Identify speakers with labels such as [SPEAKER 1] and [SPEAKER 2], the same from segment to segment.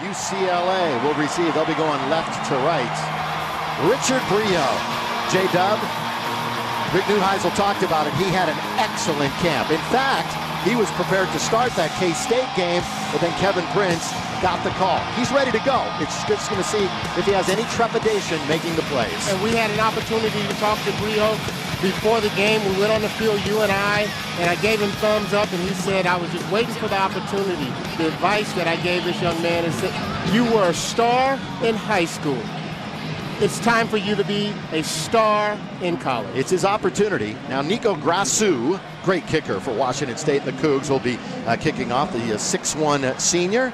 [SPEAKER 1] UCLA will receive. They'll be going left to right. Richard Brio. J-Dub, Rick Neuheisel talked about it. He had an excellent camp. In fact, he was prepared to start that K-State game, but then Kevin Prince got the call. He's ready to go. It's just going to see if he has any trepidation making the plays.
[SPEAKER 2] And we had an opportunity to talk to Brio before the game. We went on the field, you and I gave him thumbs up, and he said, I was just waiting for the opportunity. The advice that I gave this young man is that you were a star in high school. It's time for you to be a star in college.
[SPEAKER 1] It's his opportunity. Now, Nico Grassu, great kicker for Washington State, and the Cougs will be kicking off, the 6'1 senior.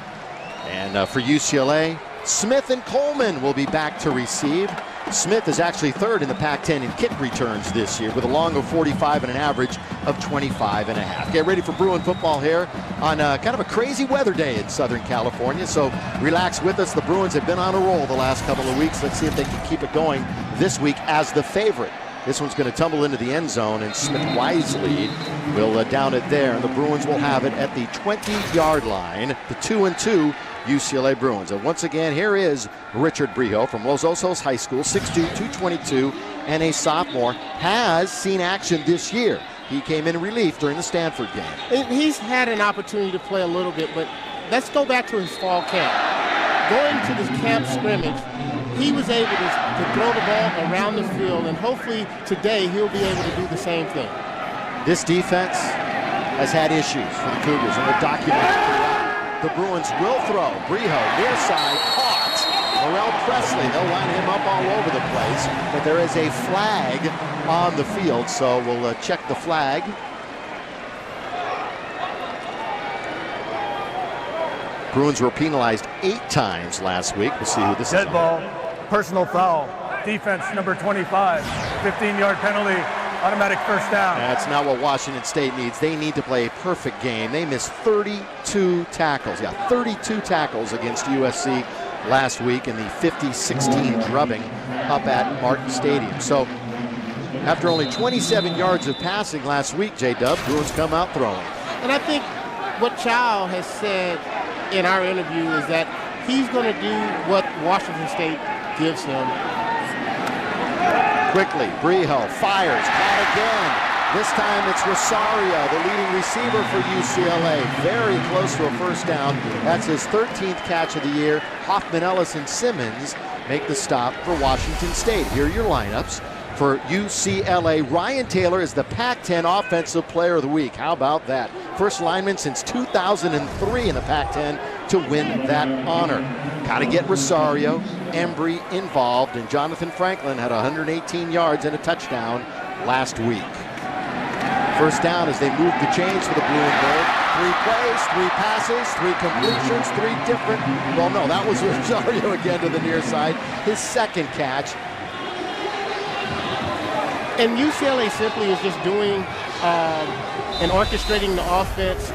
[SPEAKER 1] And for UCLA, Smith and Coleman will be back to receive. Smith is actually third in the Pac-10 in kick returns this year with a long of 45 and an average of 25.5. Get ready for Bruin football here on kind of a crazy weather day in Southern California. So relax with us. The Bruins have been on a roll the last couple of weeks. Let's see if they can keep it going this week as the favorite. This one's going to tumble into the end zone, and Smith wisely will down it there. And the Bruins will have it at the 20-yard line, the 2-2 UCLA Bruins. And once again, here is Richard Brio from Los Osos High School, 6'2", 222, and a sophomore. Has seen action this year. He came in relief during the Stanford game.
[SPEAKER 2] And he's had an opportunity to play a little bit, but let's go back to his fall camp. Going to this camp scrimmage, he was able to throw the ball around the field, and hopefully today he'll be able to do the same thing.
[SPEAKER 1] This defense has had issues for the Cougars, and we'll document it throughout. The Bruins will throw. Brio, near side, caught. Morrell Presley, they'll line him up all over the place, but there is a flag on the field, so we'll check the flag. Bruins were penalized 8 times last week. We'll see who this is.
[SPEAKER 3] Dead ball, personal foul, defense number 25, 15-yard penalty, automatic first down.
[SPEAKER 1] That's not what Washington State needs. They need to play a perfect game. They missed 32 tackles. Yeah, 32 tackles against USC last week in the 50-16 drubbing up at Martin Stadium. So after only 27 yards of passing last week, J-Dub, Bruins come out throwing.
[SPEAKER 2] And I think what Chow has said in our interview is that he's going to do what Washington State gives him.
[SPEAKER 1] Quickly, Brio fires, caught again. This time it's Rosario, the leading receiver for UCLA. Very close to a first down. That's his 13th catch of the year. Hoffman, Ellis, and Simmons make the stop for Washington State. Here are your lineups for UCLA. Ryan Taylor is the Pac-10 Offensive Player of the Week. How about that? First lineman since 2003 in the Pac-10 to win that honor. Got to get Rosario, Embry involved, and Jonathan Franklin had 118 yards and a touchdown last week. First down as they move the chains for the Blue and Gold. 3 plays, 3 passes, 3 completions, 3 different. Well, no, that was Rosario again to the near side. His second catch.
[SPEAKER 2] And UCLA simply is just doing and orchestrating the offense.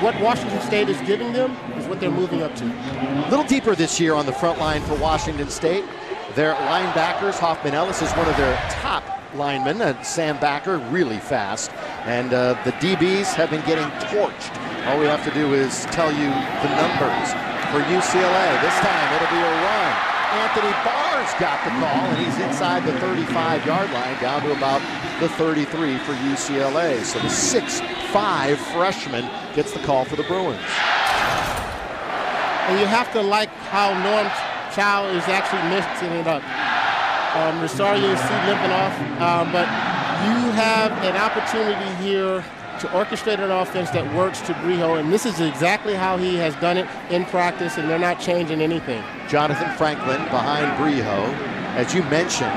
[SPEAKER 2] What Washington State is giving them is what they're moving up to.
[SPEAKER 1] A little deeper this year on the front line for Washington State. Their linebackers, Hoffman Ellis is one of their top linemen, Sam Backer, really fast. And the DBs have been getting torched. All we have to do is tell you the numbers for UCLA. This time it'll be a run. Anthony Barr's got the call, and he's inside the 35-yard line, down to about the 33 for UCLA. So the 6'5" freshman gets the call for the Bruins.
[SPEAKER 2] And you have to like how Norm Chow is actually mixing it up. Rosario is limping off, but you have an opportunity here to orchestrate an offense that works to Brio, and this is exactly how he has done it in practice, and they're not changing anything.
[SPEAKER 1] Jonathan Franklin behind Brio. As you mentioned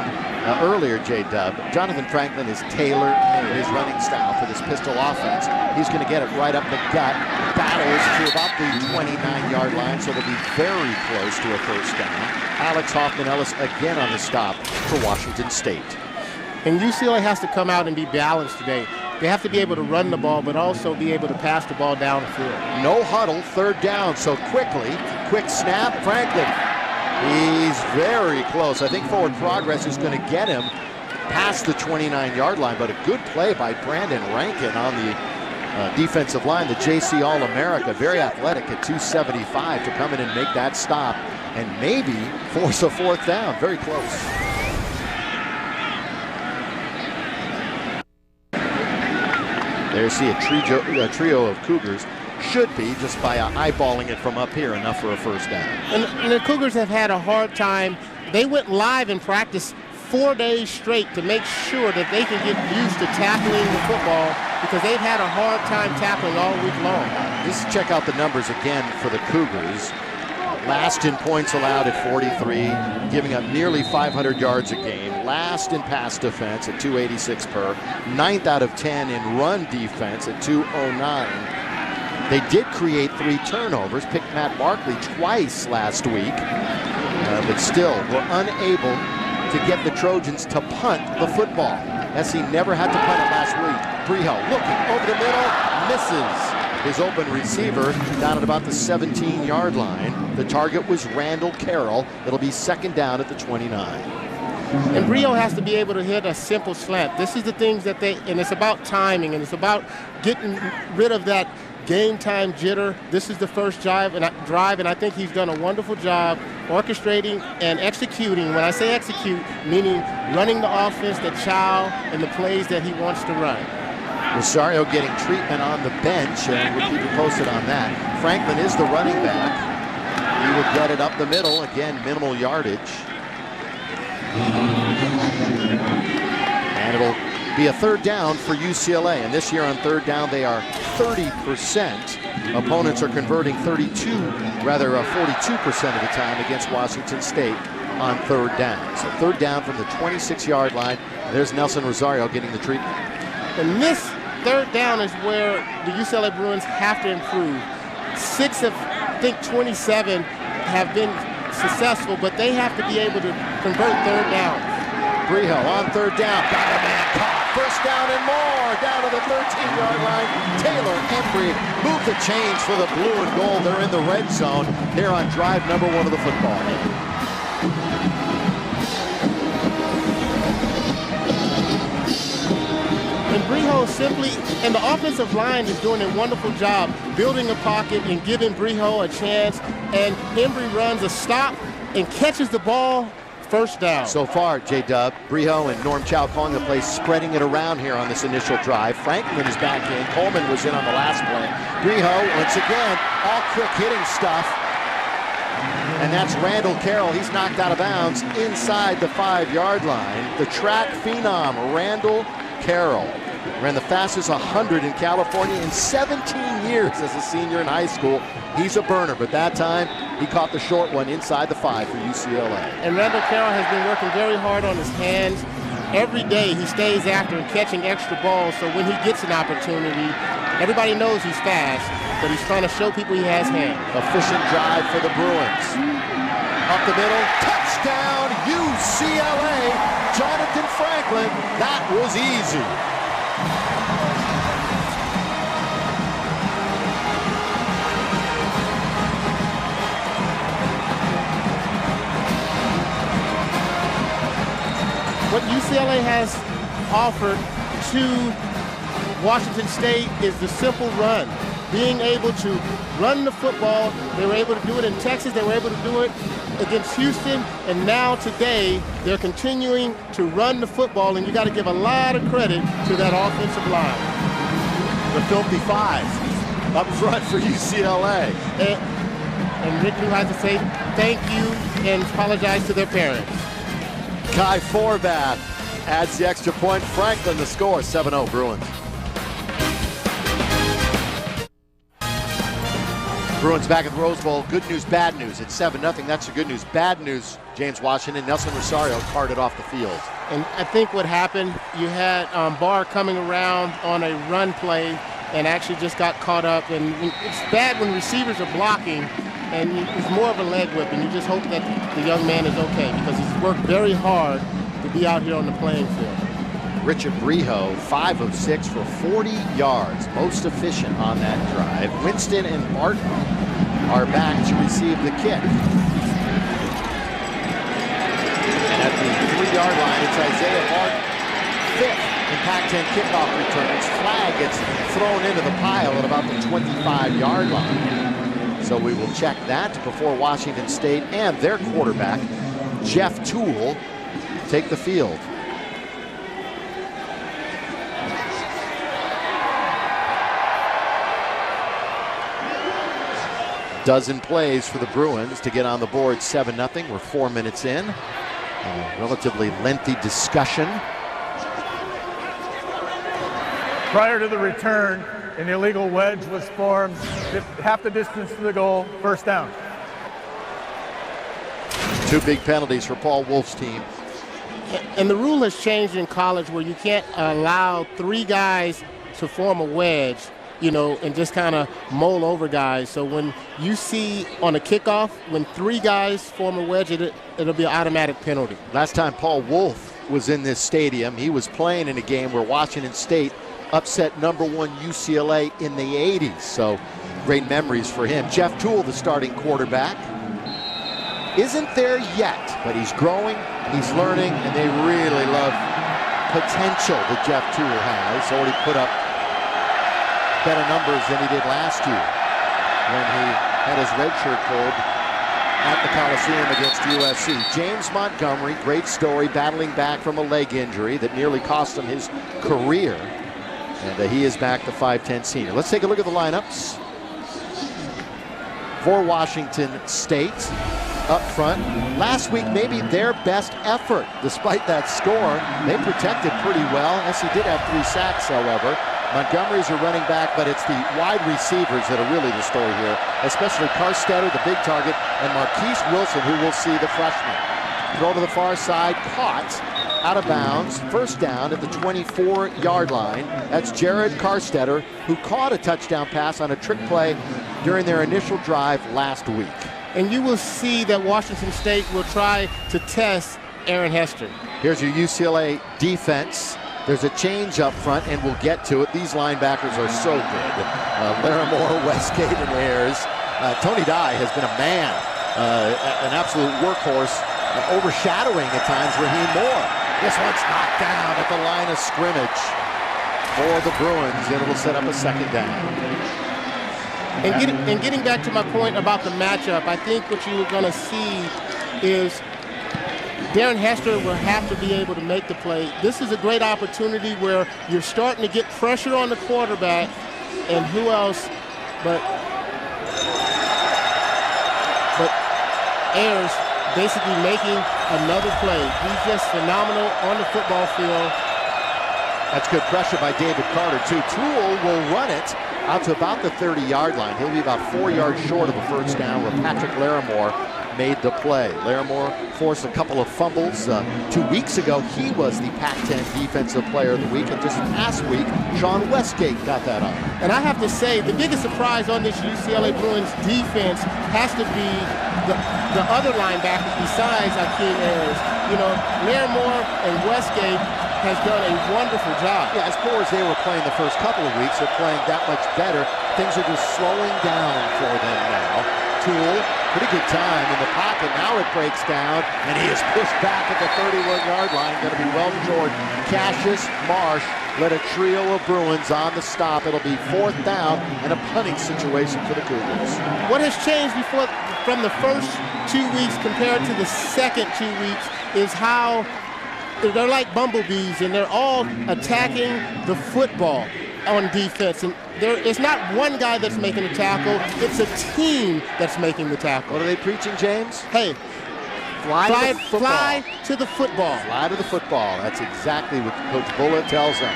[SPEAKER 1] earlier, J-Dub, Jonathan Franklin is tailored in his running style for this pistol offense. He's going to get it right up the gut, battles to about the 29-yard line, so they'll be very close to a first down. Alex Hoffman Ellis again on the stop for Washington State.
[SPEAKER 2] And UCLA has to come out and be balanced today. They have to be able to run the ball, but also be able to pass the ball downfield.
[SPEAKER 1] No huddle, third down, so quickly, quick snap, Franklin. He's very close. I think forward progress is going to get him past the 29-yard line, but a good play by Brandon Rankin on the defensive line, the JC All-America, very athletic at 275 to come in and make that stop and maybe force a fourth down. Very close. There's a trio of Cougars. Should be, just by eyeballing it from up here, enough for a first down.
[SPEAKER 2] And the Cougars have had a hard time. They went live in practice 4 days straight to make sure that they can get used to tackling the football because they've had a hard time tackling all week long.
[SPEAKER 1] Just check out the numbers again for the Cougars. Last in points allowed at 43, giving up nearly 500 yards a game. Last in pass defense at 286 per. 9th out of 10 in run defense at 209. They did create 3 turnovers, picked Matt Barkley twice last week, but still were unable to get the Trojans to punt the football. SC never had to punt it last week. Breho looking over the middle, misses his open receiver down at about the 17-yard line. The target was Randall Carroll. It'll be second down at the 29.
[SPEAKER 2] And Breho has to be able to hit a simple slant. This is the things that and it's about timing, and it's about getting rid of that game time jitter. This is the first drive, and I think he's done a wonderful job orchestrating and executing. When I say execute, meaning running the offense, the chow, and the plays that he wants to run.
[SPEAKER 1] Rosario getting treatment on the bench, and we'll keep you posted on that. Franklin is the running back. He will get it up the middle. Again, minimal yardage. And it'll be a third down for UCLA. And this year on third down, they are 30%. Opponents are converting 42% of the time against Washington State on third down. So third down from the 26-yard line. There's Nelson Rosario getting the treatment.
[SPEAKER 2] And this third down is where the UCLA Bruins have to improve. 6 of, I think, 27 have been successful, but they have to be able to convert third down.
[SPEAKER 1] Breho on third down. Got a man caught. First down and more. Down to the 13-yard line. Taylor Embry move the chains for the blue and gold. They're in the red zone here on drive number 1 of the football game.
[SPEAKER 2] And Breho and the offensive line is doing a wonderful job building a pocket and giving Breho a chance. And Embry runs a stop and catches the ball. First down. So far,
[SPEAKER 1] J-Dub, Breho and Norm Chow calling the play, spreading it around here on this initial drive. Franklin is back in. Coleman was in on the last play. Breho, once again, all quick hitting stuff. And that's Randall Carroll. He's knocked out of bounds inside the 5-yard line. The track phenom, Randall Carroll, ran the fastest 100 in California in 17 years as a senior in high school. He's a burner, but that time he caught the short one inside the 5 for UCLA.
[SPEAKER 2] And Randall Carroll has been working very hard on his hands. Every day he stays after and catching extra balls, so when he gets an opportunity, everybody knows he's fast, but he's trying to show people he has hands.
[SPEAKER 1] Efficient drive for the Bruins. Up the middle, touchdown UCLA. Jonathan Franklin, that was easy.
[SPEAKER 2] What UCLA has offered to Washington State is the simple run. Being able to run the football. They were able to do it in Texas. They were able to do it against Houston. And now today, they're continuing to run the football. And you got to give a lot of credit to that offensive line.
[SPEAKER 1] The filthy 5 up front for UCLA.
[SPEAKER 2] And Rick Lou has to say thank you and apologize to their parents.
[SPEAKER 1] Kai Forbath adds the extra point. Franklin the score, 7-0 Bruins. Bruins back at the Rose Bowl. Good news, bad news. It's 7-0. That's the good news. Bad news, James Washington. Nelson Rosario carted off the field.
[SPEAKER 2] And I think what happened, you had Barr coming around on a run play and actually just got caught up. And it's bad when receivers are blocking and it's more of a leg whip, and you just hope that the young man is okay because he's worked very hard to be out here on the playing field.
[SPEAKER 1] Richard Breho, 5 of 6 for 40 yards, most efficient on that drive. Winston and Barton are back to receive the kick. And at the 3-yard line, it's Isaiah Barton. 5th in Pac-10 kickoff returns. Flag gets thrown into the pile at about the 25-yard line. So we will check that before Washington State and their quarterback, Jeff Toole, take the field. Dozen plays for the Bruins to get on the board 7-0. We're 4 minutes in. A relatively lengthy discussion.
[SPEAKER 3] Prior to the return, an illegal wedge was formed half the distance to the goal, first down.
[SPEAKER 1] 2 big penalties for Paul Wolf's team.
[SPEAKER 2] And the rule has changed in college where you can't allow 3 guys to form a wedge, you know, and just kind of mull over guys. So when you see on a kickoff, when 3 guys form a wedge, it'll be an automatic penalty.
[SPEAKER 1] Last time Paul Wolf was in this stadium, he was playing in a game where Washington State upset #1 UCLA in the 80s. So great memories for him. Jeff Toole, the starting quarterback, isn't there yet, but he's growing, he's learning, and they really love potential that Jeff Toole has. He's already put up better numbers than he did last year when he had his red shirt pulled at the Coliseum against USC. James Montgomery, great story, battling back from a leg injury that nearly cost him his career. And he is back, the 5'10 senior. Let's take a look at the lineups for Washington State up front. Last week, maybe their best effort, despite that score. They protected pretty well. Yes, he did have 3 sacks, however. Montgomery's a running back, but it's the wide receivers that are really the story here, especially Carstetter, the big target, and Marquise Wilson, who we'll see, the freshman. Throw to the far side, caught, out of bounds, first down at the 24-yard line. That's Jared Carstetter, who caught a touchdown pass on a trick play during their initial drive last week.
[SPEAKER 2] And you will see that Washington State will try to test Aaron Hester.
[SPEAKER 1] Here's your UCLA defense. There's a change up front, and we'll get to it. These linebackers are so good. Larimore, Westgate, and Ayers. Tony Dye has been a man, an absolute workhorse, overshadowing at times Raheem Moore. This one's knocked down at the line of scrimmage for the Bruins, and it will set up a second down.
[SPEAKER 2] And getting back to my point about the matchup, I think what you're going to see is Darren Hester will have to be able to make the play. This is a great opportunity where you're starting to get pressure on the quarterback, and who else but Ayers basically making another play. He's just phenomenal on the football field.
[SPEAKER 1] That's good pressure by David Carter, too. Toole will run it out to about the 30-yard line. He'll be about 4 yards short of a first down where Patrick Larimore made the play. Larimore forced a couple of fumbles. 2 weeks ago, he was the Pac-10 Defensive Player of the Week, and just last week, Sean Westgate got that on.
[SPEAKER 2] And I have to say, the biggest surprise on this UCLA Bruins defense has to be the other linebackers besides Akeem Ayers. You know, Larimore and Westgate has done a wonderful job.
[SPEAKER 1] Yeah, as poor as they were playing the first couple of weeks, they're playing that much better. Things are just slowing down for them now. Toole, pretty good time in the pocket. Now it breaks down, and he is pushed back at the 31-yard line. Going to be well short. Cassius Marsh led a trio of Bruins on the stop. It'll be 4th down and a punting situation for the Cougars.
[SPEAKER 2] What has changed from the first 2 weeks compared to the second 2 weeks is how they're like bumblebees, and they're all attacking the football on defense. And it's not one guy that's making the tackle, it's a team that's making the tackle.
[SPEAKER 1] What are they preaching, James?
[SPEAKER 2] Hey, fly to the football.
[SPEAKER 1] Fly to the football. That's exactly what Coach Bulla tells them.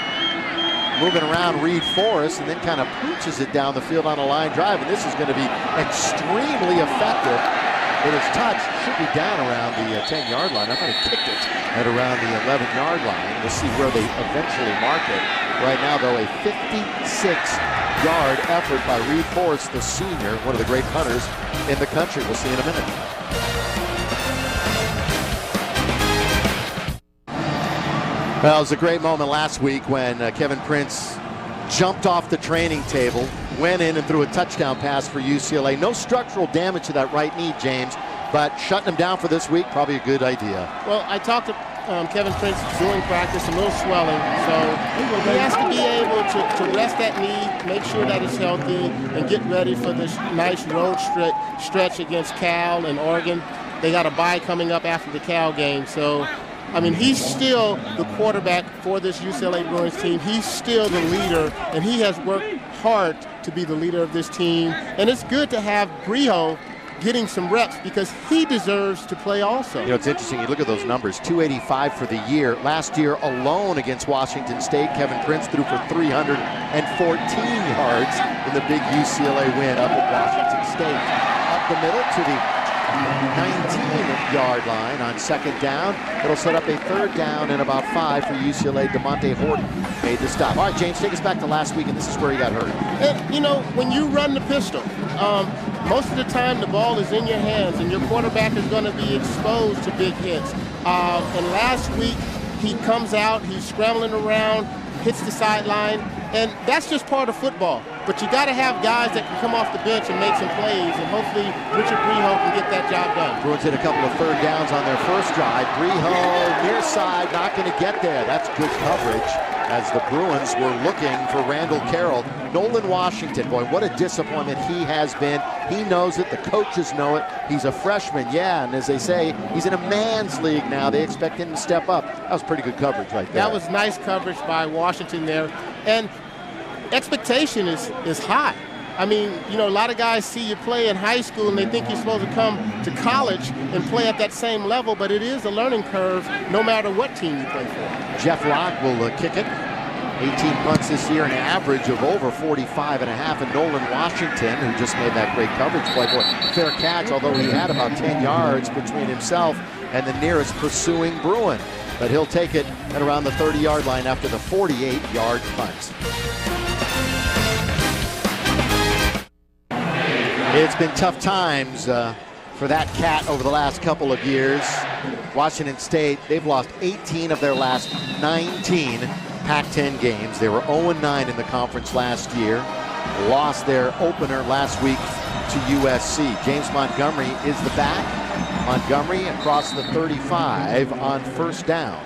[SPEAKER 1] Moving around Reed Forrest, and then kind of pooches it down the field on a line drive, and this is going to be extremely effective. It is touched, should be down around the 10-yard line. I'm going to kick it at around the 11-yard line. We'll see where they eventually mark it. Right now, though, a 56-yard effort by Reed Forrest, the senior, one of the great punters in the country. We'll see in a minute. Well, it was a great moment last week when Kevin Prince jumped off the training table, went in and threw a touchdown pass for UCLA. No structural damage to that right knee, James, but shutting him down for this week, probably a good idea.
[SPEAKER 2] Well, I talked Kevin Prince doing practice, a little swelling. So he has to be able to rest that knee, make sure that it's healthy, and get ready for this nice road stretch against Cal and Oregon. They got a bye coming up after the Cal game. So, I mean, he's still the quarterback for this UCLA Bruins team. He's still the leader, and he has worked hard to be the leader of this team. And it's good to have Brio getting some reps because he deserves to play also.
[SPEAKER 1] You know, it's interesting. You look at those numbers, 285 for the year. Last year alone against Washington State, Kevin Prince threw for 314 yards in the big UCLA win up at Washington State. Up the middle to the 19-yard line on second down. It'll set up a third down and about 5 for UCLA. DeMonte Horton made the stop. All right, James, take us back to last week, and this is where he got hurt.
[SPEAKER 2] And, you know, when you run the pistol, most of the time the ball is in your hands, and your quarterback is going to be exposed to big hits. And last week, he comes out, he's scrambling around, hits the sideline, and that's just part of football. But you got to have guys that can come off the bench and make some plays, and hopefully Richard Breho can get that job done.
[SPEAKER 1] Bruins hit a couple of third downs on their first drive. Breho near side, not going to get there. That's good coverage as the Bruins were looking for Randall Carroll. Nolan Washington, boy, what a disappointment he has been. He knows it. The coaches know it. He's a freshman, yeah, and as they say, he's in a man's league now. They expect him to step up. That was pretty good coverage right there.
[SPEAKER 2] That was nice coverage by Washington there. And expectation is high. I mean, you know, a lot of guys see you play in high school and they think you're supposed to come to college and play at that same level, but it is a learning curve no matter what team you play for.
[SPEAKER 1] Jeff Locke will kick it. 18 punts this year, an average of over 45.5. And Nolan Washington, who just made that great coverage play, boy, fair catch, although he had about 10 yards between himself and the nearest pursuing Bruin. But he'll take it at around the 30-yard line after the 48-yard punt. It's been tough times for that cat over the last couple of years. Washington State, they've lost 18 of their last 19 Pac-10 games. They were 0-9 in the conference last year. Lost their opener last week to USC. James Montgomery is the back. Montgomery across the 35 on first down.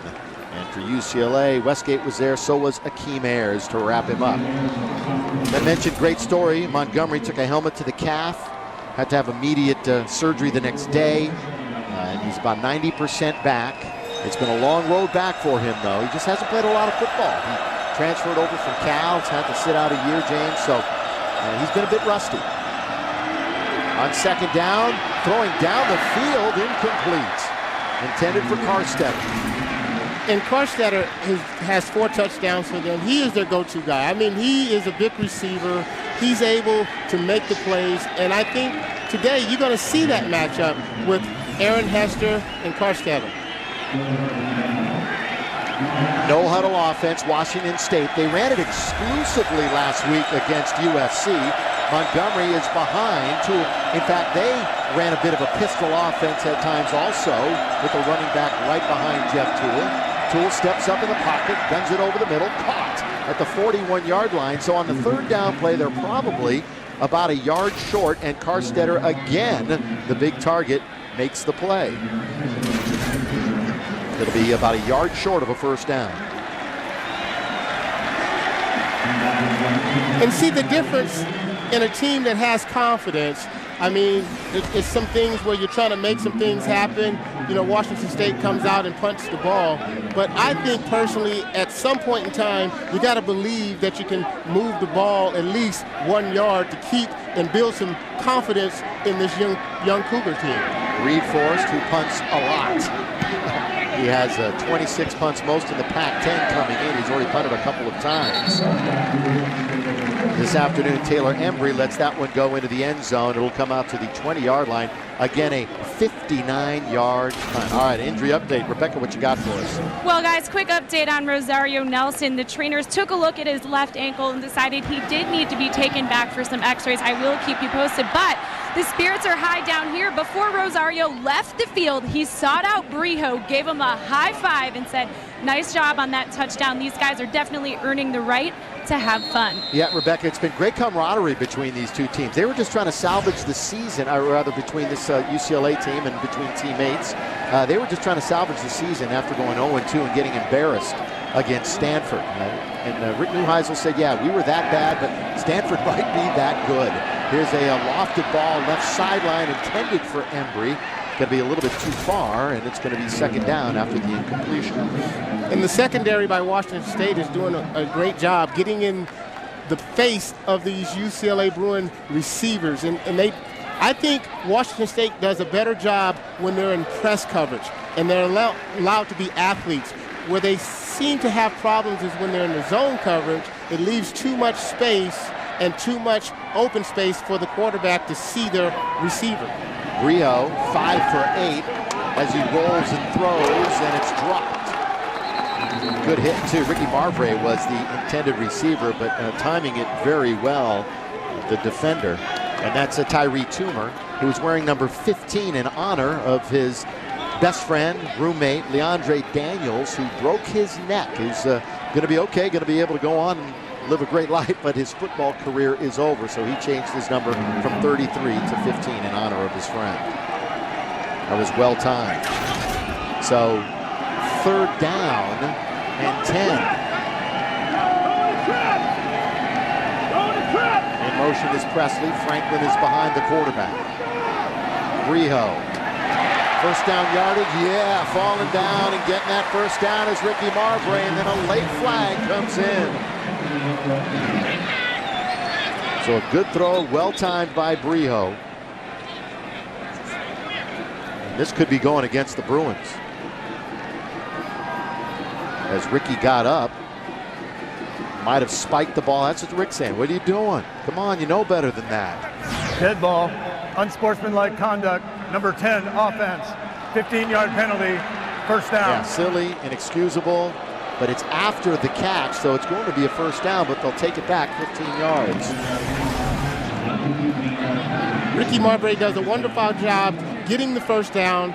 [SPEAKER 1] And for UCLA, Westgate was there, so was Akeem Ayers to wrap him up. I mentioned, great story. Montgomery took a helmet to the calf, had to have immediate surgery the next day, and he's about 90% back. It's been a long road back for him, though. He just hasn't played a lot of football. He transferred over from Cal, he's had to sit out a year, James, so he's been a bit rusty. On second down, throwing down the field, incomplete. Intended for Carstetter.
[SPEAKER 2] And Carstetter has 4 touchdowns for them. He is their go-to guy. I mean, he is a big receiver. He's able to make the plays. And I think today you're going to see that matchup with Aaron Hester and Carstetter.
[SPEAKER 1] No huddle offense, Washington State. They ran it exclusively last week against USC. Montgomery is behind. In fact, they ran a bit of a pistol offense at times also with a running back right behind Jeff Toole. Toole steps up in the pocket, guns it over the middle, caught at the 41-yard line. So on the third down play, they're probably about a yard short, and Carstetter again, the big target, makes the play. It'll be about a yard short of a first down.
[SPEAKER 2] And see the difference in a team that has confidence. I mean, it's some things where you're trying to make some things happen. You know, Washington State comes out and punts the ball. But I think personally, at some point in time, you got to believe that you can move the ball at least 1 yard to keep and build some confidence in this young Cougar team.
[SPEAKER 1] Reed Forrest, who punts a lot. He has 26 punts, most in the Pac-10 coming in. He's already punted a couple of times. This afternoon, Taylor Embry lets that one go into the end zone. It'll come out to the 20-yard line. Again, a 59-yard punt. All right, injury update. Rebecca, what you got for us?
[SPEAKER 4] Well, guys, quick update on Rosario Nelson. The trainers took a look at his left ankle and decided he did need to be taken back for some x-rays. I will keep you posted, but the spirits are high down here. Before Rosario left the field, he sought out Breho, gave him a high five, and said, nice job on that touchdown. These guys are definitely earning the right to have fun.
[SPEAKER 1] Yeah, Rebecca, it's been great camaraderie between these two teams. They were just trying to salvage the season, or rather between this UCLA team and between teammates. They were just trying to salvage the season after going 0-2 and getting embarrassed against Stanford. And Rick Neuheisel said, yeah, we were that bad, but Stanford might be that good. Here's a lofted ball left sideline intended for Embry. Going to be a little bit too far, and it's going to be second down after the incompletion.
[SPEAKER 2] And the secondary by Washington State is doing a great job getting in the face of these UCLA Bruin receivers. And I think Washington State does a better job when they're in press coverage and they're allowed to be athletes. Where they seem to have problems is when they're in the zone coverage. It leaves too much space and too much open space for the quarterback to see their receiver.
[SPEAKER 1] Brio 5 for 8 as he rolls and throws, and it's dropped. Good hit too. Ricky Marbre was the intended receiver, but timing it very well, the defender. And that's a Tyree Toomer, who was wearing number 15 in honor of his best friend, roommate, Leandre Daniels, who broke his neck. He's going to be okay, going to be able to go on and live a great life, but his football career is over, so he changed his number from 33 to 15 in honor of his friend. That was well timed. So third down and 10. In motion is Presley. Franklin is behind the quarterback. Brio. First down yardage, yeah, falling down and getting that first down is Ricky Marbre, and then a late flag comes in. So a good throw, well timed by Brio. And this could be going against the Bruins. As Ricky got up, might have spiked the ball. That's what Rick's saying. What are you doing? Come on, you know better than that.
[SPEAKER 3] Dead ball, unsportsmanlike conduct, number 10 offense, 15-yard penalty, first down.
[SPEAKER 1] Yeah, silly, inexcusable, but it's after the catch, so it's going to be a first down, but they'll take it back 15 yards.
[SPEAKER 2] Ricky Marbre does a wonderful job getting the first down,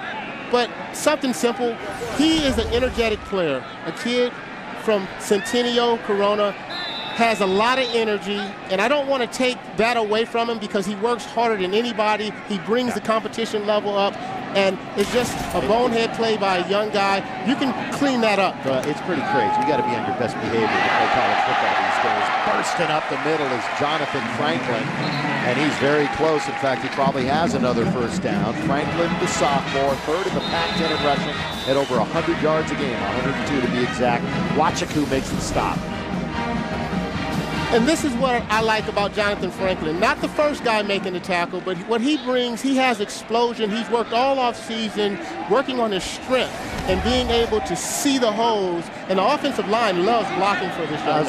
[SPEAKER 2] but something simple. He is an energetic player, a kid from Centennial, Corona, has a lot of energy, and I don't want to take that away from him because he works harder than anybody. He brings the competition level up, and it's just a bonehead play by a young guy. You can clean that up.
[SPEAKER 1] It's pretty crazy. You got to be on your best behavior to play college football these days. Bursting up the middle is Jonathan Franklin, and he's very close. In fact, he probably has another first down. Franklin, the sophomore, third in the Pac-10 in rushing at over 100 yards a game, 102 to be exact. Wachaku makes the stop.
[SPEAKER 2] And this is what I like about Jonathan Franklin. Not the first guy making the tackle, but what he brings, he has explosion. He's worked all off season, working on his strength and being able to see the holes. And the offensive line loves blocking for this young man.
[SPEAKER 1] I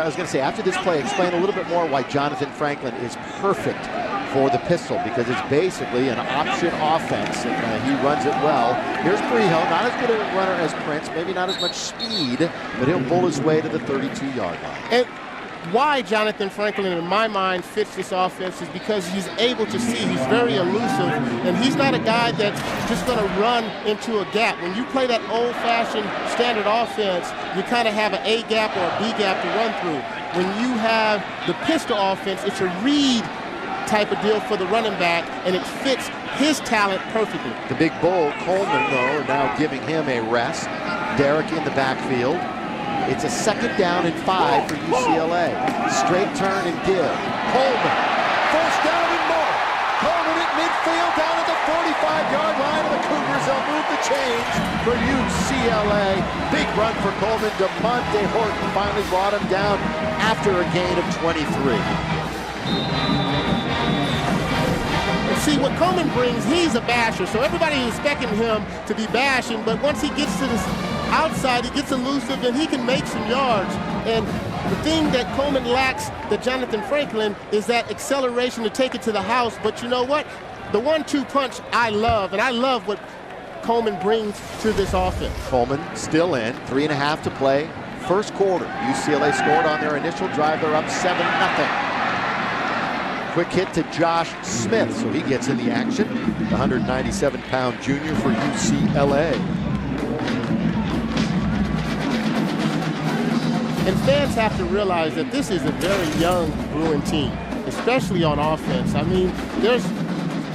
[SPEAKER 1] was going to say, after this play, explain a little bit more why Jonathan Franklin is perfect for the pistol, because it's basically an option offense, and he runs it well. Here's Brio, not as good a runner as Prince, maybe not as much speed, but he'll pull his way to the 32-yard line.
[SPEAKER 2] And why Jonathan Franklin, in my mind, fits this offense is because he's able to see. He's very elusive, and he's not a guy that's just going to run into a gap. When you play that old-fashioned standard offense, you kind of have an A gap or a B gap to run through. When you have the pistol offense, it's a read type of deal for the running back, and it fits his talent perfectly.
[SPEAKER 1] The big bull, Coleman, though, now giving him a rest. Derek in the backfield. It's a second down and 5 for UCLA. Straight turn and give. Coleman, first down and more. Coleman at midfield down at the 45-yard line of the Cougars. They'll move the change for UCLA. Big run for Coleman. DeMonte Horton finally brought him down after a gain of 23.
[SPEAKER 2] See, what Coleman brings, he's a basher, so everybody is expecting him to be bashing, but once he gets to this outside, he gets elusive, and he can make some yards. And the thing that Coleman lacks, that Jonathan Franklin, is that acceleration to take it to the house. But you know what? The 1-2 punch I love, and I love what Coleman brings to this offense.
[SPEAKER 1] Coleman still in, 3.5 to play. First quarter, UCLA scored on their initial drive. They're up 7-0. Quick hit to Josh Smith, so he gets in the action. The 197-pound junior for UCLA.
[SPEAKER 2] And fans have to realize that this is a very young Bruin team, especially on offense. I mean, there's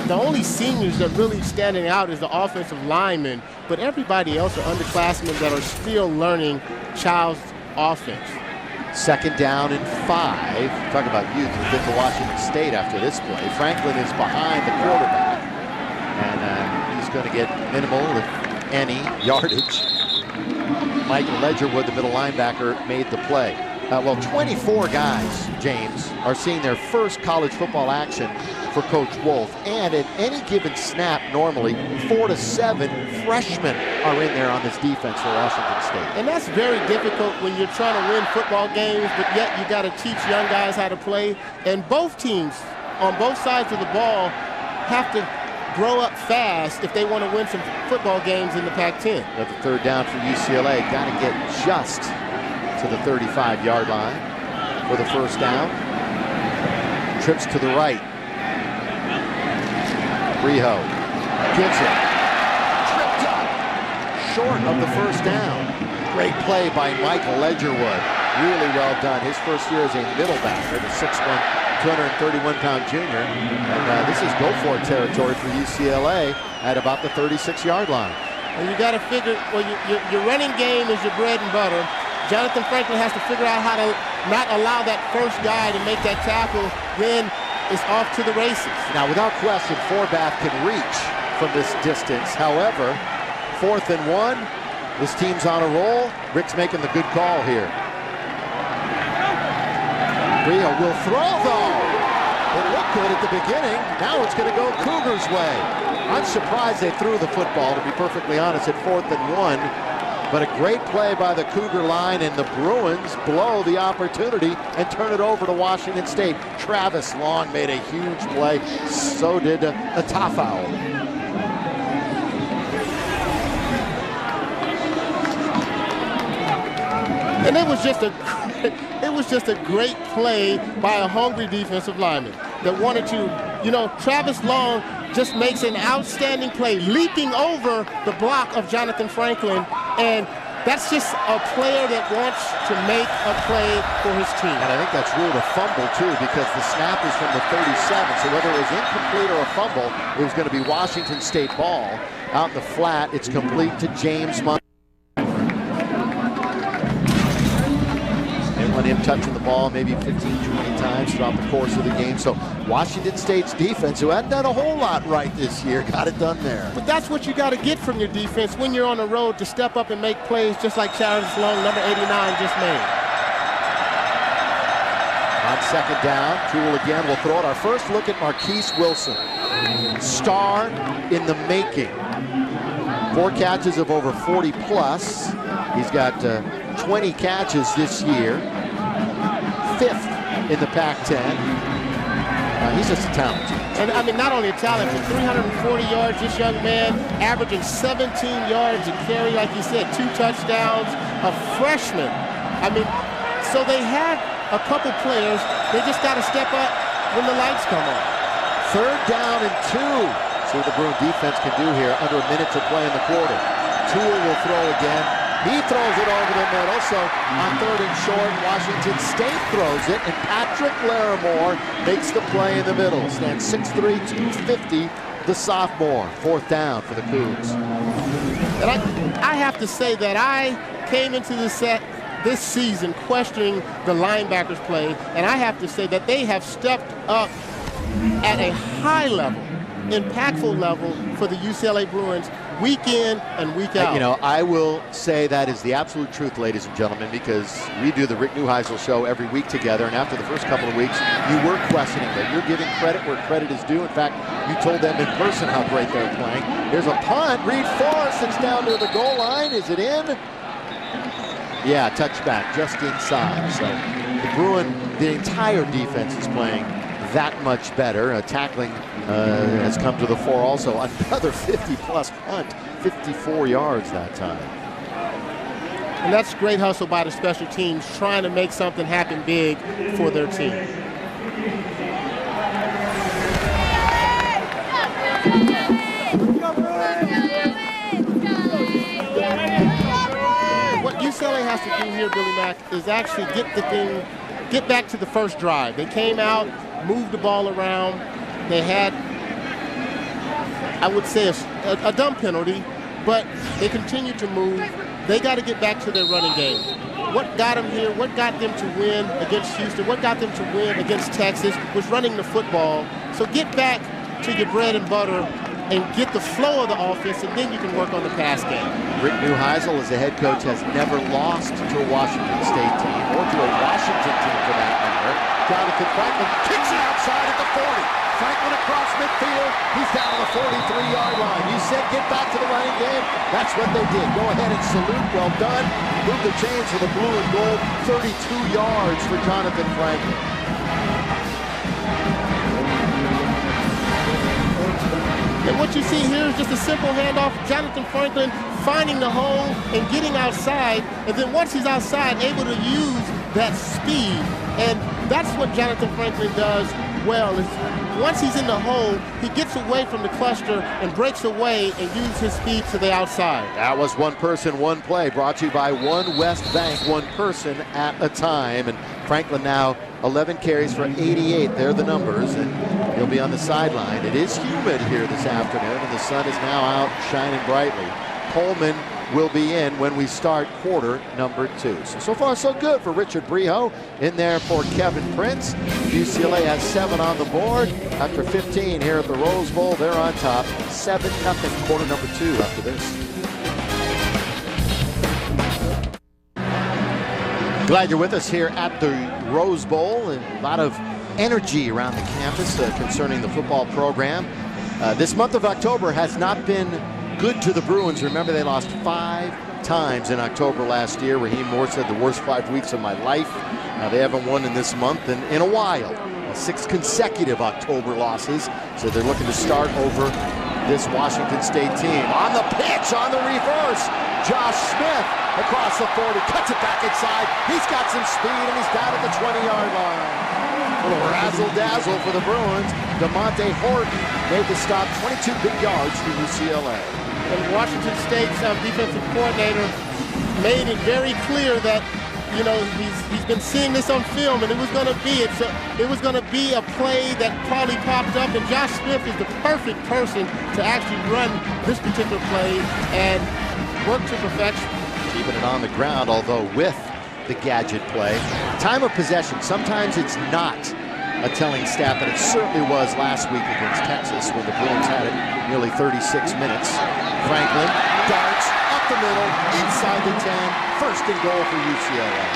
[SPEAKER 2] The only seniors that really standing out is the offensive linemen, but everybody else are underclassmen that are still learning Child's offense.
[SPEAKER 1] 2nd down and 5. Talk about youth who get to Washington State after this play. Franklin is behind the quarterback, and he's going to get minimal, if any, yardage. Michael Ledgerwood, the middle linebacker, made the play. Well, 24 guys, James, are seeing their first college football action for Coach Wolf, and at any given snap, normally 4 to 7 freshmen are in there on this defense for Washington State.
[SPEAKER 2] And that's very difficult when you're trying to win football games, but yet you got to teach young guys how to play. And both teams on both sides of the ball have to grow up fast if they want to win some football games in the Pac-10.
[SPEAKER 1] With the 3rd down for UCLA, got to get just to the 35-yard line for the 1st down. Trips to the right. Riho gives it. Tripped up. Short of the 1st down. Great play by Michael Ledgerwood. Really well done. His first year as a middle backer, the 6'1", 231-pound junior. And this is go-for-it territory for UCLA at about the 36-yard line.
[SPEAKER 2] And you got to figure, well, your running game is your bread and butter. Jonathan Franklin has to figure out how to not allow that first guy to make that tackle, then it's off to the races.
[SPEAKER 1] Now, without question, Forbath can reach from this distance. However, 4th and 1, this team's on a roll. Rick's making the good call here. Rio will throw, though. It looked good at the beginning. Now it's going to go Cougars' way. I'm surprised they threw the football, to be perfectly honest, at 4th and 1. But a great play by the Cougar line, and the Bruins blow the opportunity and turn it over to Washington State. Travis Long made a huge play. So did the Tafau.
[SPEAKER 2] And it was just a great play by a hungry defensive lineman that wanted to, you know, Travis Long just makes an outstanding play, leaping over the block of Jonathan Franklin, and that's just a player that wants to make a play for his team.
[SPEAKER 1] And I think that's ruled a fumble, too, because the snap is from the 37, so whether it was incomplete or a fumble, it was going to be Washington State ball. Out in the flat, it's complete to James Montgomery. Him touching the ball maybe 15-20 times throughout the course of the game. So Washington State's defense, who hadn't done a whole lot right this year, got it done there.
[SPEAKER 2] But that's what you got to get from your defense when you're on the road, to step up and make plays just like Travis Long, number 89, just made.
[SPEAKER 1] On 2nd down, Toole again will throw it. Our first look at Marquise Wilson. Star in the making. 4 catches of over 40 plus. He's got 20 catches this year. 5th in the Pac-10. He's just a talent.
[SPEAKER 2] And I mean, not only a talent, but 340 yards, this young man, averaging 17 yards a carry, like you said, 2 touchdowns, a freshman. I mean, so they had a couple players, they just got to step up when the lights come on.
[SPEAKER 1] 3rd down and 2. See what the Bruin defense can do here under a minute to play in the quarter. Toole will throw again. He throws it over the middle, so on 3rd and short, Washington State throws it, and Patrick Larimore makes the play in the middle. Stands 6'3", 250, the sophomore. 4th down for the Cougs.
[SPEAKER 2] And I have to say that I came into this season questioning the linebackers play, and I have to say that they have stepped up at a high level, impactful level for the UCLA Bruins, week in and week out.
[SPEAKER 1] You know, I will say that is the absolute truth, ladies and gentlemen, because we do the Rick Neuheisel show every week together, and after the first couple of weeks, you were questioning that. You're giving credit where credit is due. In fact, you told them in person how great they're playing. There's a punt. Reed Forrest, it's down near the goal line. Is it in? Yeah, touchback just inside. So the Bruin, the entire defense is playing that much better. Tackling has come to the fore also. Another 50-plus punt, 54 yards that time.
[SPEAKER 2] And that's great hustle by the special teams, trying to make something happen big for their team. What UCLA has to do here, Billy Mack, is actually get back to the first drive. They came out, moved the ball around. They had I would say, a dumb penalty, but they continue to move. They got to get back to their running game. What got them here, what got them to win against Houston, what got them to win against Texas was running the football. So get back to your bread and butter and get the flow of the offense, and then you can work on the pass game.
[SPEAKER 1] Rick Neuheisel, as the head coach, has never lost to a Washington State team, or to a Washington team for that matter. Jonathan Franklin kicks it outside at the 40. Franklin across midfield. He's down to the 43-yard line. You said get back to the running game. That's what they did. Go ahead and salute. Well done. Move the chains for the blue and gold. 32 yards for Jonathan Franklin.
[SPEAKER 2] And what you see here is just a simple handoff. Jonathan Franklin finding the hole and getting outside. And then once he's outside, able to use that speed. And that's what Jonathan Franklin does well. Is once he's in the hole, he gets away from the cluster and breaks away and uses his speed to the outside.
[SPEAKER 1] That was one person, one play, brought to you by One West Bank, one person at a time. And Franklin now 11 carries for 88. They're the numbers, and he'll be on the sideline. It is humid here this afternoon, and the sun is now out shining brightly. Coleman will be in when we start quarter number 2. So far so good for Richard Breho. In there for Kevin Prince. UCLA has 7 on the board. After 15 here at the Rose Bowl, they're on top. 7-0, quarter number 2 after this. Glad you're with us here at the Rose Bowl. A lot of energy around the campus concerning the football program. This month of October has not been good to the Bruins. Remember, they lost 5 times in October last year. Raheem Moore said the worst 5 weeks of my life. They haven't won in this month in a while. 6 consecutive October losses. So they're looking to start over this Washington State team. On the pitch, on the reverse, Josh Smith across the 40, cuts it back inside. He's got some speed, and he's down at the 20-yard line. A little razzle-dazzle for the Bruins. DeMonte Horton made the stop, 22 big yards for UCLA.
[SPEAKER 2] And Washington State's defensive coordinator made it very clear that, you know, he's been seeing this on film, and it was going to be a play that probably popped up, and Josh Smith is the perfect person to actually run this particular play and work to perfection.
[SPEAKER 1] Keeping it on the ground, although with the gadget play. Time of possession, sometimes it's not a telling stat, but it certainly was last week against Texas when the Bruins had it nearly 36 minutes. Franklin darts up the middle, inside the 10, first and goal for UCLA.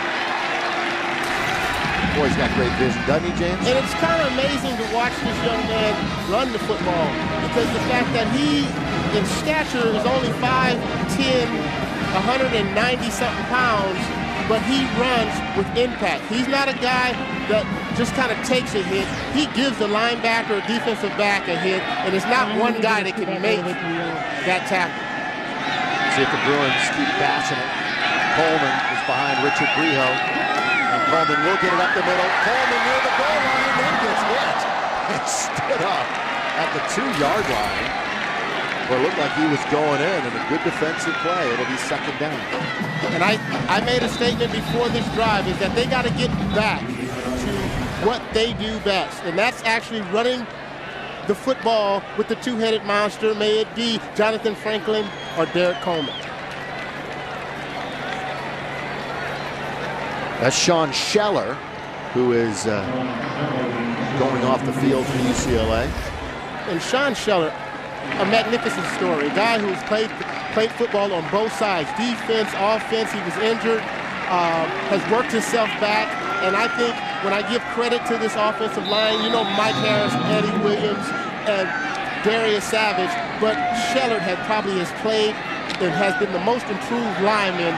[SPEAKER 1] Boy, he's got great vision, doesn't he, James?
[SPEAKER 2] And it's kind of amazing to watch this young man run the football, because the fact that he, in stature, is only 5'10", 190-something pounds, but he runs with impact. He's not a guy that just kind of takes a hit. He gives the linebacker or defensive back a hit, and it's not one guy that can make that tackle.
[SPEAKER 1] See if the Bruins keep bashing it. Coleman is behind Richard Breho, and Coleman will get it up the middle. Coleman near the goal line, then gets hit and stood up at the 2-yard line. Where it looked like he was going in, and a good defensive play. It'll be second down.
[SPEAKER 2] And I made a statement before this drive, is that they got to get back to what they do best, and that's actually running the football with the two-headed monster, may it be Jonathan Franklin or Derek Coleman.
[SPEAKER 1] That's Sean Scheller, who is going off the field for UCLA.
[SPEAKER 2] And Sean Scheller, a magnificent story. A guy who's played football on both sides, defense, offense. He was injured, has worked himself back, and I think when I give credit to this offensive line, you know, Mike Harris, Eddie Williams, and Darius Savage, but Scheller probably has played and has been the most improved lineman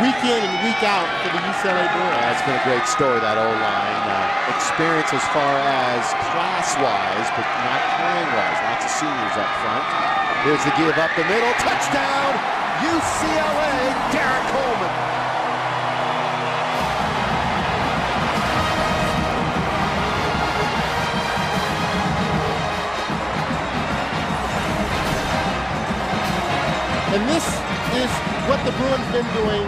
[SPEAKER 2] week in and week out for the UCLA Bruins.
[SPEAKER 1] It's been a great story, that O-line. Experience as far as class-wise, but not playing-wise. Lots of seniors up front. Here's the give up the middle. Touchdown, UCLA, Derek Coleman.
[SPEAKER 2] And this is what the Bruins been doing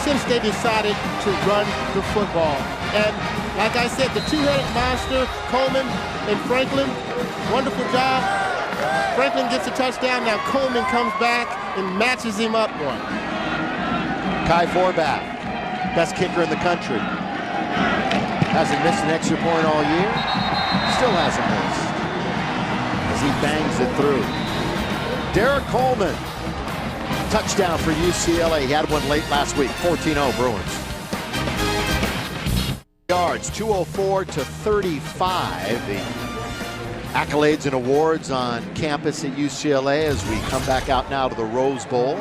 [SPEAKER 2] since they decided to run the football. And like I said, the two-headed monster, Coleman and Franklin, wonderful job. Franklin gets a touchdown. Now Coleman comes back and matches him up one.
[SPEAKER 1] Kai Forbath, best kicker in the country. Hasn't missed an extra point all year. Still hasn't missed as he bangs it through. Derek Coleman, touchdown for UCLA. He had one late last week. 14-0 Bruins. Yards, 204 to 35. The accolades and awards on campus at UCLA as we come back out now to the Rose Bowl.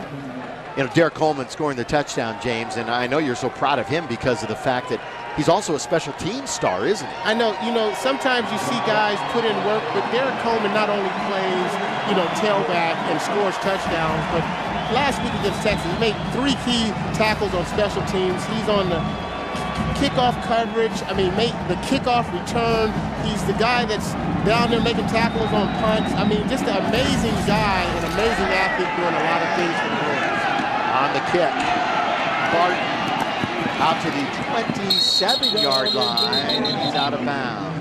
[SPEAKER 1] You know, Derek Coleman scoring the touchdown, James, and I know you're so proud of him because of the fact that he's also a special team star, isn't he?
[SPEAKER 2] I know, sometimes you see guys put in work, but Derek Coleman not only plays, tailback and scores touchdowns, but last week against Texas, he made 3 key tackles on special teams. He's on the kickoff coverage. Make the kickoff return. He's the guy that's down there making tackles on punts. Just an amazing guy, an amazing athlete doing a lot of things for the Bruins.
[SPEAKER 1] On the kick, Barton out to the 27-yard line, and he's out of bounds.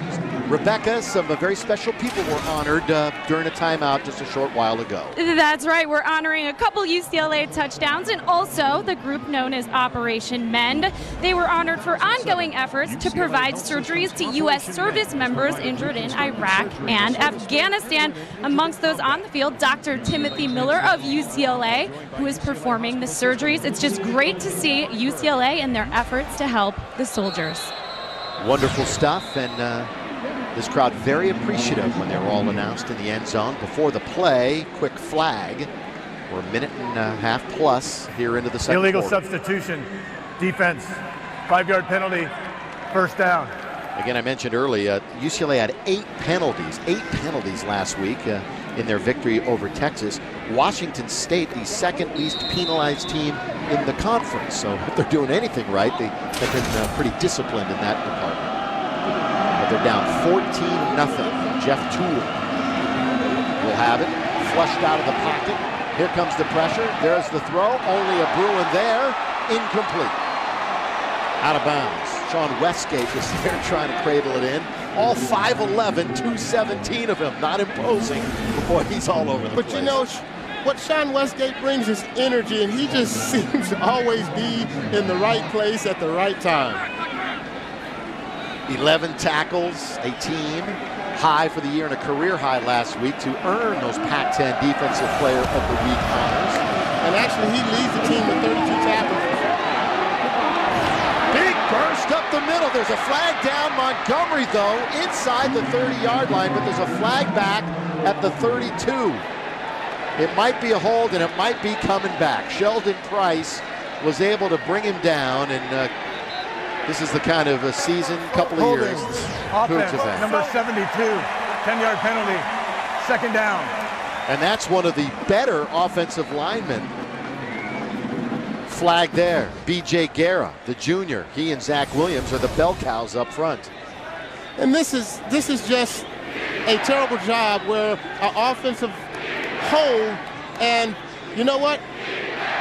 [SPEAKER 1] Rebecca, some very special people were honored during a timeout just a short while ago.
[SPEAKER 4] That's right. We're honoring a couple UCLA touchdowns and also the group known as Operation Mend. They were honored for ongoing efforts to provide surgeries to U.S. service members injured in Iraq and Afghanistan. Amongst those on the field, Dr. Timothy Miller of UCLA, who is performing the surgeries. It's just great to see UCLA in their efforts to help the soldiers.
[SPEAKER 1] Wonderful stuff, and this crowd very appreciative when they were all announced in the end zone. Before the play, quick flag. We're a minute and a half plus here into the second
[SPEAKER 3] Illegal
[SPEAKER 1] quarter.
[SPEAKER 3] substitution, defense, 5-yard penalty, first down.
[SPEAKER 1] Again, I mentioned earlier, UCLA had 8 penalties last week in their victory over Texas. Washington State, the second least penalized team in the conference. So if they're doing anything right, they have been pretty disciplined in that department. But they're down 14-0. Jeff Toole will have it, flushed out of the pocket. Here comes the pressure. There's the throw. Only a Bruin there. Incomplete. Out of bounds. Sean Westgate was there trying to cradle it in. All 5'11", 217 of him. Not imposing. Boy, he's all over the place.
[SPEAKER 2] But what Sean Westgate brings is energy, and he just seems to always be in the right place at the right time.
[SPEAKER 1] 11 tackles, a team high for the year and a career high last week to earn those Pac-10 Defensive Player of the Week honors.
[SPEAKER 2] And actually, he leads the team with 32 tackles.
[SPEAKER 1] Big burst up the middle. There's a flag down. Montgomery, though, inside the 30-yard line, but there's a flag back at the 32. It might be a hold, and it might be coming back. Sheldon Price was able to bring him down, and this is the kind of a season, couple of years.
[SPEAKER 3] Offense, number 72, 10-yard penalty, second down.
[SPEAKER 1] And that's one of the better offensive linemen. Flag there. B.J. Guerra, the junior. He and Zach Williams are the bell cows up front.
[SPEAKER 2] And this is just a terrible job where an offensive hold, and you know what?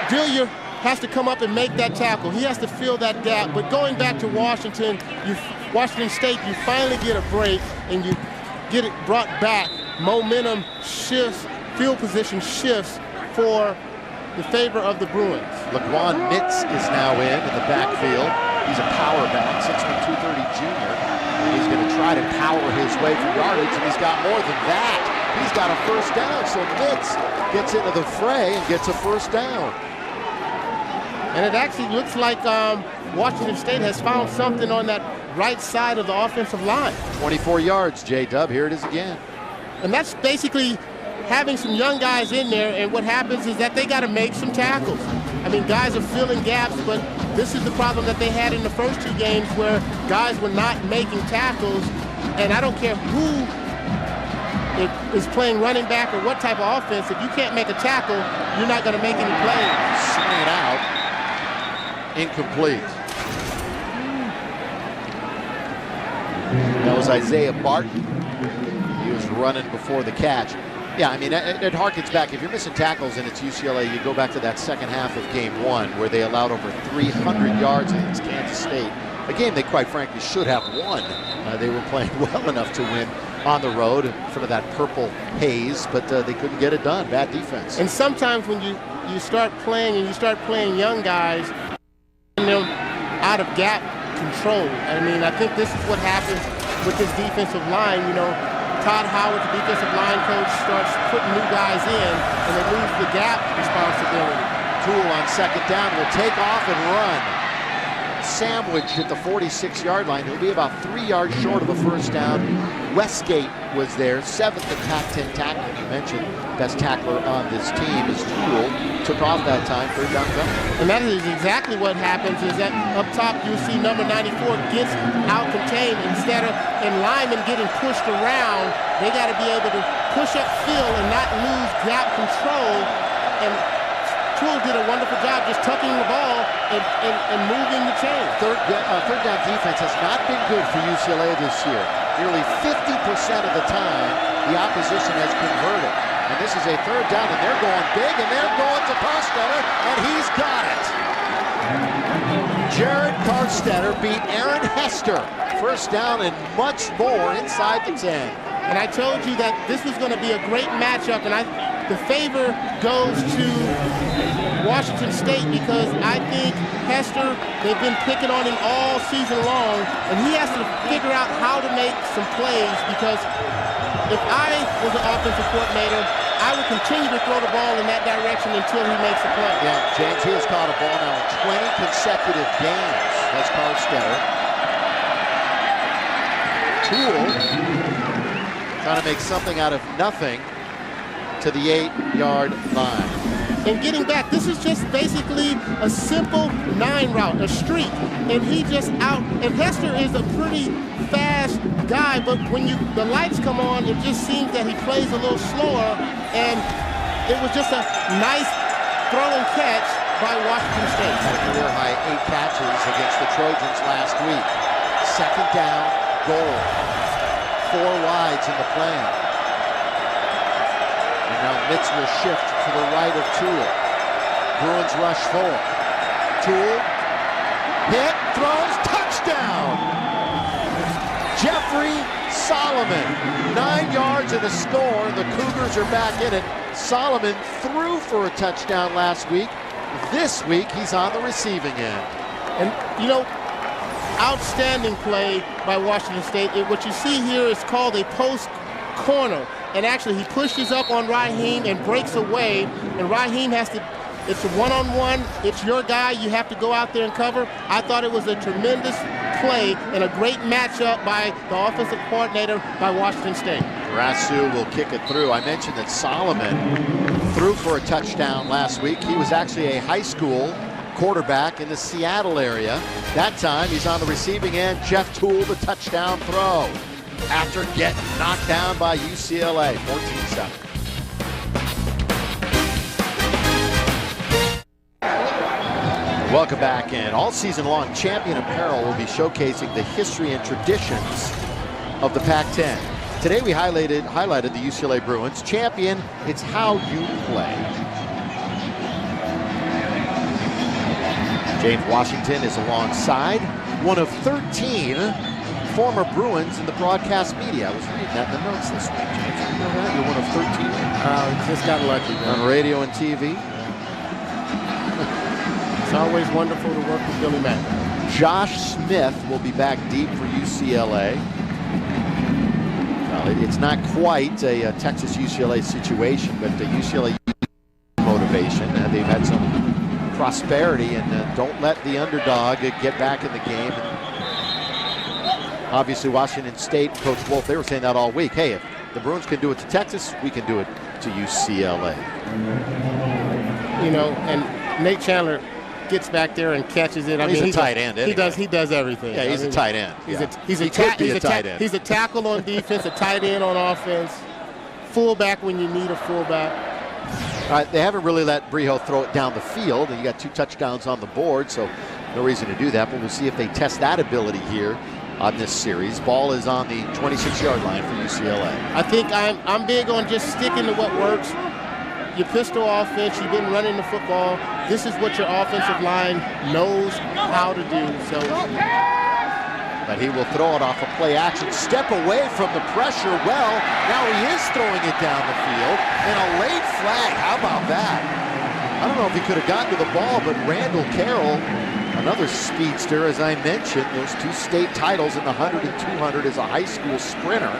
[SPEAKER 2] Dillier has to come up and make that tackle. He has to fill that gap. But going back to Washington State, you finally get a break and you get it brought back. Momentum shifts, field position shifts for the favor of the Bruins.
[SPEAKER 1] Laquan Mitz is now in the backfield. He's a power back, 6'1", 230 junior. And he's going to try to power his way for yardage, and he's got more than that. He's got a first down, so Mitz gets into the fray and gets a first down.
[SPEAKER 2] And it actually looks like Washington State has found something on that right side of the offensive line.
[SPEAKER 1] 24 yards, J-Dub. Here it is again.
[SPEAKER 2] And that's basically having some young guys in there, and what happens is that they got to make some tackles. Guys are filling gaps, but this is the problem that they had in the first 2 games where guys were not making tackles. And I don't care who is playing running back or what type of offense, if you can't make a tackle, you're not going to make any plays.
[SPEAKER 1] Sling out. Incomplete. That was Isaiah Barton. He was running before the catch. Yeah, it harkens back. If you're missing tackles and it's UCLA, you go back to that second half of game 1 where they allowed over 300 yards against Kansas State. A game they quite frankly should have won. They were playing well enough to win. on the road in front of that purple haze, but they couldn't get it done. Bad defense.
[SPEAKER 2] And sometimes when you start playing and you start playing young guys, they're out of gap control. I mean, I think this is what happens with this defensive line. You know, Todd Howard, the defensive line coach, starts putting new guys in, and they lose the gap responsibility.
[SPEAKER 1] Toole on second down will take off and run. Sandwiched at the 46-yard line. He'll be about 3 yards short of a first down. Westgate was there, 7th in Pac-10 tackling. You mentioned best tackler on this team is Toole. Took off that time, third down go.
[SPEAKER 2] And that is exactly what happens is that up top you see number 94 gets out-contained. Instead of linemen getting pushed around, they got to be able to push up field and not lose gap control. And Toole did a wonderful job just tucking the ball and moving the chain.
[SPEAKER 1] Third down defense has not been good for UCLA this year. Nearly 50% of the time, the opposition has converted. And this is a third down, and they're going big, and they're going to Carstetter, and he's got it. Jared Carstetter beat Aaron Hester. First down and much more inside the 10.
[SPEAKER 2] And I told you that this was going to be a great matchup, and the favor goes to Washington State because I think Hester, they've been picking on him all season long, and he has to figure out how to make some plays because if I was an offensive coordinator, I would continue to throw the ball in that direction until he makes a play.
[SPEAKER 1] Yeah, James, he has caught a ball now in 20 consecutive games. That's Carstetter. Toole trying to make something out of nothing to the 8-yard line.
[SPEAKER 2] And getting back, this is just basically a simple 9 route, a streak, and he just out. And Hester is a pretty fast guy, but when the lights come on, it just seems that he plays a little slower, and it was just a nice throw and catch by Washington State.
[SPEAKER 1] Career high 8 catches against the Trojans last week. Second down, goal. 4 wides in the plan. And now Mitz will shift to the right of Toole. Bruins rush 4. Toole, hit, throws, touchdown! Jeffrey Solomon, 9 yards and a score. The Cougars are back in it. Solomon threw for a touchdown last week. This week, he's on the receiving end.
[SPEAKER 2] And, you know, outstanding play by Washington State. What you see here is called a post corner. And actually, he pushes up on Raheem and breaks away. And Raheem has to, it's a one-on-one. It's your guy. You have to go out there and cover. I thought it was a tremendous play and a great matchup by the offensive coordinator by Washington State.
[SPEAKER 1] Grassu will kick it through. I mentioned that Solomon threw for a touchdown last week. He was actually a high school quarterback in the Seattle area. That time, he's on the receiving end. Jeff Toole, the touchdown throw after getting knocked down by UCLA, 14-7. Welcome back in. All season long, Champion Apparel will be showcasing the history and traditions of the Pac-10. Today we highlighted the UCLA Bruins. Champion, it's how you play. James Washington is alongside one of 13 former Bruins in the broadcast media. I was reading that in the notes this week, James. You know that? You're one of 13.
[SPEAKER 2] Just got lucky, man.
[SPEAKER 1] On radio and TV.
[SPEAKER 2] It's always wonderful to work with Billy Mack.
[SPEAKER 1] Josh Smith will be back deep for UCLA. Well, it's not quite a Texas-UCLA situation, but the UCLA motivation. They've had some prosperity, and don't let the underdog get back in the game. Obviously, Washington State, Coach Wolf, they were saying that all week. Hey, if the Bruins can do it to Texas, we can do it to UCLA.
[SPEAKER 2] You know, and Nate Chandler gets back there and catches it.
[SPEAKER 1] He's a tight end. Anyway.
[SPEAKER 2] He does everything.
[SPEAKER 1] Yeah, he's a tight end.
[SPEAKER 2] He's a tight end. He's a tackle on defense, a tight end on offense, fullback when you need a fullback.
[SPEAKER 1] They haven't really let Brijo throw it down the field, and you got 2 touchdowns on the board, so no reason to do that. But we'll see if they test that ability here on this series. Ball is on the 26-yard line for UCLA.
[SPEAKER 2] I think I'm big on just sticking to what works. Your pistol offense, you've been running the football. This is what your offensive line knows how to do. So
[SPEAKER 1] But he will throw it off a play action, step away from the pressure. Well, now he is throwing it down the field, and a late flag. How about that? I don't know if he could have gotten to the ball, but Randall Carroll, another speedster, as I mentioned, those 2 state titles in the 100 and 200 as a high school sprinter.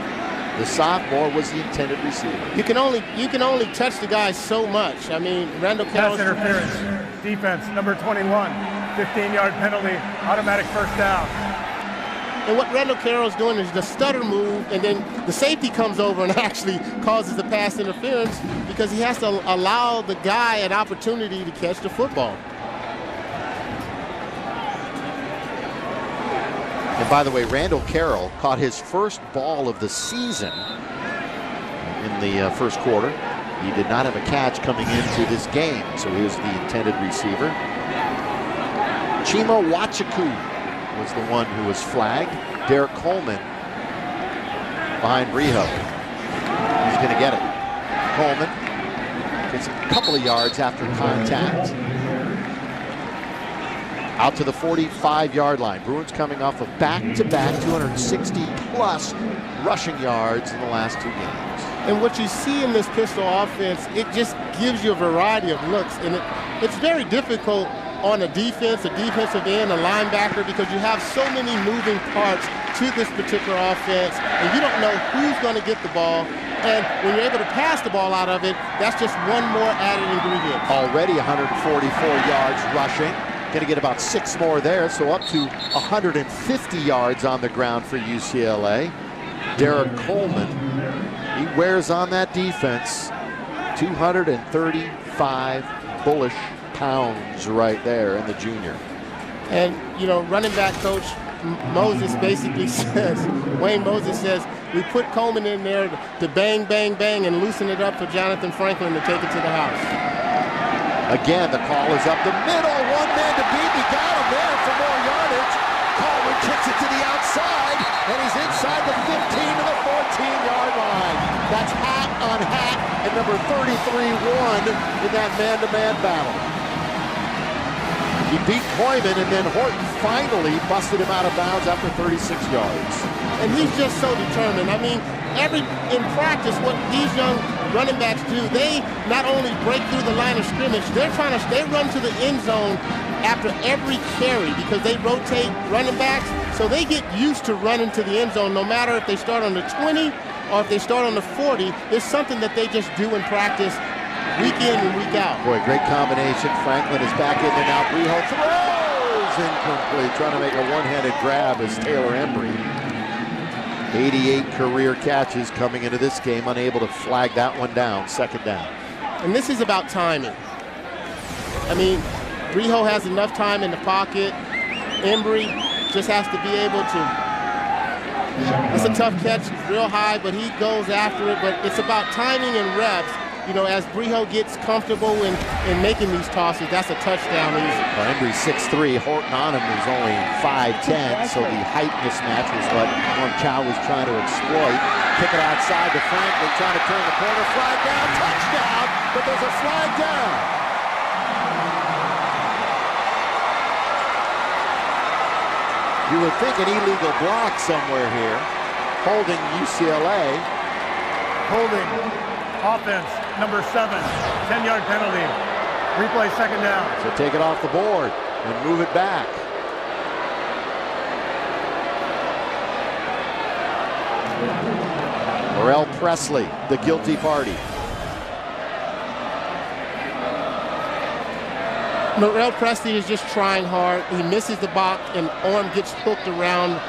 [SPEAKER 1] The sophomore was the intended receiver.
[SPEAKER 2] You can only touch the guy so much. I mean, Randall Carroll.
[SPEAKER 3] Pass interference. Defense, number 21. 15-yard penalty. Automatic first down.
[SPEAKER 2] And what Randall Carroll's doing is the stutter move, and then the safety comes over and actually causes the pass interference because he has to allow the guy an opportunity to catch the football.
[SPEAKER 1] And by the way, Randall Carroll caught his first ball of the season in the first quarter. He did not have a catch coming into this game, so he was the intended receiver. Chima Wachaku was the one who was flagged. Derek Coleman behind Riho. He's going to get it. Coleman gets a couple of yards after contact. Out to the 45-yard line. Bruins coming off of back-to-back 260-plus rushing yards in the last 2 games.
[SPEAKER 2] And what you see in this pistol offense, it just gives you a variety of looks. And it's very difficult on a defense, a defensive end, a linebacker, because you have so many moving parts to this particular offense, and you don't know who's going to get the ball. And when you're able to pass the ball out of it, that's just one more added ingredient.
[SPEAKER 1] Already 144 yards rushing. Going to get about 6 more there, so up to 150 yards on the ground for UCLA. Derek Coleman, he wears on that defense. 235 bullish pounds right there in the junior.
[SPEAKER 2] And, you know, running back coach Moses basically says, Wayne Moses says, we put Coleman in there to bang, bang, bang, and loosen it up for Jonathan Franklin to take it to the house.
[SPEAKER 1] Again, the call is up the middle. One man to beat. He got him there for more yardage. Coleman kicks it to the outside, and he's inside the 15 to the 14-yard line. That's hat on hat, and number 33 won in that man-to-man battle. He beat Coleman, and then Horton finally busted him out of bounds after 36 yards.
[SPEAKER 2] And he's just so determined. I mean, in practice, what these young running backs do, they not only break through the line of scrimmage, they run to the end zone after every carry because they rotate running backs. So they get used to running to the end zone no matter if they start on the 20 or if they start on the 40. It's something that they just do in practice week in and week out.
[SPEAKER 1] Boy, great combination. Franklin is back in there now. Breho throws incomplete, trying to make a one-handed grab as Taylor Embry. 88 career catches coming into this game, unable to flag that one down, second down.
[SPEAKER 2] And this is about timing. I mean, Breho has enough time in the pocket. Embry just has to be able to. It's a tough catch, real high, but he goes after it. But it's about timing and reps. You know, as Breho gets comfortable in making these tosses, that's a touchdown easy.
[SPEAKER 1] Well, Embry's 6'3", Horton on him is only 5'10", so the height mismatch was what Norm Chow was trying to exploit. Kick it outside to Franklin, trying to turn the corner, flag down, touchdown, but there's a flag down. You would think an illegal block somewhere here, holding UCLA.
[SPEAKER 3] Holding. Offense, number 7, 10-yard penalty. Replay, second down.
[SPEAKER 1] So take it off the board and move it back. Morrell Presley, the guilty party.
[SPEAKER 2] Morrell Presley is just trying hard. He misses the block and arm gets hooked around,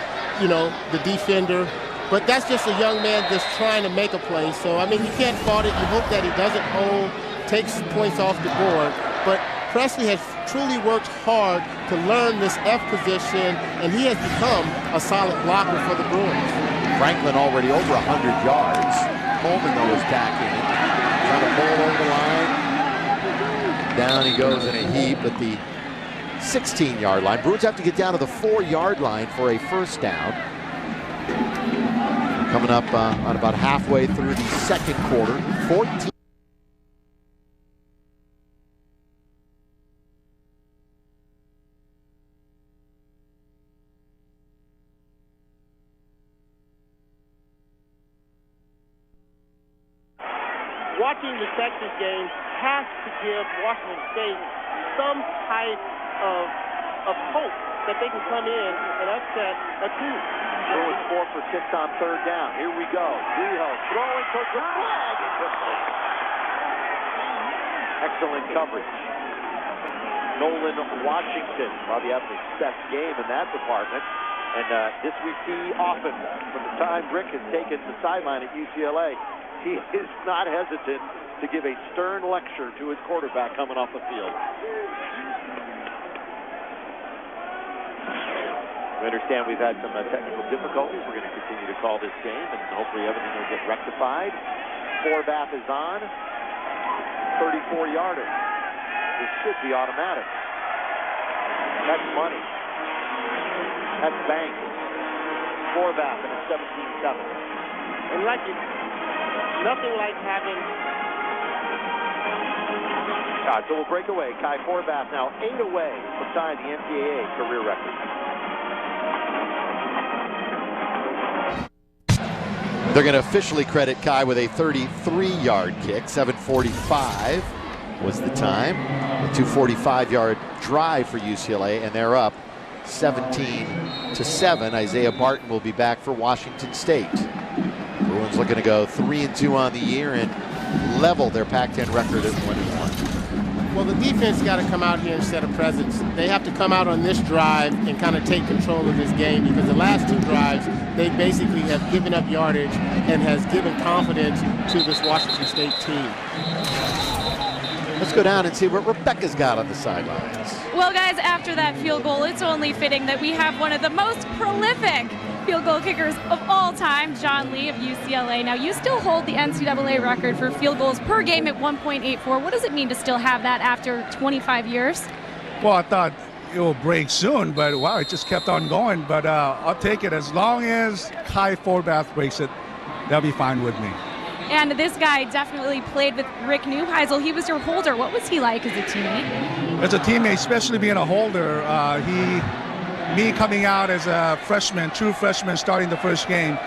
[SPEAKER 2] you know, the defender. But that's just a young man that's trying to make a play. So, I mean, you can't fault it. You hope that he doesn't hold, takes points off the board. But Presley has truly worked hard to learn this F position, and he has become a solid blocker for the Bruins.
[SPEAKER 1] Franklin already over 100 yards. Coleman, though, is back in. Trying to pull over the line. Down he goes in a heap at the 16-yard line. Bruins have to get down to the 4-yard line for a first down. Coming up on about halfway through the second quarter, 14.
[SPEAKER 2] watching the Texas game has to give Washington State some type of hope that they can come in and upset a team.
[SPEAKER 5] Bruins 4 for 6 on 3rd down. Here we go. Rio throwing towards the flag. Excellent coverage. Nolan Washington probably having his best game in that department. And this we see often from the time Rick has taken the sideline at UCLA. He is not hesitant to give a stern lecture to his quarterback coming off the field. We understand we've had some technical difficulties. We're going to continue to call this game, and hopefully everything will get rectified. Forbath is on. 34-yarder. This should be automatic. That's money. That's bank. Forbath and a 17-7.
[SPEAKER 2] And like it, nothing like having...
[SPEAKER 5] So we'll break away. Kai Forbath now 8 away from tying the NCAA career record.
[SPEAKER 1] They're going to officially credit Kai with a 33-yard kick. 7:45 was the time. A 245-yard drive for UCLA, and they're up 17-7. Isaiah Barton will be back for Washington State. Bruins looking to go 3-2 on the year and level their Pac-10 record at 1-1.
[SPEAKER 2] Well, the defense got to come out here instead of presence. They have to come out on this drive and kind of take control of this game, because the last 2 drives, they basically have given up yardage and has given confidence to this Washington State team.
[SPEAKER 1] Let's go down and see what Rebecca's got on the sidelines.
[SPEAKER 4] Well, guys, after that field goal, it's only fitting that we have one of the most prolific field goal kickers of all time, John Lee of UCLA. Now, you still hold the NCAA record for field goals per game at 1.84. What does it mean to still have that after 25 years?
[SPEAKER 6] Well, I thought it will break soon, but wow, it just kept on going. But I'll take it as long as Kai Forbath breaks it. That'll be fine with me.
[SPEAKER 4] And this guy definitely played with Rick Neuheisel. He was your holder. What was he like as a teammate?
[SPEAKER 6] As a teammate, especially being a holder, me coming out as a freshman, true freshman, starting the first game,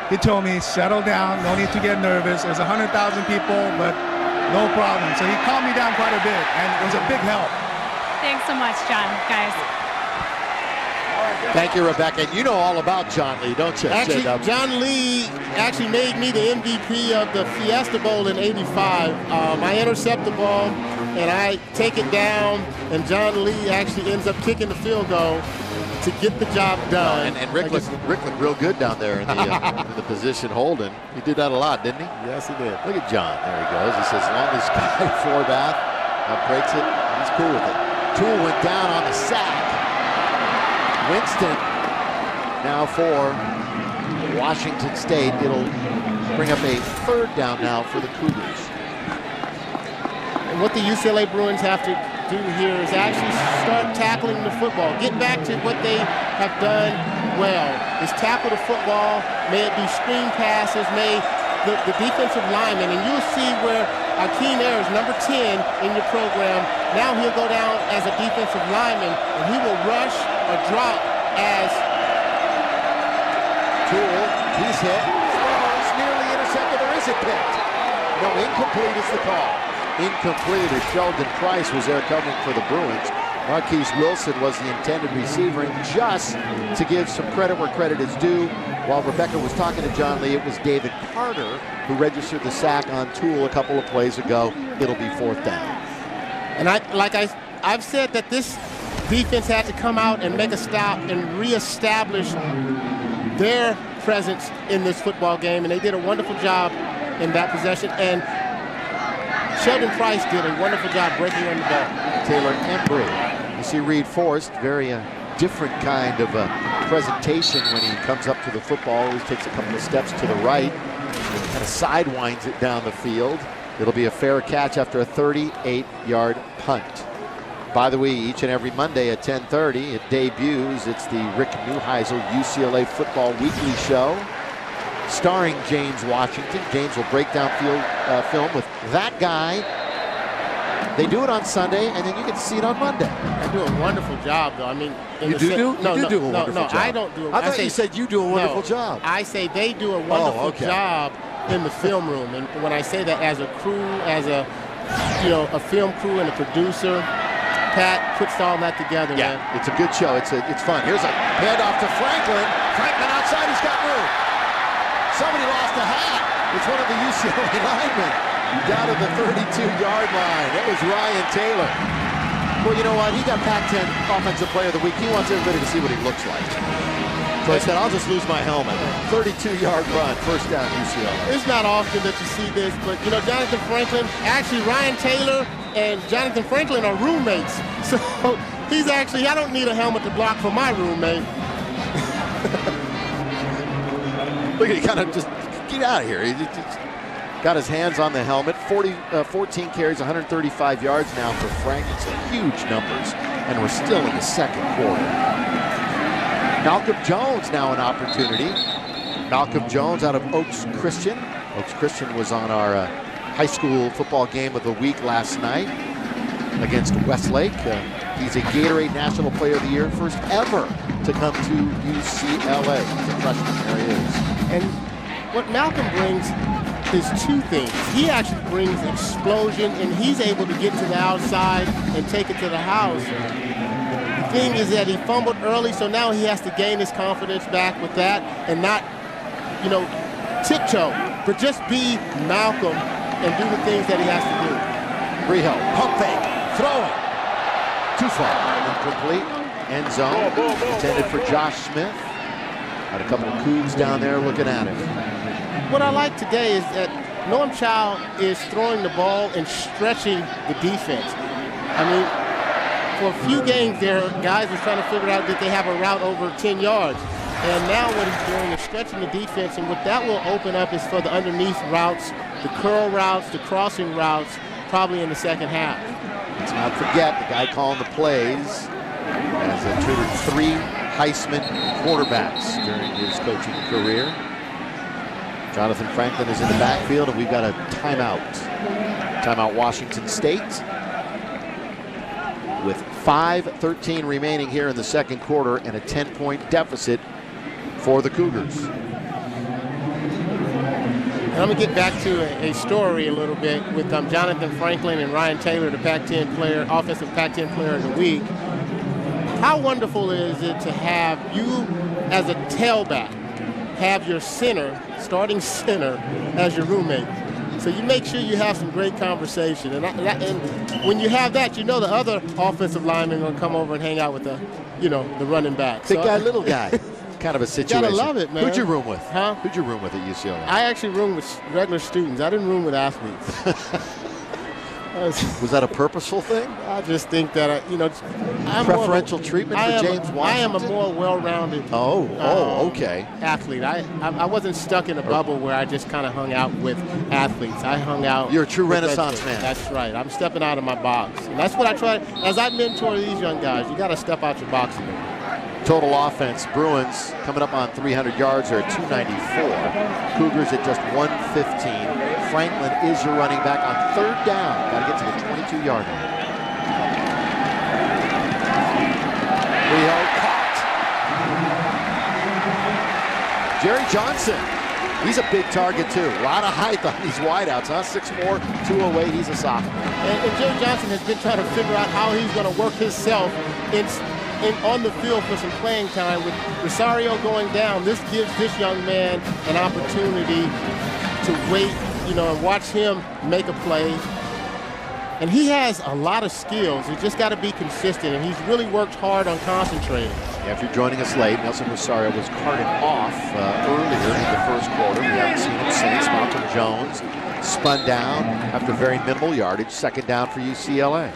[SPEAKER 6] he told me, settle down, no need to get nervous. There's 100,000 people, but no problem. So he calmed me down quite a bit, and it was a big help.
[SPEAKER 4] Thanks so much, John, guys.
[SPEAKER 1] Thank you, Rebecca. And you know all about John Lee, don't you?
[SPEAKER 2] Actually, John Lee actually made me the MVP of the Fiesta Bowl in '85. I intercept the ball, and I take it down, and John Lee actually ends up kicking the field goal to get the job done.
[SPEAKER 1] And Rick looked real good down there in the position holding. He did that a lot, didn't he?
[SPEAKER 2] Yes, he did.
[SPEAKER 1] Look at John. There he goes. He says, as long as Kai Forbath breaks it, he's cool with it. Toole went down on the sack. Winston now for Washington State. It'll bring up a 3rd down now for the Cougars.
[SPEAKER 2] And what the UCLA Bruins have to do here is actually start tackling the football. Get back to what they have done well. Is tackle the football, may it be screen passes, may the defensive lineman, and you'll see where Akeem Ayers, number 10 in your program, now he'll go down as a defensive lineman, and he will rush or drop as
[SPEAKER 1] Toole, he's hit, throws, nearly intercepted, or is it picked? No, incomplete is the call. Incomplete as Sheldon Price was there covering for the Bruins. Marquise Wilson was the intended receiver, and just to give some credit where credit is due, while Rebecca was talking to John Lee, it was David Carter who registered the sack on Toole a couple of plays ago. It'll be 4th down.
[SPEAKER 2] And I've said that this defense had to come out and make a stop and reestablish their presence in this football game, and they did a wonderful job in that possession. And Sheldon Price did a wonderful job breaking on the ball.
[SPEAKER 1] Taylor Embry. You see Reed Forrest, very different kind of presentation when he comes up to the football. Always takes a couple of steps to the right, and kind of sidewinds it down the field. It'll be a fair catch after a 38-yard punt. By the way, each and every Monday at 10:30, it debuts. It's the Rick Neuheisel UCLA Football Weekly Show, starring James Washington. James will break down film with that guy. They do it on Sunday, and then you get to see it on Monday.
[SPEAKER 2] They do a wonderful job, though. I mean,
[SPEAKER 1] you do a wonderful job.
[SPEAKER 2] No, I don't do it.
[SPEAKER 1] I thought you said you do a wonderful job.
[SPEAKER 2] I say they do a wonderful job in the film room, and when I say that as a crew, as a film crew and a producer. Pat puts all that together,
[SPEAKER 1] Yeah,
[SPEAKER 2] man.
[SPEAKER 1] it's a good show. It's fun. Here's a handoff to Franklin. Franklin outside. He's got room. Somebody lost a hat. It's one of the UCLA linemen down to the 32-yard line. That was Ryan Taylor. Well, you know what? He got Pac-10 Offensive Player of the Week. He wants everybody to see what he looks like. So I said, I'll just lose my helmet. 32-yard run, first down UCLA.
[SPEAKER 2] It's not often that you see this, but Jonathan Franklin, actually Ryan Taylor and Jonathan Franklin are roommates. So he's actually, I don't need a helmet to block for my roommate.
[SPEAKER 1] Look at he kind of just get out of here. He just got his hands on the helmet. 14 carries, 135 yards now for Frank. It's huge numbers, and we're still in the second quarter. Malcolm Jones now an opportunity. Malcolm Jones out of Oaks Christian. Oaks Christian was on our high school football game of the week last night against Westlake. He's a Gatorade National Player of the Year, first ever to come to UCLA. He's a freshman, there he is.
[SPEAKER 2] And what Malcolm brings is two things. He actually brings explosion, and he's able to get to the outside and take it to the house. The thing is that he fumbled early, so now he has to gain his confidence back with that and not, tiptoe, but just be Malcolm and do the things that he has to do.
[SPEAKER 1] Brijo, pump fake, throwing. Too far, incomplete. End zone, intended for Josh Smith. Had a couple of Cougs down there looking at him.
[SPEAKER 2] What I like today is that Noam Chow is throwing the ball and stretching the defense. I mean, for a few games there, guys were trying to figure out that they have a route over 10 yards. And now what he's doing is stretching the defense, and what that will open up is for the underneath routes, the curl routes, the crossing routes, probably in the second half.
[SPEAKER 1] Let's not forget the guy calling the plays has tutored 3 Heisman quarterbacks during his coaching career. Jonathan Franklin is in the backfield, and we've got a timeout. Timeout Washington State. With 5:13 remaining here in the second quarter and a 10-point deficit for the Cougars.
[SPEAKER 2] And I'm going to get back to a story a little bit with Jonathan Franklin and Ryan Taylor, the Pac-10 player, offensive Pac-10 player of the week. How wonderful is it to have you as a tailback, have your center, starting center, as your roommate? So you make sure you have some great conversation. And when you have that, the other offensive linemen are going to come over and hang out with the running back.
[SPEAKER 1] Big guy, little guy. Kind of a situation.
[SPEAKER 2] You gotta love it, man.
[SPEAKER 1] Who'd you room with?
[SPEAKER 2] Huh?
[SPEAKER 1] Who'd you room with at UCLA?
[SPEAKER 2] I actually roomed with regular students. I didn't room with athletes.
[SPEAKER 1] Was that a purposeful thing?
[SPEAKER 2] I just think that, I'm
[SPEAKER 1] preferential treatment for James Washington?
[SPEAKER 2] I am a more well-rounded
[SPEAKER 1] okay.
[SPEAKER 2] athlete. I wasn't stuck in a bubble where I just kind of hung out with athletes. I hung out.
[SPEAKER 1] You're a true
[SPEAKER 2] with
[SPEAKER 1] Renaissance man.
[SPEAKER 2] That's right. I'm stepping out of my box. And that's what I try. As I mentor these young guys, you got to step out your box a little.
[SPEAKER 1] Total offense, Bruins coming up on 300 yards. They're at 294. Cougars at just 115. Franklin is your running back on third down. Got to get to the 22-yard line. Rio caught. Jerry Johnson. He's a big target, too. A lot of height on these wideouts, huh? 6'4", 208. He's a sophomore.
[SPEAKER 2] And Jerry Johnson has been trying to figure out how he's going to work himself on the field for some playing time. With Rosario going down, this gives this young man an opportunity to wait, and watch him make a play. And he has a lot of skills. You just got to be consistent, and he's really worked hard on concentrating.
[SPEAKER 1] Yeah, if you're joining us late, Nelson Rosario was carted off earlier in the first quarter. We haven't seen him since. Malcolm Jones spun down after very minimal yardage. Second down for UCLA.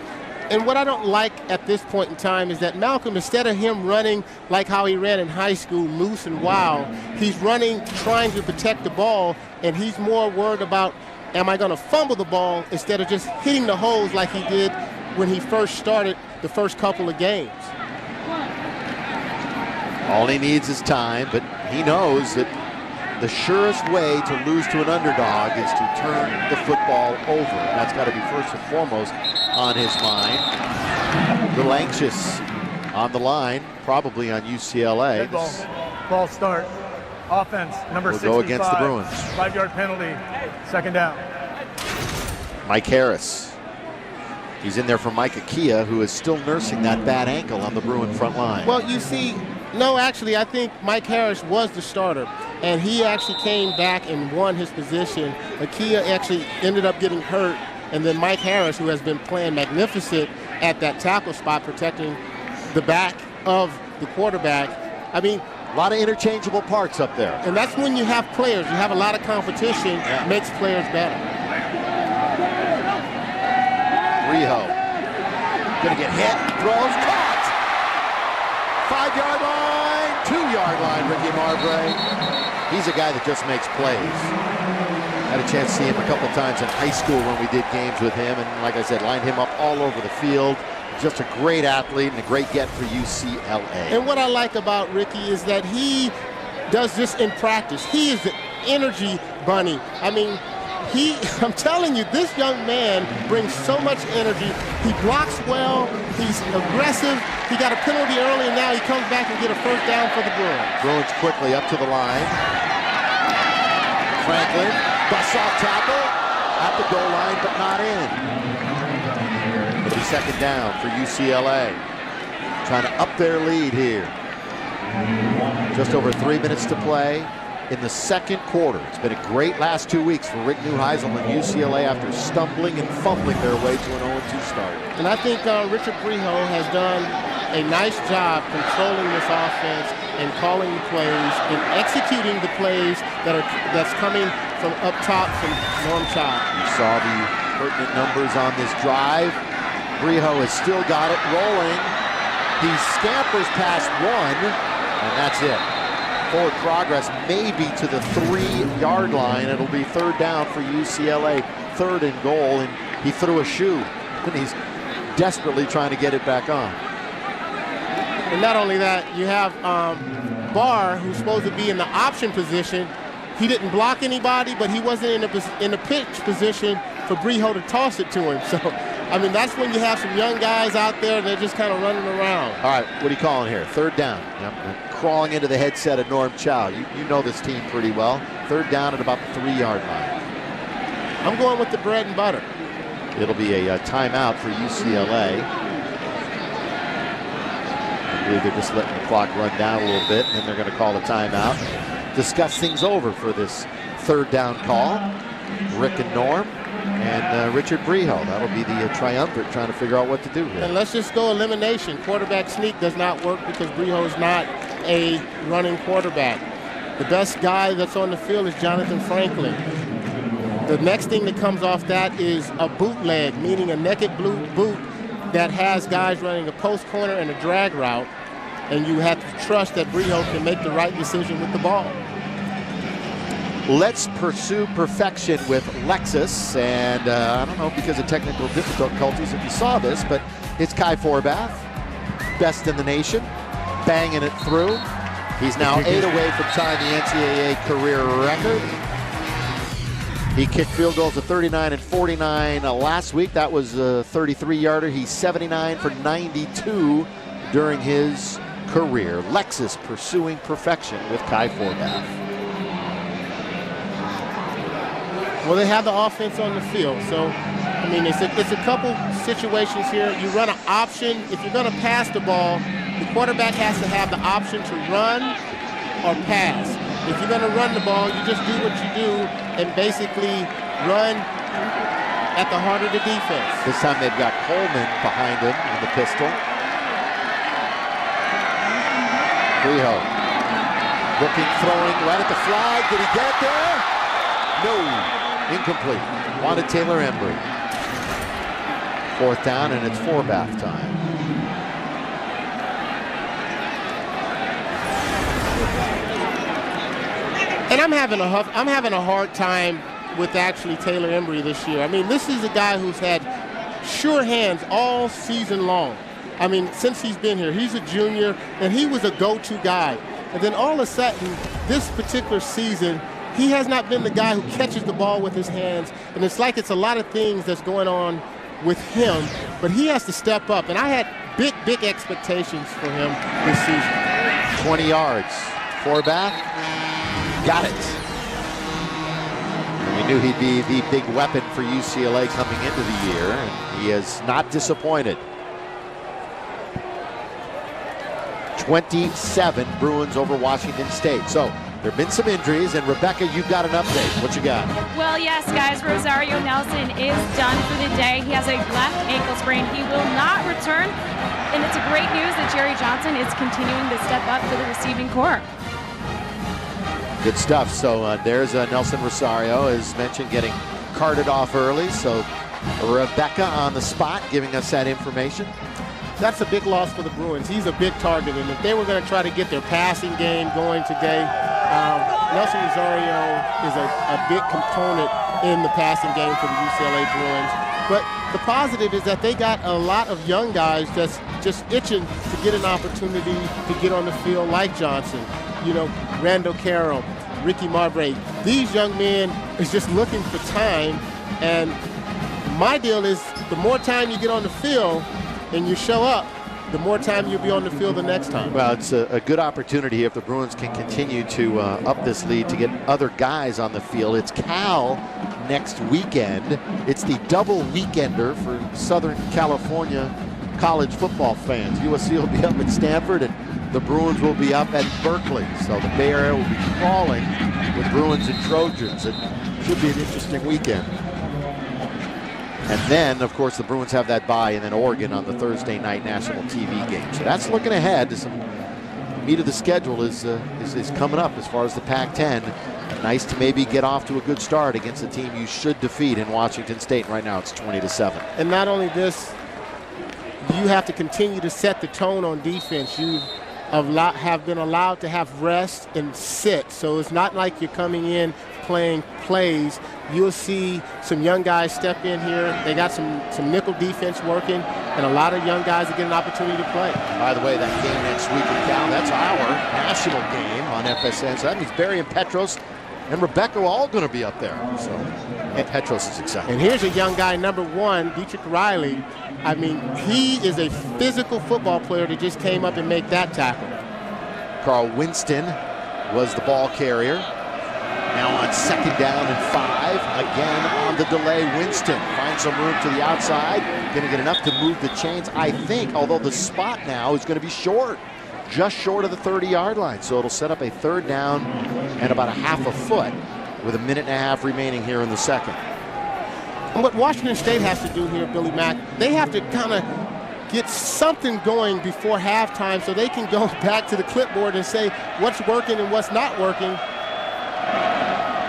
[SPEAKER 2] And what I don't like at this point in time is that Malcolm, instead of him running like how he ran in high school, loose and wild, he's running trying to protect the ball, and he's more worried about, am I going to fumble the ball, instead of just hitting the holes like he did when he first started the first couple of games.
[SPEAKER 1] All he needs is time, but he knows that the surest way to lose to an underdog is to turn the football over. And that's got to be first and foremost on his mind. A little anxious on the line, probably on UCLA.
[SPEAKER 3] Good ball. Ball start. Offense, number 65.
[SPEAKER 1] Go against the Bruins.
[SPEAKER 3] 5-yard penalty. Second down.
[SPEAKER 1] Mike Harris. He's in there for Mike Akia, who is still nursing that bad ankle on the Bruin front line.
[SPEAKER 2] Well, you see, no, actually, I think Mike Harris was the starter, and he actually came back and won his position. Akia actually ended up getting hurt, and then Mike Harris, who has been playing magnificent at that tackle spot, protecting the back of the quarterback. I mean,
[SPEAKER 1] a lot of interchangeable parts up there.
[SPEAKER 2] And that's when you have players. You have a lot of competition, makes players better.
[SPEAKER 1] Riho gonna get hit, throws, caught. 5-yard line, 2-yard line, Ricky Marbre. He's a guy that just makes plays. Had a chance to see him a couple times in high school when we did games with him, and like I said, lined him up all over the field. Just a great athlete and a great get for UCLA.
[SPEAKER 2] And what I like about Ricky is that he does this in practice. He is the energy bunny. I mean, I'm telling you, this young man brings so much energy. He blocks well. He's aggressive. He got a penalty early, and now he comes back and get a first down for the Bruins.
[SPEAKER 1] Bruins quickly up to the line. Franklin, busts off tackle at the goal line, but not in. It'll be second down for UCLA. Trying to up their lead here. Just over 3 minutes to play in the second quarter. It's been a great last 2 weeks for Rick Neuheisel and UCLA after stumbling and fumbling their way to an 0-2 start.
[SPEAKER 2] And I think Richard Briho has done a nice job controlling this offense and calling the plays and executing the plays that's coming from up top from Norm Child.
[SPEAKER 1] You saw the pertinent numbers on this drive. Briho has still got it rolling. He scampers past one, and that's it. Forward progress maybe to the 3-yard line. It'll be third down for UCLA, third and goal, and he threw a shoe, and he's desperately trying to get it back on.
[SPEAKER 2] And not only that, you have Barr, who's supposed to be in the option position. He didn't block anybody, but he wasn't in a pitch position for Briho to toss it to him. So, I mean, that's when you have some young guys out there, they're just kind of running around.
[SPEAKER 1] All right, what are you calling here? Third down. Yep. Crawling into the headset of Norm Chow. You know this team pretty well. Third down at about the 3-yard line.
[SPEAKER 2] I'm going with the bread and butter.
[SPEAKER 1] It'll be a timeout for UCLA. I believe they're just letting the clock run down a little bit, and then they're going to call a timeout. Discuss things over for this third down call. Rick and Norm and Richard Briho. That'll be the triumvirate trying to figure out what to do here.
[SPEAKER 2] And let's just go elimination. Quarterback sneak does not work because Briho is not a running quarterback. The best guy that's on the field is Jonathan Franklin. The next thing that comes off that is a bootleg, meaning a naked blue boot that has guys running a post corner and a drag route, and you have to trust that Briho can make the right decision with the ball.
[SPEAKER 1] Let's pursue perfection with Lexus, and I don't know, because of technical difficulties if you saw this, but it's Kai Forbath, best in the nation, banging it through. He's now 8 away from tying the NCAA career record. He kicked field goals of 39 and 49 last week. That was a 33-yarder. He's 79 for 92 during his career. Lexus pursuing perfection with Kai Forbath.
[SPEAKER 2] Well, they have the offense on the field. So, I mean, it's a couple situations here. You run an option. If you're going to pass the ball, the quarterback has to have the option to run or pass. If you're going to run the ball, you just do what you do and basically run at the heart of the defense.
[SPEAKER 1] This time they've got Coleman behind him in the pistol. Briho looking, throwing right at the flag. Did he get it there? No. Incomplete. Wanted Taylor Embry. Fourth down, and it's Forbath time.
[SPEAKER 2] And I'm having a hard time with actually Taylor Embry this year. I mean, this is a guy who's had sure hands all season long. I mean, since he's been here, he's a junior, and he was a go-to guy. And then all of a sudden, this particular season, he has not been the guy who catches the ball with his hands. And it's like it's a lot of things that's going on with him, but he has to step up. And I had big expectations for him this season.
[SPEAKER 1] 20 yards. Forbath got it. And we knew he'd be the big weapon for UCLA coming into the year, and he has not disappointed. 27 Bruins over Washington State. So there have been some injuries, and Rebecca, you've got an update. What you got?
[SPEAKER 4] Well, yes, guys, Rosario Nelson is done for the day. He has a left ankle sprain. He will not return, and it's a great news that Jerry Johnson is continuing to step up for the receiving corps.
[SPEAKER 1] Good stuff. So there's Nelson Rosario, as mentioned, getting carted off early. So Rebecca on the spot giving us that information.
[SPEAKER 2] That's a big loss for the Bruins. He's a big target, and if they were going to try to get their passing game going today, Nelson Rosario is a big component in the passing game for the UCLA Bruins. But the positive is that they got a lot of young guys that's just itching to get an opportunity to get on the field, like Johnson, you know, Randall Carroll, Ricky Marbre. These young men is just looking for time, and my deal is the more time you get on the field and you show up, the more time you'll be on the field the next time.
[SPEAKER 1] Well, it's a good opportunity if the Bruins can continue to up this lead to get other guys on the field. It's Cal next weekend. It's the double weekender for Southern California college football fans. USC will be up at Stanford, and the Bruins will be up at Berkeley. So the Bay Area will be crawling with Bruins and Trojans. It should be an interesting weekend. And then, of course, the Bruins have that bye, and then Oregon on the Thursday night national TV game. So that's looking ahead to some meat of the schedule is coming up as far as the Pac-10. Nice to maybe get off to a good start against a team you should defeat in Washington State. Right now it's 20-7.
[SPEAKER 2] And not only this, you have to continue to set the tone on defense. You have been allowed to have rest and sit. So it's not like you're coming in playing plays. You'll see some young guys step in here. They got some nickel defense working, and a lot of young guys are getting an opportunity to play.
[SPEAKER 1] By the way, that game next week in Cal, that's our national game on FSN. So that means Barry and Petros and Rebecca are all going to be up there. So, and Petros is excited.
[SPEAKER 2] And here's a young guy, number 1, Dietrich Riley. I mean, he is a physical football player that just came up and made that tackle.
[SPEAKER 1] Carl Winston was the ball carrier. Now on 2nd down and 5. Again on the delay, Winston finds some room to the outside. Going to get enough to move the chains, I think, although the spot now is going to be short. Just short of the 30-yard line. So it'll set up a 3rd down and about a half a foot with 1.5 minutes remaining here in the second.
[SPEAKER 2] And what Washington State has to do here, Billy Mack, they have to kind of get something going before halftime so they can go back to the clipboard and say what's working and what's not working.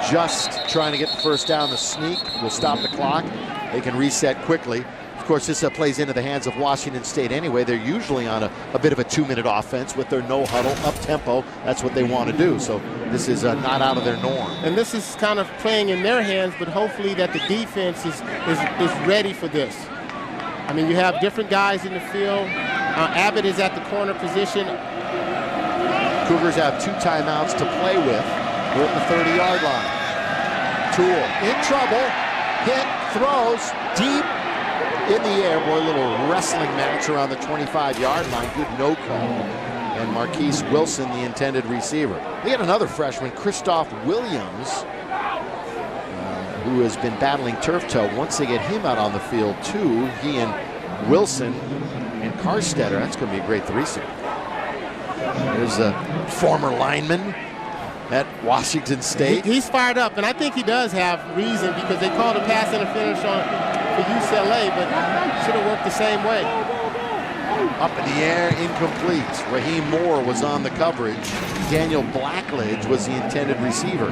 [SPEAKER 1] Just trying to get the 1st down. The sneak will stop the clock. They can reset quickly. Of course, this plays into the hands of Washington State anyway. They're usually on a bit of a 2-minute offense with their no-huddle, up-tempo. That's what they want to do. So this is not out of their norm.
[SPEAKER 2] And this is kind of playing in their hands, but hopefully that the defense is ready for this. I mean, you have different guys in the field. Abbott is at the corner position.
[SPEAKER 1] Cougars have 2 timeouts to play with. We're at the 30-yard line. Toole in trouble. Hit, throws, deep in the air. Boy, a little wrestling match around the 25-yard line. Good no call. And Marquise Wilson, the intended receiver. They got another freshman, Christoph Williams, who has been battling turf toe. Once they get him out on the field, too, he and Wilson and Carstetter, that's going to be a great threesome. There's a former lineman at Washington State.
[SPEAKER 2] He's fired up, and I think he does have reason because they called a pass interference on for UCLA, but should have worked the same way.
[SPEAKER 1] Up in the air, incomplete. Raheem Moore was on the coverage. Daniel Blackledge was the intended receiver.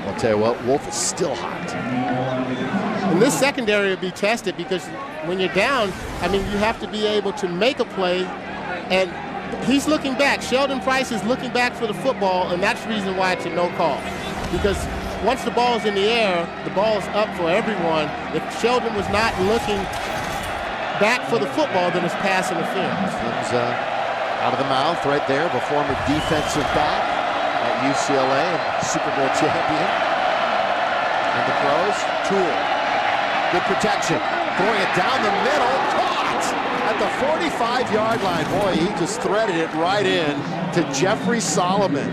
[SPEAKER 1] I'll tell you what, Wolf is still hot.
[SPEAKER 2] And this secondary will be tested because when you're down, I mean, you have to be able to make a play, and he's looking back. Sheldon Price is looking back for the football, and that's the reason why it's a no call. Because once the ball's in the air, the ball's up for everyone. If Sheldon was not looking back for the football, then it's pass interference.
[SPEAKER 1] Comes out of the mouth right there, the former defensive back at UCLA and Super Bowl champion. And the pros, Toole. Good protection. Throwing it down the middle. Caught at the 45-yard line. Boy, he just threaded it right in to Jeffrey Solomon.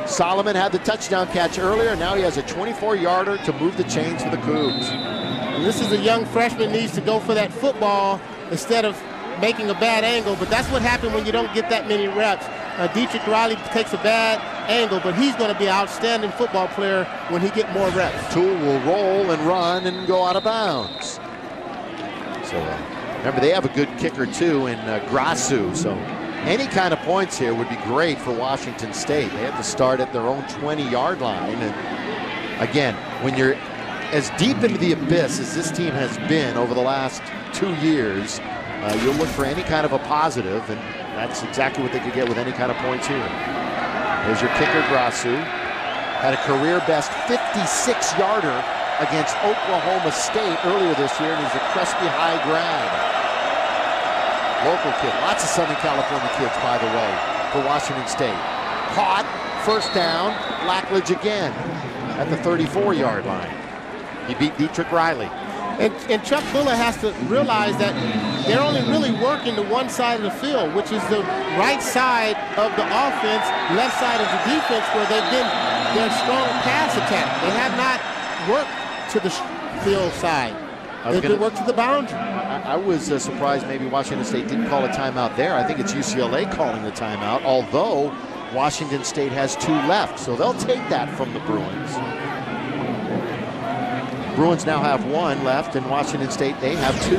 [SPEAKER 1] Solomon had the touchdown catch earlier. Now he has a 24-yarder to move the chains for the Cougs.
[SPEAKER 2] And this is a young freshman, needs to go for that football instead of making a bad angle, but that's what happened when you don't get that many reps. Dietrich Riley takes a bad angle, but he's going to be an outstanding football player when he gets more reps.
[SPEAKER 1] Toole will roll and run and go out of bounds. So remember, they have a good kicker too in Grasu. So any kind of points here would be great for Washington State. They have to start at their own 20-yard line. And again, when you're as deep into the abyss as this team has been over the last 2 years, you'll look for any kind of a positive, and that's exactly what they could get with any kind of points here. There's your kicker, Grasu. Had a career-best 56-yarder against Oklahoma State earlier this year, and he's a Crespi High grad. Local kid. Lots of Southern California kids, by the way, for Washington State. Caught, first down, Blackledge again at the 34-yard line. He beat Dietrich Riley.
[SPEAKER 2] And Chuck Buller has to realize that they're only really working to one side of the field, which is the right side of the offense, left side of the defense, where they've been their strong pass attack. They have not worked to the field side. They've been worked to the boundary.
[SPEAKER 1] I was surprised maybe Washington State didn't call a timeout there. I think it's UCLA calling the timeout, although Washington State has 2 left, so they'll take that from the Bruins. Bruins now have 1 left, and Washington State, they have 2.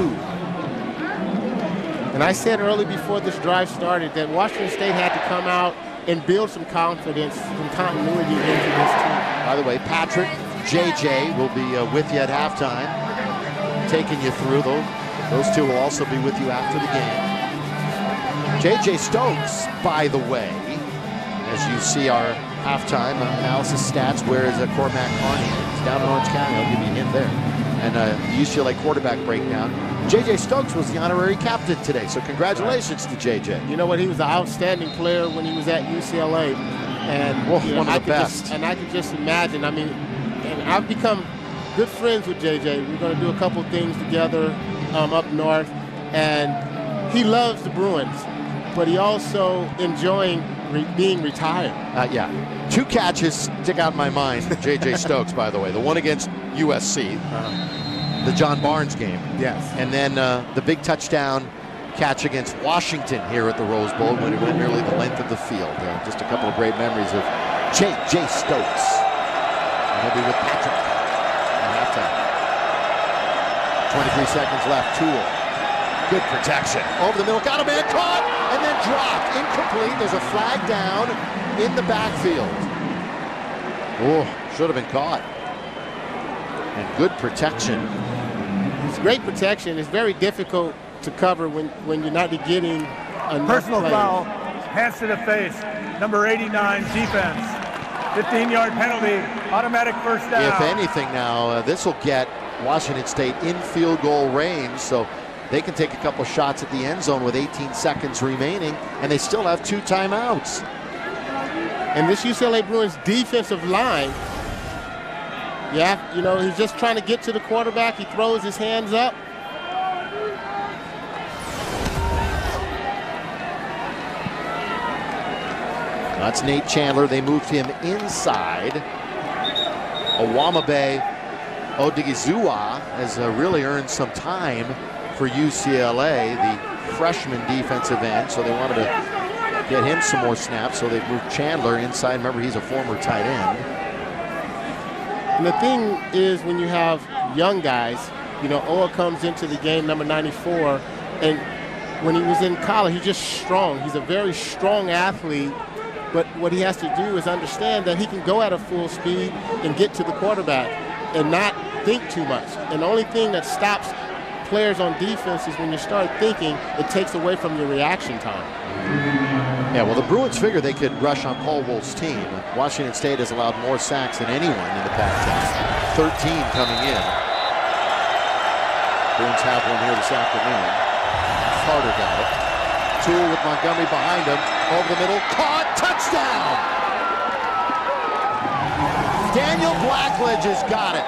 [SPEAKER 2] And I said early before this drive started that Washington State had to come out and build some confidence and continuity into this team.
[SPEAKER 1] By the way, Patrick, JJ will be with you at halftime, taking you through. Those 2 will also be with you after the game. JJ Stokes, by the way, as you see our halftime analysis stats, where is Cormac Carney? He's down in Orange County. I'll give you a hint there. And UCLA quarterback breakdown. JJ Stokes was the honorary captain today, so congratulations to JJ.
[SPEAKER 2] You know what? He was an outstanding player when he was at UCLA. And
[SPEAKER 1] one of the best.
[SPEAKER 2] And I can just imagine, I mean, and I've become good friends with JJ. We're going to do a couple things together up north. And he loves the Bruins, but he also enjoying being retired.
[SPEAKER 1] Yeah. 2 catches stick out in my mind for J.J. Stokes, by the way. The one against USC, the John Barnes game.
[SPEAKER 2] Yes.
[SPEAKER 1] And then the big touchdown catch against Washington here at the Rose Bowl when it went nearly the length of the field. Just a couple of great memories of J.J. Stokes. And he'll be with Patrick at halftime. 23 seconds left. Toole. Good protection. Over the middle. Got a man caught and then dropped. Incomplete. There's a flag down in the backfield. Oh, should have been caught. And good protection.
[SPEAKER 2] It's great protection. It's very difficult to cover when you're not getting enough
[SPEAKER 3] Personal
[SPEAKER 2] play.
[SPEAKER 3] foul, hands to the face, number 89, defense. 15-yard penalty, automatic first down.
[SPEAKER 1] If anything now, this will get Washington State in field goal range, so they can take a couple shots at the end zone with 18 seconds remaining, and they still have 2 timeouts.
[SPEAKER 2] And this UCLA Bruins defensive line, you know, he's just trying to get to the quarterback. He throws his hands up.
[SPEAKER 1] That's Nate Chandler. They moved him inside. Owamabe Odigizua has really earned some time for UCLA, the freshman defensive end, so they wanted to get him some more snaps, so they've moved Chandler inside. Remember, he's a former tight end.
[SPEAKER 2] And the thing is, when you have young guys, you know, Oa comes into the game, number 94, and when he was in college, he's just strong. He's a very strong athlete, but what he has to do is understand that he can go at a full speed and get to the quarterback and not think too much. And the only thing that stops players on defense is when you start thinking, it takes away from your reaction time.
[SPEAKER 1] Yeah, well, the Bruins figured they could rush on Paul Wolf's team. Washington State has allowed more sacks than anyone in the Pac-10. 13 coming in. Bruins have one here this afternoon. Carter got it. Toole with Montgomery behind him. Over the middle. Caught. Touchdown! Daniel Blackledge has got it.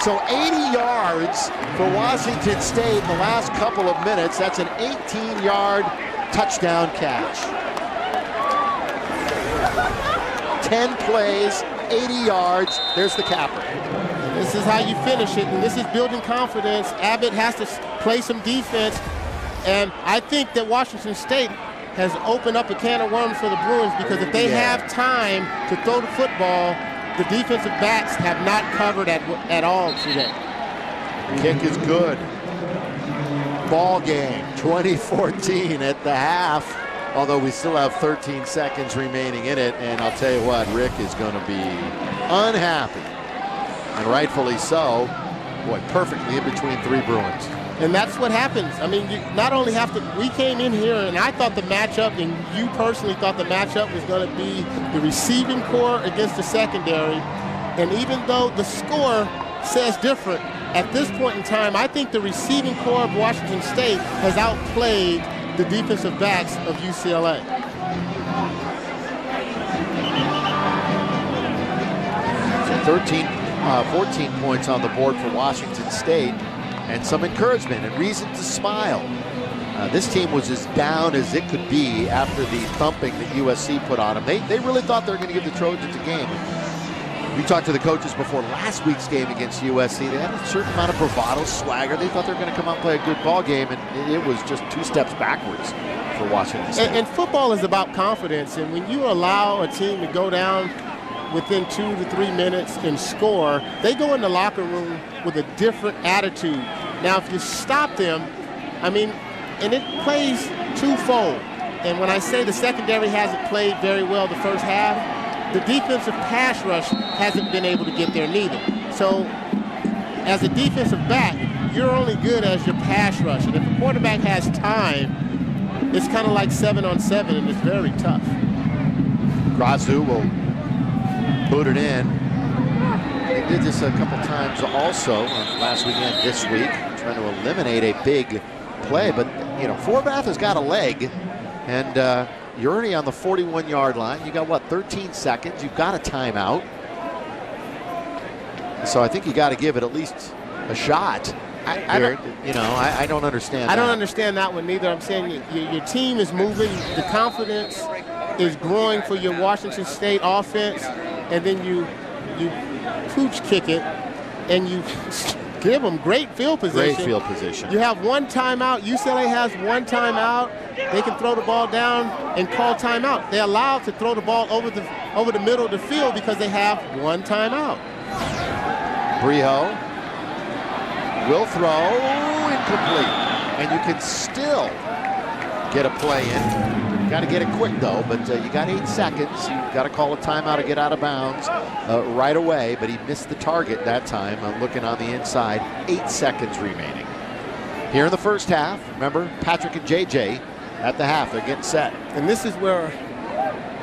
[SPEAKER 1] So 80 yards for Washington State in the last couple of minutes. That's an 18-yard touchdown catch. 10 plays, 80 yards. There's the capper.
[SPEAKER 2] This is how you finish it, and this is building confidence. Abbott has to play some defense, and I think that Washington State has opened up a can of worms for the Bruins, because if they have time to throw the football, the defensive backs have not covered at all today.
[SPEAKER 1] Kick is good. Ball game, 20-14 at the half, although we still have 13 seconds remaining in it, and I'll tell you what, Rick is going to be unhappy, and rightfully so. Boy, perfectly in between 3 Bruins.
[SPEAKER 2] And that's what happens. I mean, you not only have to, we came in here and I thought the matchup, and you personally thought the matchup was going to be the receiving core against the secondary. And even though the score says different, at this point in time, I think the receiving core of Washington State has outplayed the defensive backs of UCLA.
[SPEAKER 1] So 14 points on the board for Washington State, and some encouragement and reason to smile. This team was as down as it could be after the thumping that USC put on them. They really thought they were going to give the Trojans a game. We talked to the coaches before last week's game against USC. They had a certain amount of bravado, swagger. They thought they were going to come out and play a good ball game, and it was just 2 steps backwards for Washington State.
[SPEAKER 2] And football is about confidence, and when you allow a team to go down within 2 to 3 minutes and score, they go in the locker room with a different attitude. Now, if you stop them, I mean, and it plays twofold. And when I say the secondary hasn't played very well the first half, the defensive pass rush hasn't been able to get there neither. So, as a defensive back, you're only good as your pass rush. And if a quarterback has time, it's kind of like 7-on-7, and it's very tough.
[SPEAKER 1] Grazou will put it in. They did this a couple times also last weekend, this week, trying to eliminate a big play. But, you know, Forbath has got a leg, and you're already on the 41-yard line. You got, what, 13 seconds? You've got a timeout. So I think you got to give it at least a shot. I don't understand
[SPEAKER 2] I don't understand that one neither. I'm saying your team is moving. The confidence is growing for your Washington State offense, and then you pooch kick it, and you give them great field position.
[SPEAKER 1] Great field position.
[SPEAKER 2] You have 1 timeout. UCLA has 1 timeout. They can throw the ball down and call timeout. They're allowed to throw the ball over the middle of the field because they have 1 timeout.
[SPEAKER 1] Briho will throw, incomplete, and you can still get a play in. Got to get it quick though, but you got 8 seconds. You got to call a timeout to get out of bounds right away, but he missed the target that time. Looking on the inside, 8 seconds remaining. Here in the first half, remember, Patrick and JJ at the half, they're getting set.
[SPEAKER 2] And this is where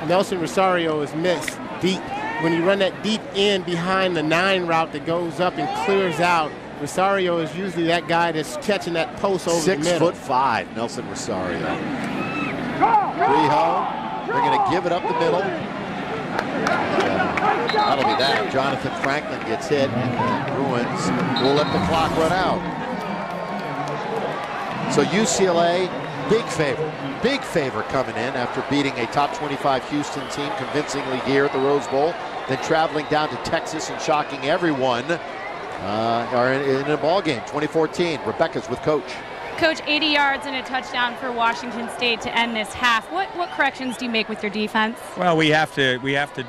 [SPEAKER 2] Nelson Rosario is missed deep. When you run that deep end behind the 9 route that goes up and clears out, Rosario is usually that guy that's catching that post over the middle.
[SPEAKER 1] 6'5", Nelson Rosario. Briho, they're going to give it up the middle. That'll be that. Jonathan Franklin gets hit, and the Bruins will let the clock run out. So UCLA, big favor coming in after beating a top 25 Houston team convincingly here at the Rose Bowl, then traveling down to Texas and shocking everyone. Are in a ball game, 2014. Rebecca's with Coach.
[SPEAKER 4] Coach, 80 yards and a touchdown for Washington State to end this half. What corrections do you make with your defense?
[SPEAKER 7] Well, we have to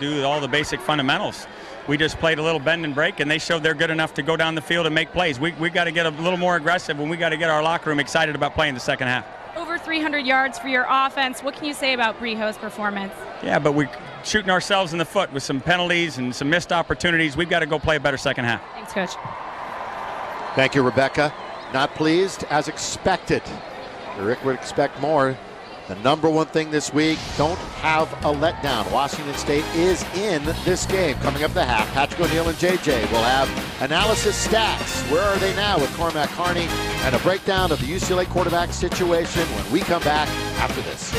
[SPEAKER 7] do all the basic fundamentals. We just played a little bend and break, and they showed they're good enough to go down the field and make plays. We got to get a little more aggressive, and we got to get our locker room excited about playing the second half.
[SPEAKER 4] Over 300 yards for your offense. What can you say about Briho's performance? Yeah,
[SPEAKER 7] but we're shooting ourselves in the foot with some penalties and some missed opportunities. We've got to go play a better second half.
[SPEAKER 4] Thanks, Coach.
[SPEAKER 1] Thank you, Rebecca. Not pleased as expected. Rick would expect more. The number one thing this week, don't have a letdown. Washington State is in this game. Coming up the half, Patrick O'Neill and JJ will have analysis stats. Where are they now with Cormac Carney, and a breakdown of the UCLA quarterback situation when we come back after this.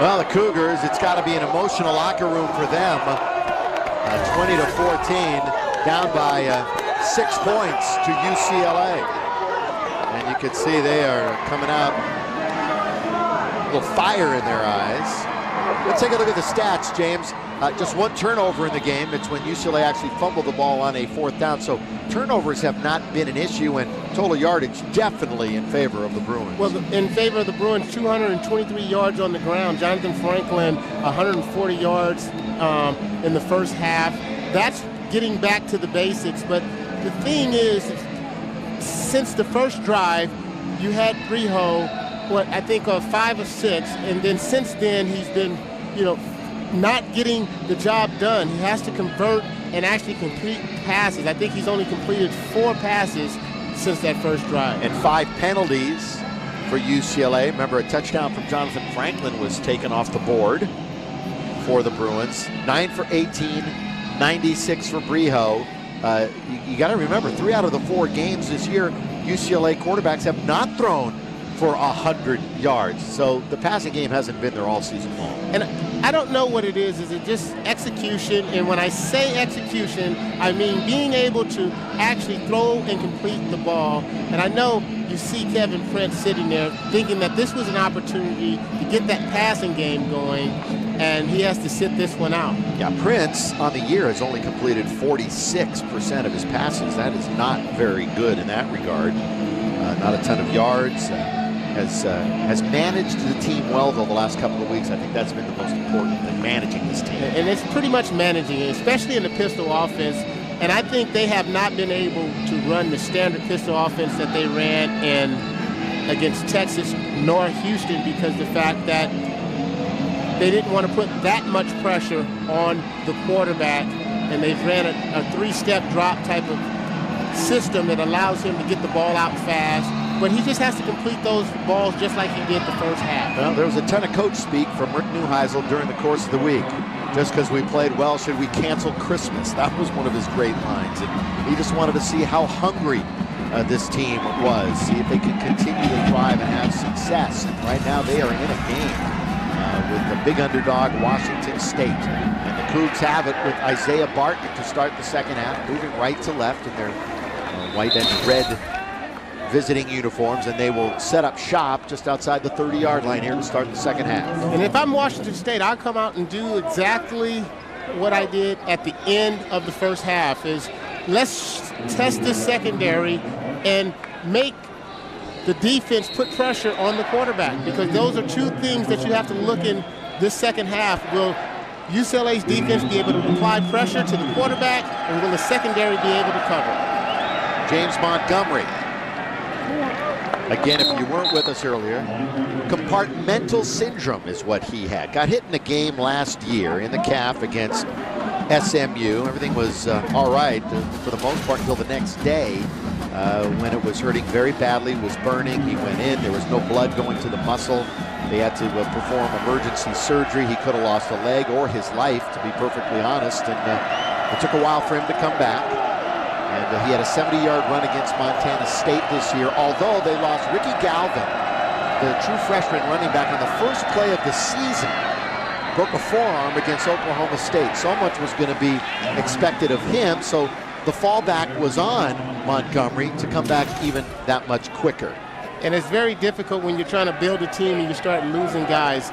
[SPEAKER 1] Well, the Cougars, it's got to be an emotional locker room for them. 20-14. Down by 6 points to UCLA. And you can see they are coming out little fire in their eyes. Let's take a look at the stats, James. Just one turnover in the game. It's when UCLA actually fumbled the ball on a 4th down. So turnovers have not been an issue, and total yardage definitely in favor of the Bruins.
[SPEAKER 2] Well, in favor of the Bruins, 223 yards on the ground. Jonathan Franklin, 140 yards in the first half. That's getting back to the basics. But the thing is, since the first drive, you had Briho, I think 5 of 6, and then since then he's been, not getting the job done. He has to convert and actually complete passes. I think he's only completed 4 passes since that first drive.
[SPEAKER 1] And 5 penalties for UCLA. Remember, a touchdown from Jonathan Franklin was taken off the board for the Bruins. 9 for 18, 96 for Briho. You got to remember, 3 out of the 4 games this year, UCLA quarterbacks have not thrown for 100 yards. So the passing game hasn't been there all season long.
[SPEAKER 2] And I don't know what it is. Is it just execution? And when I say execution, I mean being able to actually throw and complete the ball. And I know you see Kevin Prince sitting there thinking that this was an opportunity to get that passing game going, and he has to sit this one out.
[SPEAKER 1] Yeah, Prince on the year has only completed 46% of his passes. That is not very good in that regard. Not a ton of yards. Has managed the team well, though, the last couple of weeks. I think that's been the most important thing, managing this team.
[SPEAKER 2] And it's pretty much managing it, especially in the pistol offense. And I think they have not been able to run the standard pistol offense that they ran against Texas nor Houston, because the fact that they didn't want to put that much pressure on the quarterback, and they've ran a 3-step drop type of system that allows him to get the ball out fast. But he just has to complete those balls just like he did the first half.
[SPEAKER 1] Well, there was a ton of coach speak from Rick Neuheisel during the course of the week. Just because we played well, should we cancel Christmas? That was one of his great lines. And he just wanted to see how hungry this team was, see if they could continue to thrive and have success. And right now they are in a game with the big underdog Washington State. And the Cougs have it with Isaiah Barton to start the second half, moving right to left in their white and red visiting uniforms, and they will set up shop just outside the 30-yard line here to start the second half.
[SPEAKER 2] And if I'm Washington State, I'll come out and do exactly what I did at the end of the first half, is let's test this secondary and make the defense put pressure on the quarterback, because those are 2 things that you have to look in this second half. Will UCLA's defense be able to apply pressure to the quarterback, and will the secondary be able to cover?
[SPEAKER 1] James Montgomery. Again, if you weren't with us earlier, compartmental syndrome is what he had. Got hit in a game last year in the calf against SMU. Everything was all right for the most part until the next day when it was hurting very badly, was burning. He went in. There was no blood going to the muscle. They had to perform emergency surgery. He could have lost a leg or his life, to be perfectly honest. And it took a while for him to come back. And he had a 70-yard run against Montana State this year, although they lost Ricky Galvin, the true freshman running back, on the first play of the season. Broke a forearm against Oklahoma State. So much was going to be expected of him, so the fallback was on Montgomery to come back even that much quicker.
[SPEAKER 2] And it's very difficult when you're trying to build a team and you start losing guys.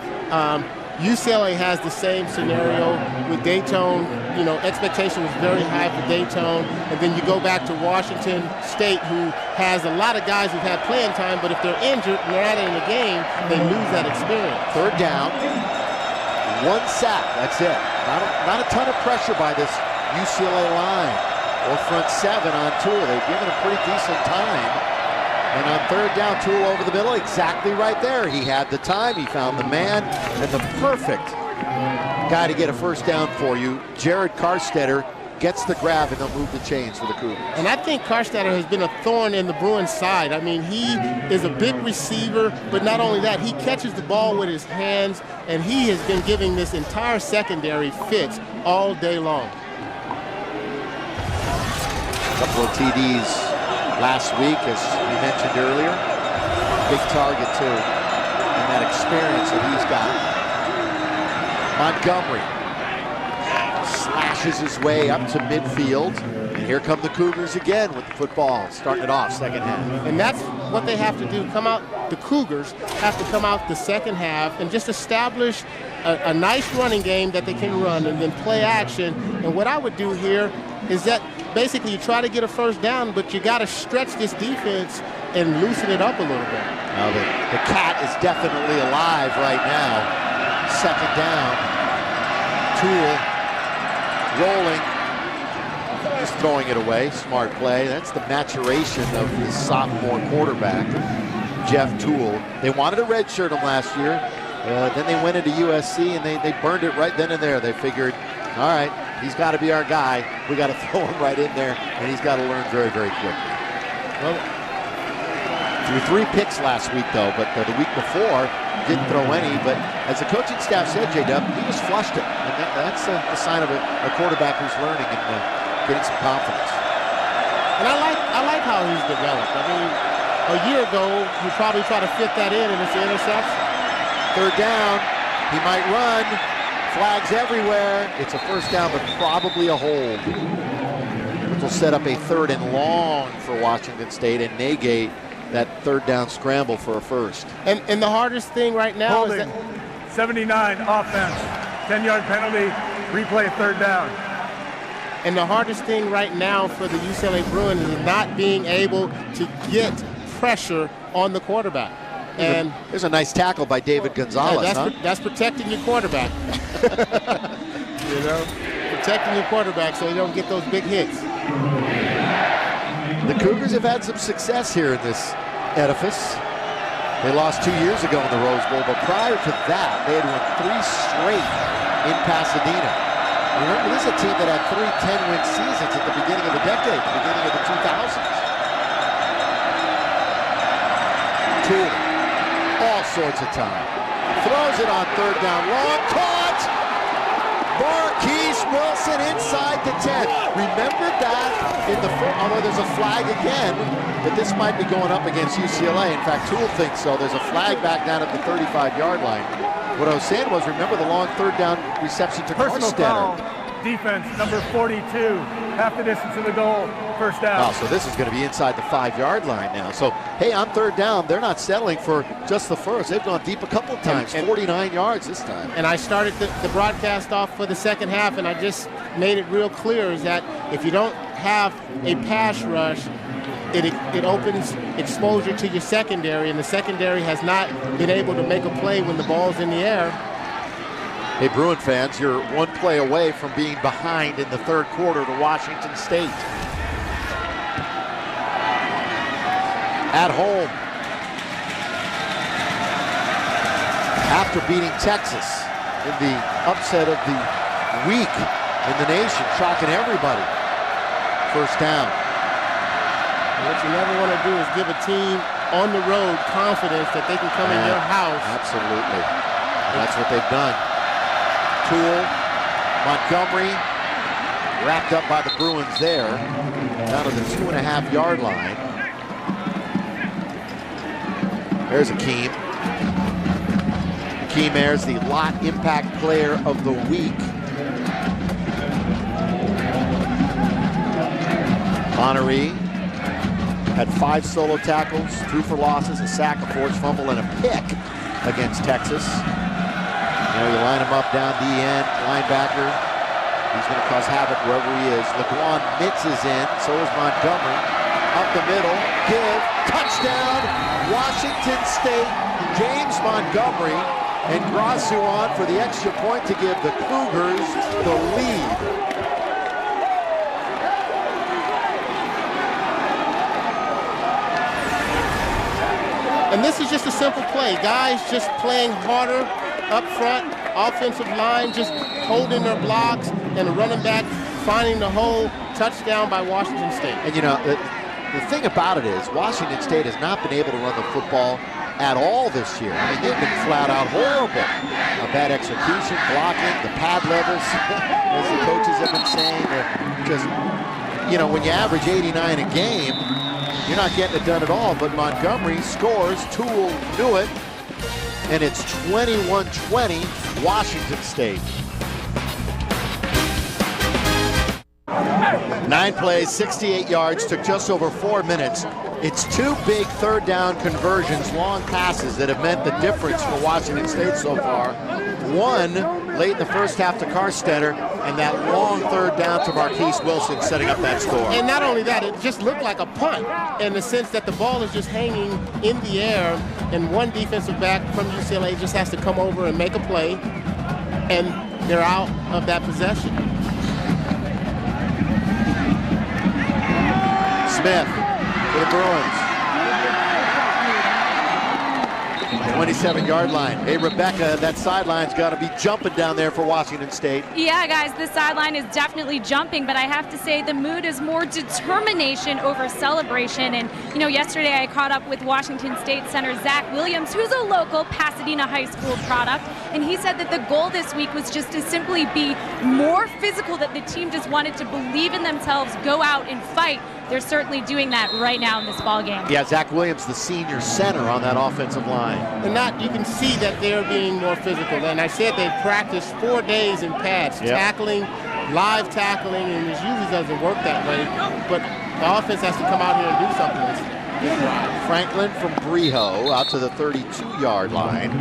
[SPEAKER 2] UCLA has the same scenario with Dayton. Expectation was very high for Dayton. And then you go back to Washington State, who has a lot of guys who've had playing time, but if they're injured and they're not in the game, they lose that experience.
[SPEAKER 1] 3rd down, 1 sack, that's it. Not a ton of pressure by this UCLA line or front 7 on Toole. They've given a pretty decent time. And on 3rd down, Toole over the middle, exactly right there. He had the time, he found the man, and the perfect guy to get a first down for you. Jared Carstetter gets the grab, and they'll move the chains for the Cougars.
[SPEAKER 2] And I think Carstetter has been a thorn in the Bruins' side. I mean, he is a big receiver, but not only that, he catches the ball with his hands, and he has been giving this entire secondary fits all day long.
[SPEAKER 1] A couple of TDs last week, as we mentioned earlier. Big target, too, and that experience that he's got. Montgomery slash smashes his way up to midfield. And here come the Cougars again with the football, starting it off second half.
[SPEAKER 2] And that's what they have to do. The Cougars have to come out the second half and just establish a nice running game that they can run and then play action. And what I would do here is that basically you try to get a first down, but you got to stretch this defense and loosen it up a little bit.
[SPEAKER 1] Now the cat is definitely alive right now. Second down. Toole rolling. Just throwing it away. Smart play. That's the maturation of the sophomore quarterback, Jeff Toole. They wanted to redshirt him last year. Then they went into USC and they burned it right then and there. They figured, all right, he's got to be our guy. We got to throw him right in there, and he's got to learn very, very quickly. Well, threw 3 picks last week, though, but the week before didn't throw any. But as the coaching staff said, J-Dub, he just flushed it. And that's a sign of a quarterback who's learning and getting some confidence.
[SPEAKER 2] And I like how he's developed. I mean, a year ago, he probably tried to fit that in, and it's an interception.
[SPEAKER 1] Third down, he might run, flags everywhere. It's a first down, but probably a hold. Which will set up a 3rd and long for Washington State and negate that 3rd down scramble for a first.
[SPEAKER 2] And the hardest thing right now
[SPEAKER 3] Holding.
[SPEAKER 2] is that
[SPEAKER 3] 79 offense, 10-yard penalty, replay 3rd down.
[SPEAKER 2] And the hardest thing right now for the UCLA Bruins is not being able to get pressure on the quarterback. And
[SPEAKER 1] there's a nice tackle by David Gonzalez.
[SPEAKER 2] That's protecting your quarterback. You know, protecting your quarterback so you don't get those big hits.
[SPEAKER 1] The Cougars have had some success here in this edifice. They lost 2 years ago in the Rose Bowl, but prior to that, they had won 3 straight in Pasadena. Remember, this is a team that had 3 10-win seasons at the beginning of the decade, the beginning of the 2000s. Toole, all sorts of time. Throws it on 3rd down, long, caught! Marquise Wilson inside the 10. Remember that in the although there's a flag again, but this might be going up against UCLA. In fact, Toole thinks so. There's a flag back down at the 35-yard line. What I was saying was, remember the long 3rd down reception to
[SPEAKER 3] Personal foul.
[SPEAKER 1] Carstetter.
[SPEAKER 3] Defense, number 42, half the distance to the goal, first down.
[SPEAKER 1] Wow, so this is going to be inside the 5-yard line now. So, hey, on 3rd down, they're not settling for just the first. They've gone deep a couple of times, 49 yards this time.
[SPEAKER 2] And I started the broadcast off for the second half, and I just made it real clear is that if you don't have a pass rush, it opens exposure to your secondary, and the secondary has not been able to make a play when the ball's in the air.
[SPEAKER 1] Hey, Bruin fans, you're 1 play away from being behind in the 3rd quarter to Washington State. At home. After beating Texas in the upset of the week in the nation, shocking everybody. First down.
[SPEAKER 2] What you never want to do is give a team on the road confidence that they can come in your house.
[SPEAKER 1] Absolutely. And that's what they've done. Toole, Montgomery, wrapped up by the Bruins there, down to the 2.5-yard line. There's Akeem. Akeem Ayers, the lot impact player of the week. Monterey had 5 solo tackles, 2 for losses, a sack, a forced fumble, and a pick against Texas. You know, you line him up down the end, linebacker. He's going to cause havoc wherever he is. Laquan Mitz is in, so is Montgomery. Up the middle, give, touchdown, Washington State. James Montgomery and Grasu on for the extra point to give the Cougars the lead.
[SPEAKER 2] And this is just a simple play. Guys just playing harder up front, offensive line just holding their blocks, and the running back finding the hole. Touchdown by Washington State.
[SPEAKER 1] And you know, the thing about it is Washington State has not been able to run the football at all this year. I mean, they've been flat out horrible. Bad execution, blocking, the pad levels, as the coaches have been saying. Because, you know, when you average 89 a game, you're not getting it done at all. But Montgomery scores, Toole knew it, and it's 21-20, Washington State. 9 plays, 68 yards, took just over 4 minutes. It's 2 big third down conversions, long passes that have meant the difference for Washington State so far. One late in the first half to Carstetter, and that long third down to Marquise Wilson setting up that score.
[SPEAKER 2] And not only that, it just looked like a punt in the sense that the ball is just hanging in the air, and one defensive back from UCLA just has to come over and make a play, and they're out of that possession.
[SPEAKER 1] Smith for the Bruins. 27-yard line. Hey, Rebecca, that sideline's got to be jumping down there for Washington State.
[SPEAKER 4] Yeah, guys, the sideline is definitely jumping, but I have to say the mood is more determination over celebration. And, you know, yesterday I caught up with Washington State center Zach Williams, who's a local Pasadena High School product, and he said that the goal this week was just to simply be more physical, that the team just wanted to believe in themselves, go out and fight. They're certainly doing that right now in this ball game.
[SPEAKER 1] Yeah, Zach Williams, the senior center on that offensive line.
[SPEAKER 2] And you can see that they're being more physical. And I said they practiced 4 days in pads, tackling, live tackling, and it usually doesn't work that way. But the offense has to come out here and do something.
[SPEAKER 1] Franklin from Breho out to the 32-yard line.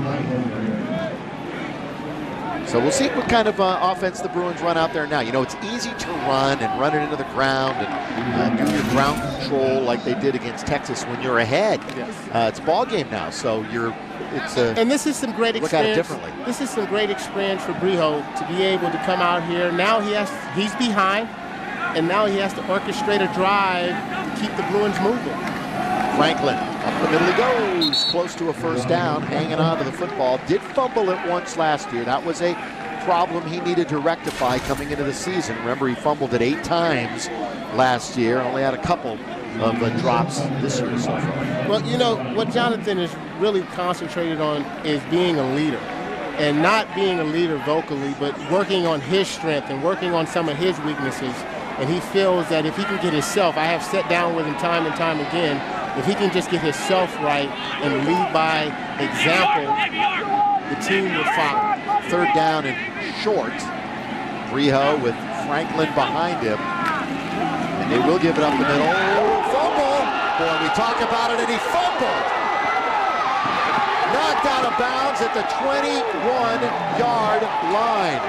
[SPEAKER 1] So we'll see what kind of offense the Bruins run out there now. You know, it's easy to run it into the ground and do your ground control like they did against Texas when you're ahead. It's a ball game now, so
[SPEAKER 2] and this is some great experience.
[SPEAKER 1] Look at it differently.
[SPEAKER 2] This is some great experience for Breho to be able to come out here. Now he's behind, and now he has to orchestrate a drive to keep the Bruins moving.
[SPEAKER 1] Franklin, up the middle he goes, close to a first down, hanging on to the football. Did fumble it once last year. That was a problem he needed to rectify coming into the season. Remember, he fumbled it 8 times last year, only had a couple of drops this year so far.
[SPEAKER 2] Well, you know, what Jonathan is really concentrated on is being a leader. And not being a leader vocally, but working on his strength and working on some of his weaknesses. And he feels that if he can get himself, I have sat down with him time and time again, if he can just get himself right and lead by example, the team will follow.
[SPEAKER 1] Third down and short. Breho with Franklin behind him. And they will give it up the middle. Fumble! Boy, we talk about it, and he fumbled. Knocked out of bounds at the 21-yard line.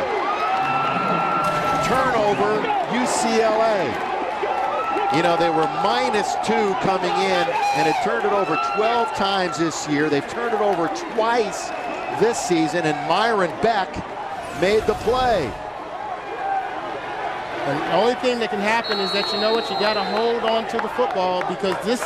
[SPEAKER 1] Turnover, UCLA. You know, they were -2 coming in and had turned it over 12 times this year. They've turned it over twice this season, and Myron Beck made the play.
[SPEAKER 2] And the only thing that can happen is that, you know what, you got to hold on to the football, because this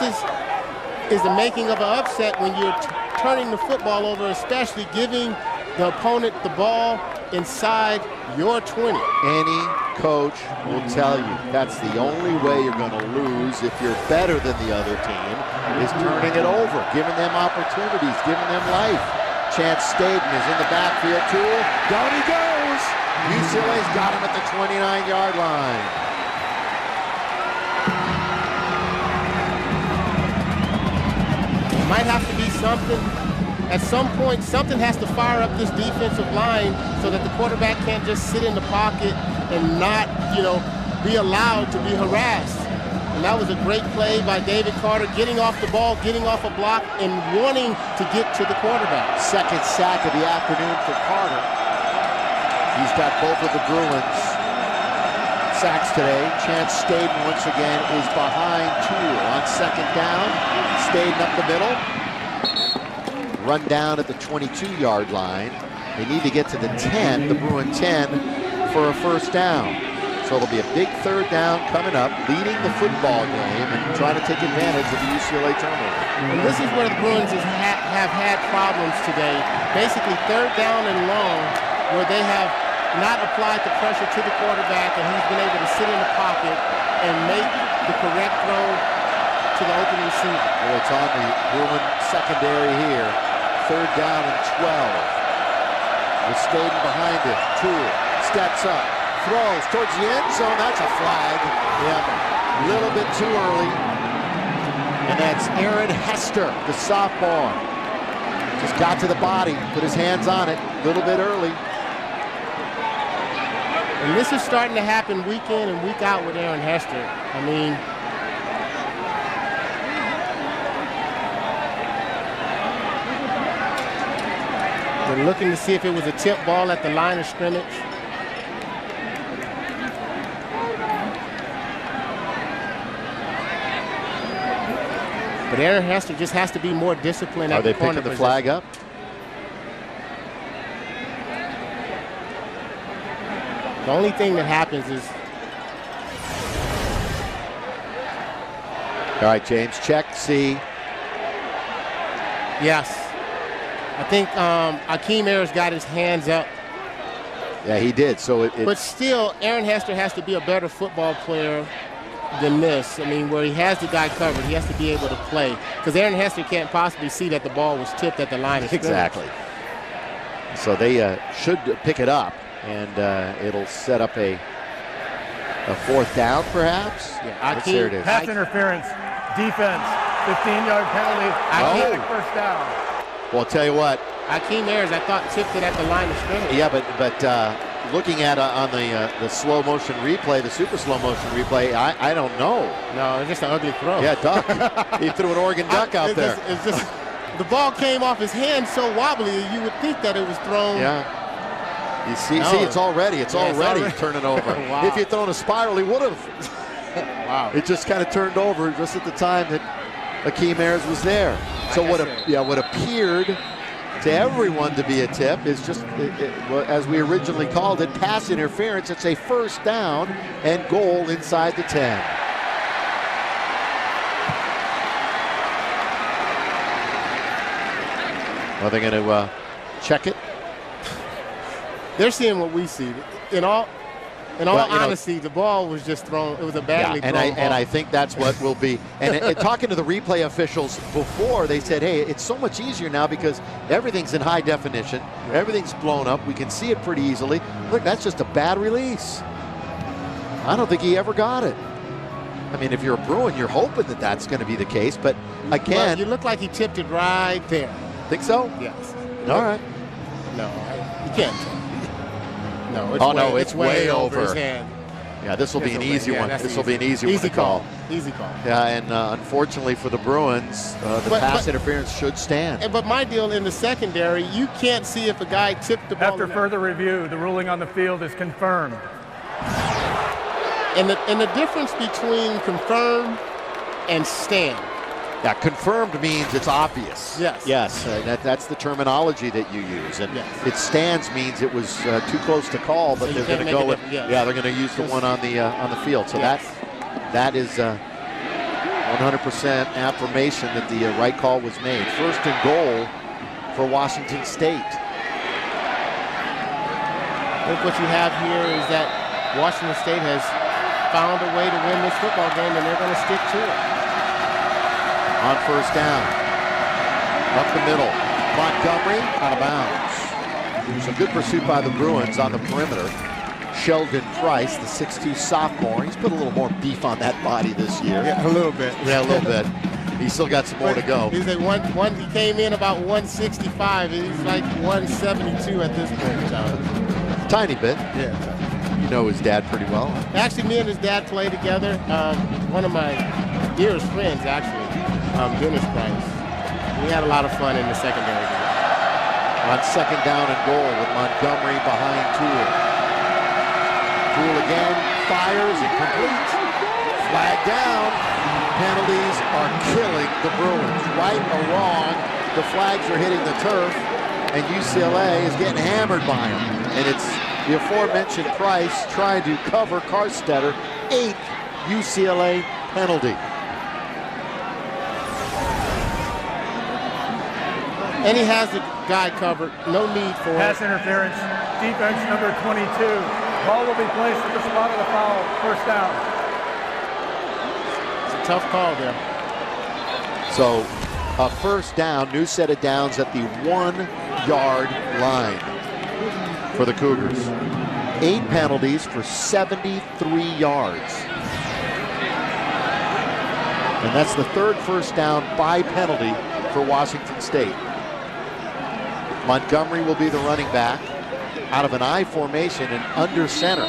[SPEAKER 2] is the making of an upset when you're turning the football over, especially giving the opponent the ball inside your 20.
[SPEAKER 1] Any coach will tell you that's the only way you're going to lose if you're better than the other team, is turning it over, giving them opportunities, giving them life. Chance Staden is in the backfield too. Down he goes. UCLA's got him at the 29-yard line.
[SPEAKER 2] It might have to be something. At some point, something has to fire up this defensive line so that the quarterback can't just sit in the pocket and not, you know, be allowed to be harassed. And that was a great play by David Carter, getting off the ball, getting off a block, and wanting to get to the quarterback.
[SPEAKER 1] Second sack of the afternoon for Carter. He's got both of the Bruins sacks today. Chance Staden once again is behind Toole on second down. Staden up the middle. Run down at the 22-yard line. They need to get to the 10, the Bruin 10, for a first down. So it'll be a big third down coming up, leading the football game and trying to take advantage of the UCLA turnover.
[SPEAKER 2] And this is where the Bruins have had problems today. Basically third down and long, where they have not applied the pressure to the quarterback, and he's been able to sit in the pocket and make the correct throw to the open receiver.
[SPEAKER 1] Well, it's on the Bruin secondary here. Third down and 12. With Staden behind him. Toole steps up, throws towards the end zone. That's a flag. Yeah, a little bit too early. And that's Aaron Hester, the sophomore. Just got to the body, put his hands on it a little bit early.
[SPEAKER 2] And this is starting to happen week in and week out with Aaron Hester. I mean, they're looking to see if it was a tip ball at the line of scrimmage. But Aaron Hester just has to be more disciplined at the corner.
[SPEAKER 1] Are they picking the flag up?
[SPEAKER 2] The only thing that happens is...
[SPEAKER 1] All right, James, check, see.
[SPEAKER 2] Yes. I think Akeem Ayers got his hands up.
[SPEAKER 1] Yeah, he did. So
[SPEAKER 2] But still, Aaron Hester has to be a better football player than this. I mean, where he has the guy covered, he has to be able to play. Because Aaron Hester can't possibly see that the ball was tipped at the line of scrimmage.
[SPEAKER 1] Exactly. So they should pick it up, and it'll set up a fourth down, perhaps.
[SPEAKER 2] Yeah,
[SPEAKER 1] there it is.
[SPEAKER 3] Pass interference, defense, 15-yard penalty, automatic first down.
[SPEAKER 1] Well, I'll tell you what.
[SPEAKER 2] Akeem Ayers, I thought, tipped it at the line of scrimmage.
[SPEAKER 1] Yeah, but looking at on the slow motion replay, the super slow motion replay, I don't know.
[SPEAKER 2] No, it's just an ugly throw.
[SPEAKER 1] Yeah, duck. He threw an Oregon duck out there.
[SPEAKER 2] It's just the ball came off his hand so wobbly, you would think that it was thrown.
[SPEAKER 1] Yeah. You see, it's already turning over.
[SPEAKER 2] Wow.
[SPEAKER 1] If he'd thrown a spiral, he would have.
[SPEAKER 2] Wow.
[SPEAKER 1] It just kind of turned over just at the time that Akeem Ayers was there. So what appeared to everyone to be a tip is just, as we originally called it, pass interference. It's a first down and goal inside the 10. Are they going to check it?
[SPEAKER 2] They're seeing what we see. In all honesty, the ball was just thrown. It was a badly thrown ball.
[SPEAKER 1] And I think that's what will be. And talking to the replay officials before, they said, hey, it's so much easier now because everything's in high definition. Everything's blown up. We can see it pretty easily. Look, that's just a bad release. I don't think he ever got it. I mean, if you're a Bruin, you're hoping that that's going to be the case. But again,
[SPEAKER 2] you look like he tipped it right there.
[SPEAKER 1] Think so?
[SPEAKER 2] Yes.
[SPEAKER 1] All right.
[SPEAKER 2] No, you can't.
[SPEAKER 1] No, it's way over
[SPEAKER 2] his hand.
[SPEAKER 1] Yeah, this will be an easy one. This will be an easy one to
[SPEAKER 2] call. Easy call.
[SPEAKER 1] Yeah, and unfortunately for the Bruins, the pass interference should stand.
[SPEAKER 2] But my deal in the secondary, you can't see if a guy tipped the ball.
[SPEAKER 3] After further review, the ruling on the field is confirmed.
[SPEAKER 2] And the difference between confirm and stand.
[SPEAKER 1] Yeah, confirmed means it's obvious.
[SPEAKER 2] Yes.
[SPEAKER 1] Yes, that's the terminology that you use. And it stands means it was too close to call, but they're going to go with, they're going to use the one on the field. So that is 100% affirmation that the right call was made. First and goal for Washington State.
[SPEAKER 2] I think what you have here is that Washington State has found a way to win this football game, and they're going to stick to it.
[SPEAKER 1] On first down, up the middle, Montgomery out of bounds. Some good pursuit by the Bruins on the perimeter. Sheldon Price, the 6'2 sophomore, he's put a little more beef on that body this year.
[SPEAKER 2] Yeah, a little bit.
[SPEAKER 1] Yeah, a little bit. He's still got some more to go.
[SPEAKER 2] He's like he came in about 165. He's like 172 at this point, John.
[SPEAKER 1] Tiny bit.
[SPEAKER 2] Yeah.
[SPEAKER 1] You know his dad pretty well.
[SPEAKER 2] Actually, me and his dad play together. One of my dearest friends, actually. Dennis Price. We had a lot of fun in the secondary together.
[SPEAKER 1] On second down and goal with Montgomery behind Toole. Toole again, fires, incomplete. Flag down. Penalties are killing the Bruins. Right or wrong, the flags are hitting the turf, and UCLA is getting hammered by them. And it's the aforementioned Price trying to cover Carstetter. 8th UCLA penalty.
[SPEAKER 2] And he has the guy covered. No need for
[SPEAKER 3] pass interference. Defense number 22. Ball will be placed at the spot of the foul. First down.
[SPEAKER 2] It's a tough call there.
[SPEAKER 1] So a first down, new set of downs at the 1-yard line for the Cougars. 8 penalties for 73 yards. And that's the 3rd first down by penalty for Washington State. Montgomery will be the running back out of an I formation and under center.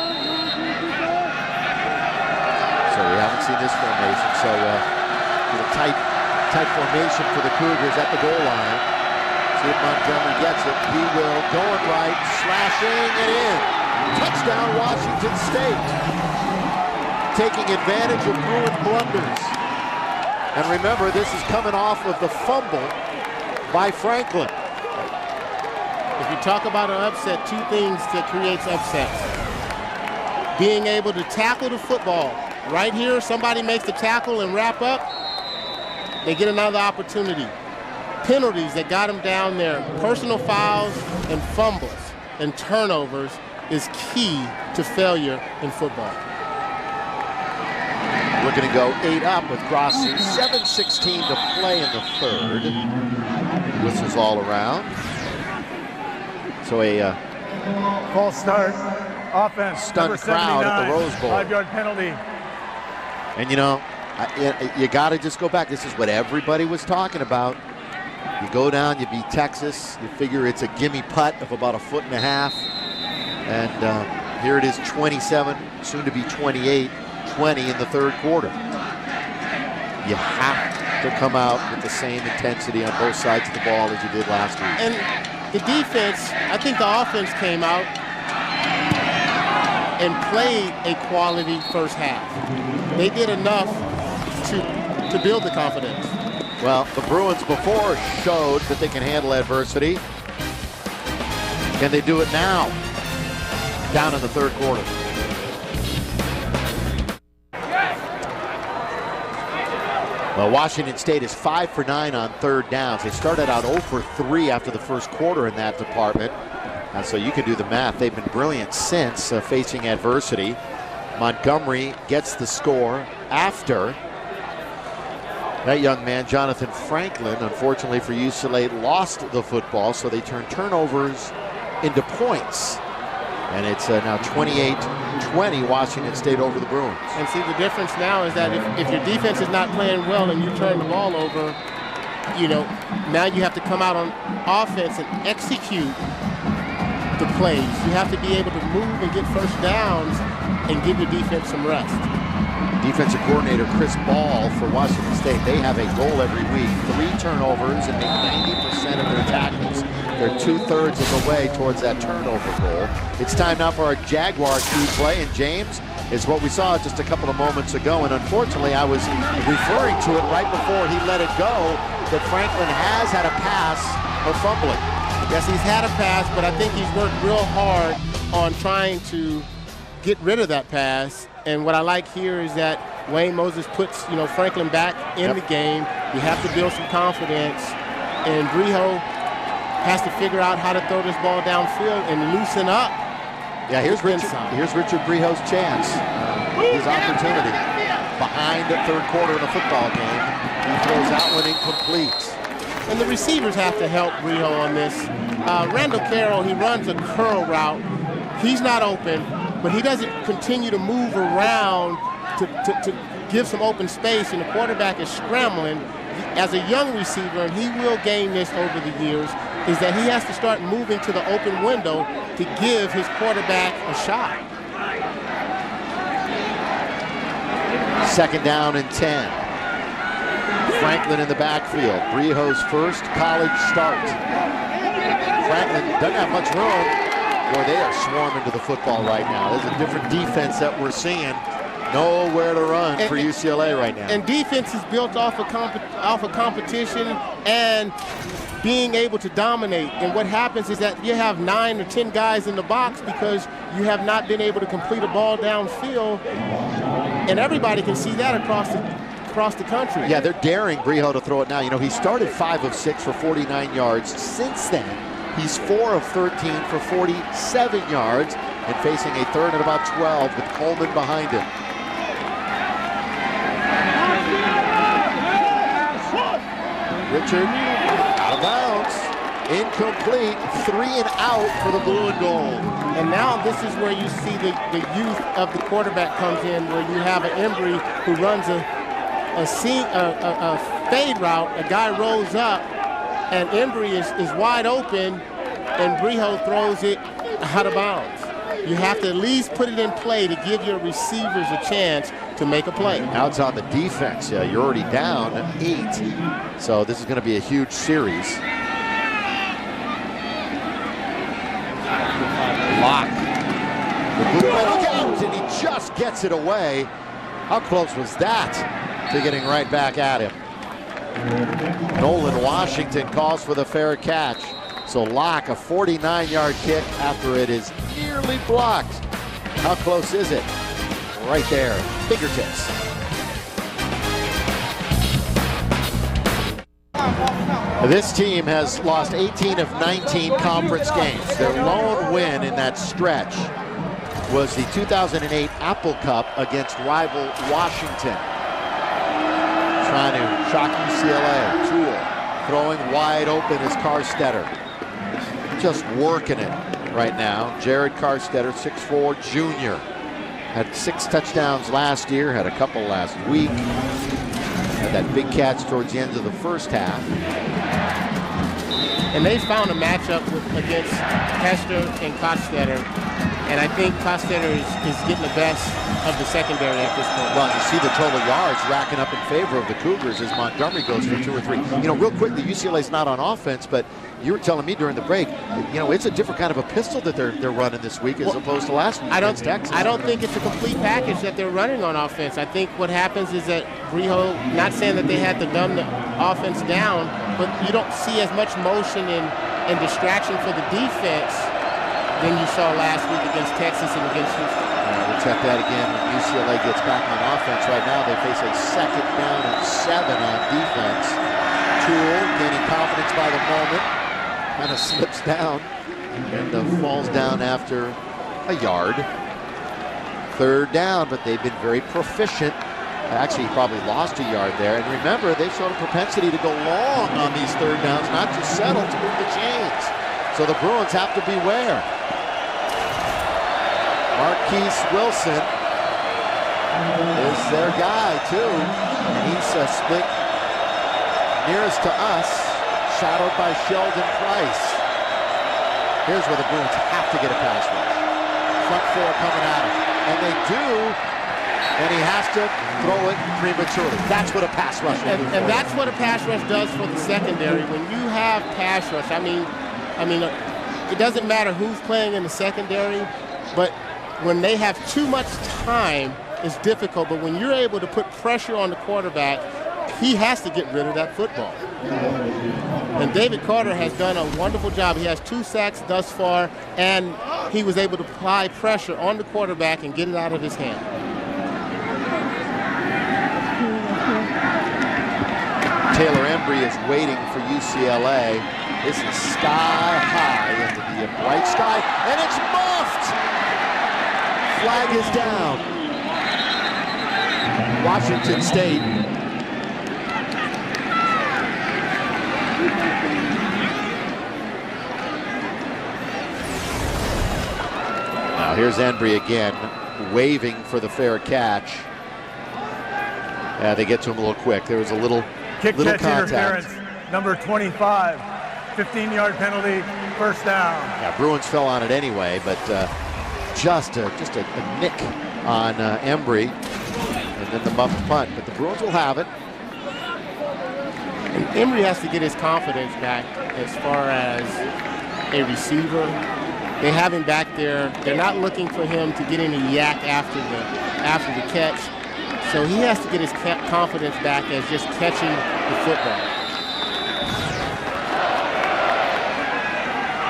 [SPEAKER 1] So we haven't seen this formation. So tight formation for the Cougars at the goal line. See if Montgomery gets it. He will. Going right, slashing it in. Touchdown, Washington State. Taking advantage of Bruin blunders. And remember, this is coming off of the fumble by Franklin.
[SPEAKER 2] If you talk about an upset, two things that creates upsets. Being able to tackle the football. Right here, somebody makes the tackle and wrap up, they get another opportunity. Penalties that got them down there, personal fouls and fumbles and turnovers is key to failure in football.
[SPEAKER 1] Looking to go 8 up with Grassu. 7:16 to play in the third. Whistles all around. So a
[SPEAKER 3] false start. Offense.
[SPEAKER 1] Stunned crowd at the Rose Bowl.
[SPEAKER 3] 5-yard penalty.
[SPEAKER 1] And you know, you got to just go back. This is what everybody was talking about. You go down, you beat Texas. You figure it's a gimme putt of about 1.5 feet. And here it is, 27, soon to be 28, 20 in the third quarter. You have to come out with the same intensity on both sides of the ball as you did last week.
[SPEAKER 2] And the defense, I think the offense came out and played a quality first half. They did enough to build the confidence.
[SPEAKER 1] Well, the Bruins before showed that they can handle adversity. Can they do it now? Down in the third quarter. Well, Washington State is 5 for 9 on third downs. They started out 0 for 3 after the first quarter in that department. So you can do the math. They've been brilliant since facing adversity. Montgomery gets the score after that young man, Jonathan Franklin, unfortunately for UCLA, lost the football, so they turn turnovers into points. And it's now 28-20, Washington State over the Bruins.
[SPEAKER 2] And see, the difference now is that if your defense is not playing well and you turn the ball over, you know, now you have to come out on offense and execute the plays. You have to be able to move and get first downs and give your defense some rest.
[SPEAKER 1] Defensive coordinator Chris Ball for Washington State, they have a goal every week. 3 turnovers and make 90% of their tackles. They're 2/3 of the way towards that turnover goal. It's time now for our Jaguar key play, and James, is what we saw just a couple of moments ago, and unfortunately I was referring to it right before he let it go, that Franklin has had a pass or fumbling.
[SPEAKER 2] Yes, he's had a pass, but I think he's worked real hard on trying to get rid of that pass. And what I like here is that Wayne Moses puts, you know, Franklin back in the game. You have to build some confidence, and Brijo has to figure out how to throw this ball downfield and loosen up.
[SPEAKER 1] Yeah, here's Richard Brijo's chance, his opportunity. Behind the third quarter in a football game, he throws that one incomplete.
[SPEAKER 2] And the receivers have to help Brijo on this. Randall Carroll, he runs a curl route. He's not open, but he doesn't continue to move around to give some open space, and the quarterback is scrambling. As a young receiver, and he will gain this over the years, is that he has to start moving to the open window to give his quarterback a shot.
[SPEAKER 1] 2nd down and 10. Franklin in the backfield. Brijo's first college start. Franklin doesn't have much room. Boy, they are swarming to the football right now. There's a different defense that we're seeing. Nowhere to run for UCLA right now.
[SPEAKER 2] And defense is built off of competition and being able to dominate. And what happens is that you have 9 or 10 guys in the box because you have not been able to complete a ball downfield. And everybody can see that across the country.
[SPEAKER 1] Yeah, they're daring Brijo to throw it now. You know, he started 5 of 6 for 49 yards. Since then, he's 4 of 13 for 47 yards and facing a 3rd and about 12 with Coleman behind him. Richard out of bounds, incomplete, 3 and out for the blue and gold.
[SPEAKER 2] And now this is where you see the youth of the quarterback comes in, where you have an Embry who runs a fade route. A guy rolls up, and Embry is wide open, and Brijo throws it out of bounds. You have to at least put it in play to give your receivers a chance. to make a play.
[SPEAKER 1] Now it's on the defense. Yeah, you're already down 8. So this is going to be a huge series.
[SPEAKER 2] Lock.
[SPEAKER 1] The blue man look out, and he just gets it away. How close was that to getting right back at him? Nolan Washington calls for the fair catch. So Locke, a 49-yard kick after it is nearly blocked. How close is it? Right there, fingertips. This team has lost 18 of 19 conference games. Their lone win in that stretch was the 2008 Apple Cup against rival Washington. Trying to shock UCLA. Toole throwing wide open is Carstetter. Just working it right now. Jared Carstetter, 6'4", junior. Had 6 touchdowns last year, had a couple last week. Had that big catch towards the end of the first half.
[SPEAKER 2] And they found a matchup against Hester and Carstetter. And I think Carstetter is getting the best of the secondary at this point.
[SPEAKER 1] Well, you see the total yards racking up in favor of the Cougars as Montgomery goes for 2 or 3. You know, real quickly, UCLA's not on offense, but you were telling me during the break, you know, it's a different kind of a pistol that they're running this week as opposed to last week against Texas.
[SPEAKER 2] I don't think it's a complete package that they're running on offense. I think what happens is that Breho, not saying that they had to dumb the offense down, but you don't see as much motion and distraction for the defense than you saw last week against Texas and against Houston.
[SPEAKER 1] We'll check that again when UCLA gets back on offense. Right now they face a 2nd down and 7 on defense. Toole gaining confidence by the moment. Kind of slips down and falls down after a yard. 3rd down, but they've been very proficient. Actually, he probably lost a yard there. And remember, they've shown a propensity to go long on these 3rd downs, not just settle to move the chains. So the Bruins have to beware. Marquise Wilson is their guy, too. And he's split nearest to us, shadowed by Sheldon Price. Here's where the Bruins have to get a pass rush. Front 4 coming at him. And they do, and he has to throw it prematurely. That's what a pass rush will do.
[SPEAKER 2] And that's what a pass rush does for the secondary. When you have pass rush, I mean, it doesn't matter who's playing in the secondary, but when they have too much time, it's difficult. But when you're able to put pressure on the quarterback, he has to get rid of that football. And David Carter has done a wonderful job. He has 2 sacks thus far, and he was able to apply pressure on the quarterback and get it out of his hand.
[SPEAKER 1] Taylor Embry is waiting for UCLA. This is sky high into the bright sky, and it's muffed! Flag is down. Washington State. Now here's Embry again, waving for the fair catch. They get to him a little quick. There was a little
[SPEAKER 3] Kick catch
[SPEAKER 1] contact.
[SPEAKER 3] Interference, number 25, 15-yard penalty, 1st down.
[SPEAKER 1] Yeah, Bruins fell on it anyway, but just a nick on Embry, and then the muffed punt. But the Bruins will have it.
[SPEAKER 2] And Embry has to get his confidence back as far as a receiver. They have him back there. They're not looking for him to get any yak after the catch. So he has to get his confidence back as just catching the football.